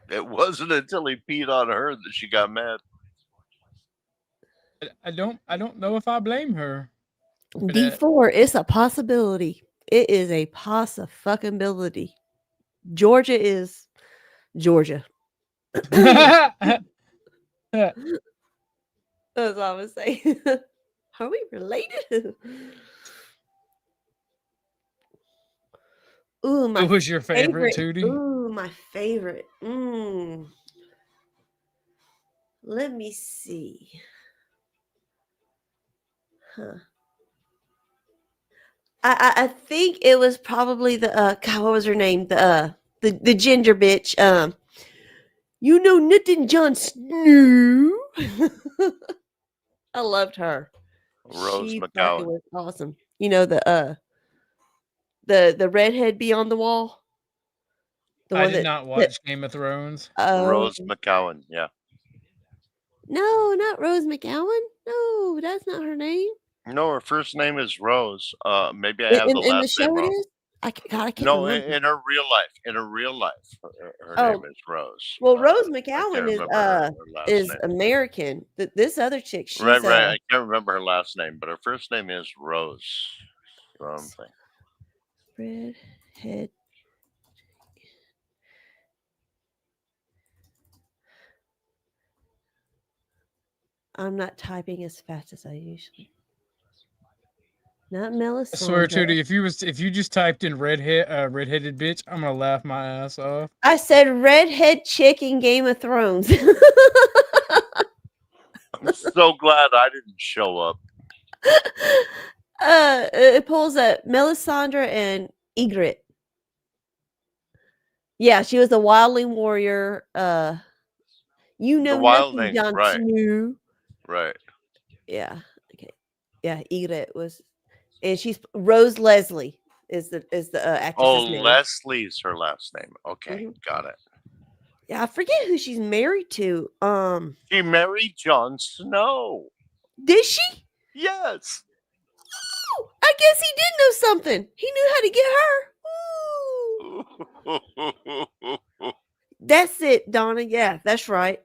It wasn't until he peed on her that she got mad. I don't know if I blame her. for that. D4, it's a possibility. It is a possibility. Georgia is Georgia. That's all I was saying. Are we related? Ooh, my Who was your favorite, Tootie? Ooh, my favorite. Let me see. Huh. I think it was probably the God, what was her name? The ginger bitch. You know nothing, Jon Snow. I loved her. Rose She fucking McGowan. was awesome. You know the redhead beyond the wall. The I one did that not watch Game of Thrones. Rose McGowan. Yeah. No, not Rose McGowan. No, that's not her name. No, her first name is Rose. Maybe I have the In the last name show it wrong. is. I can't No, remember. in her real life. In her real life, her Oh, name is Rose. well, Rose I can't McGowan remember her last name. American. This other chick, she's Right. I can't remember her last name, but her first name is Rose something. redhead. I'm not typing as fast as I usually. Not Melisandre. I swear, Tootie, if you just typed in redheaded bitch, I'm gonna laugh my ass off. I said redhead chick in Game of Thrones. I'm so glad I didn't show up. It pulls up Melisandre and Ygritte. Yeah, she was a wildling warrior. You know The nothing, wildling, Jon right. Snow. Right. Yeah. Okay. Yeah, Ygritte was, and she's Rose Leslie is the actress's name. Leslie's her last name. Okay, got it. Yeah, I forget who she's married to. She married Jon Snow. Did she? Yes. Oh, I guess he did know something. He knew how to get her. Ooh. That's it, Donna. Yeah, that's right.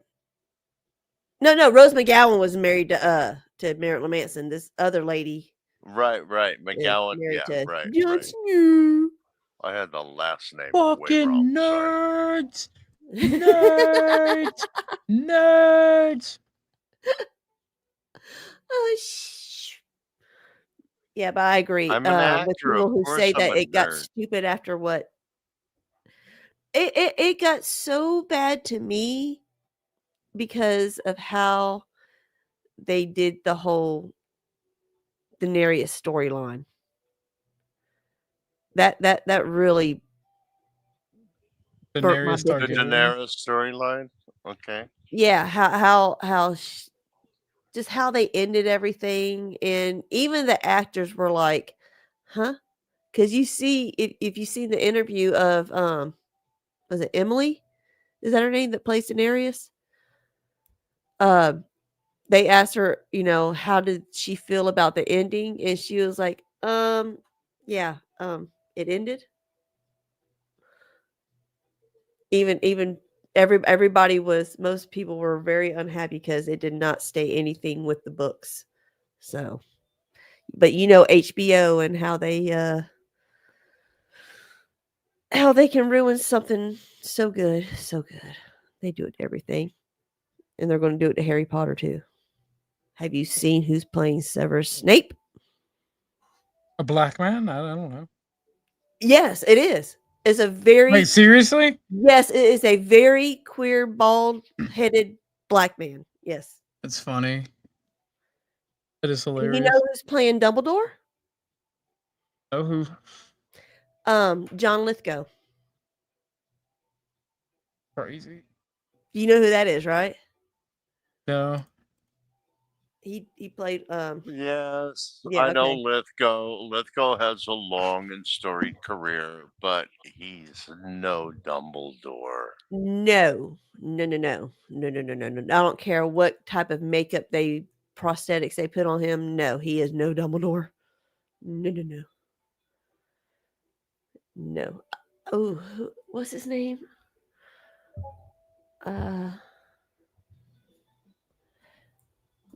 No, Rose McGowan was married to Marilyn Manson. This other lady. Right. McGowan. Married Yeah, to right. Jon Snow. I had the last name way Fucking wrong. nerds. Nerds. Oh, yeah, but I agree. I'm an actor. With people who say that it got stupid after what? It got so bad to me because of how they did the whole Daenerys storyline. That really burnt my Daenerys The Targaryen. Daenerys storyline. Okay. Yeah, how just how they ended everything, and even the actors were like, "Huh?" Because you see, if you see the interview of was it Emily? Is that her name that plays Daenerys? They asked her, how did she feel about the ending, and she was like, yeah, it ended. Even everybody most people were very unhappy because it did not stay anything with the books. So, but HBO and how they can ruin something so good. They do it to everything, and they're going to do it to Harry Potter too. Have you seen who's playing Severus Snape? A black man? I don't know. Yes, it is. It's a very Wait, seriously? Yes, it is a very queer, bald-headed black man. Yes. That's funny. That is And hilarious. you know who's playing Dumbledore? Oh, who? John Lithgow. Crazy. You know who that is, right? No. He played Yes, yeah, I know okay. Lithgow. Lithgow has a long and storied career, but he's no Dumbledore. No. No, no, no. No, no, no, no, no. I don't care what type of makeup prosthetics they put on him. No, he is no Dumbledore. No, no, no. No. Oh, what's his name?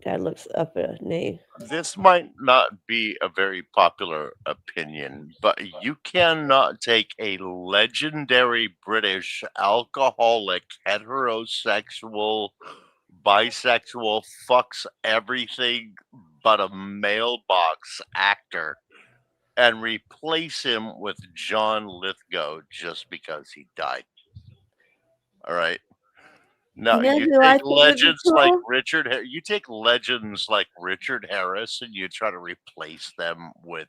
Dad looks up a name. This might not be a very popular opinion, but you cannot take a legendary British alcoholic, heterosexual, bisexual, fucks everything but a mailbox actor and replace him with John Lithgow just because he died. All right. You No, know you who I take think would be legends like cool? you take legends like Richard Harris and you try to replace them with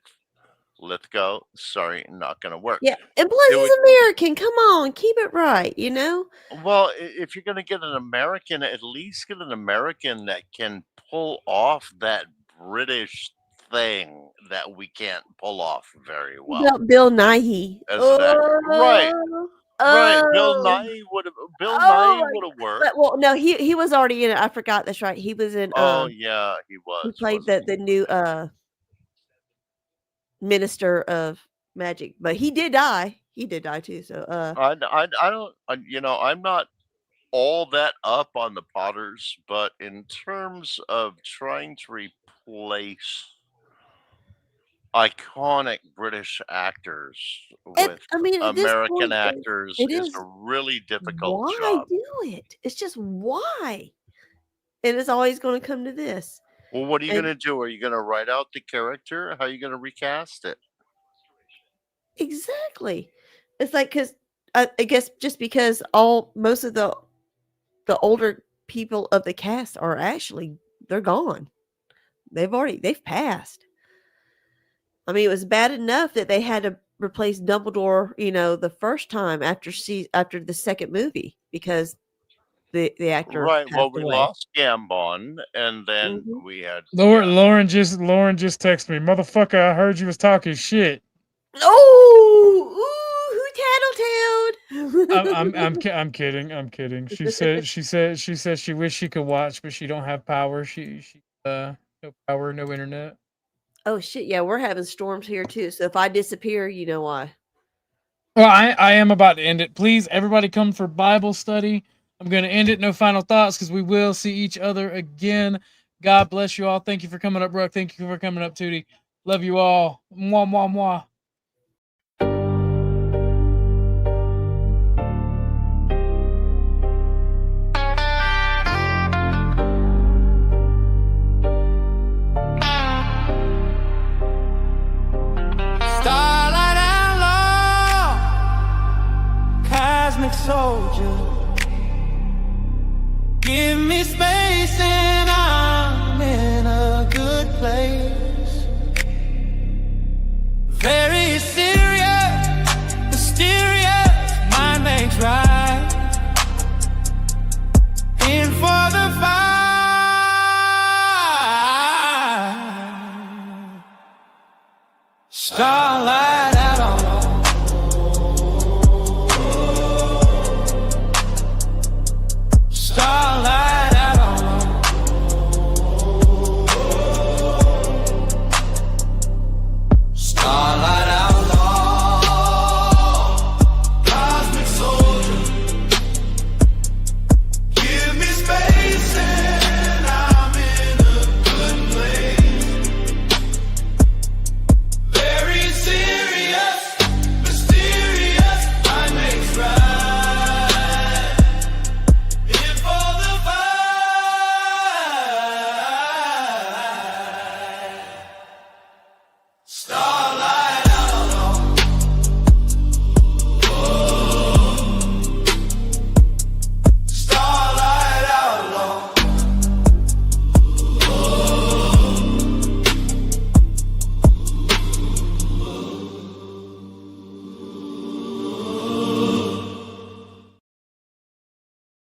Lithgow. Sorry, not gonna work. Yeah, and plus It he's would American. Come on, keep it right, you know? well, if you're gonna get an American, at least get an American that can pull off that British thing that we can't pull off very well About Bill Nighy. as an actor. Right, Oh, right. oh, Bill oh Nye my would have worked. but, well, no, he was already in it. I forgot. That's right. He was in Oh yeah, he he was, played wasn't the he? new minister of magic, but he did die. He did die too. So I don't, I'm not all that up on the Potters, but in terms of trying to replace iconic British actors with I mean, at this American point, actors it is a is really difficult why job. do it? It's just why, and it's always going to come to this. Well, what are you And going to do? Are you going to write out the character? How are you going to recast it? exactly, it's like because I guess just because most of the older people of the cast are actually they're gone. They've passed. I mean, it was bad enough that they had to replace Dumbledore, the first time after the second movie because the actor Right. Well, passed we away. lost Gambon, and then Mhm. we had Lauren just texted me, motherfucker. I heard you was talking shit. Oh, ooh, I'm kidding. I'm kidding. She said she wished she could watch, but she don't have power. She no power, no internet. Oh shit! Yeah, we're having storms here too. So if I disappear, you know why. Well, I am about to end it. Please, everybody, come for Bible study. I'm going to end it. No final thoughts because we will see each other again. God bless you all. Thank you for coming up, Brooke. Thank you for coming up, Tootie. Love you all. Mwah, mwah, mwah. Starlight outlaw, cosmic soldier, give me space.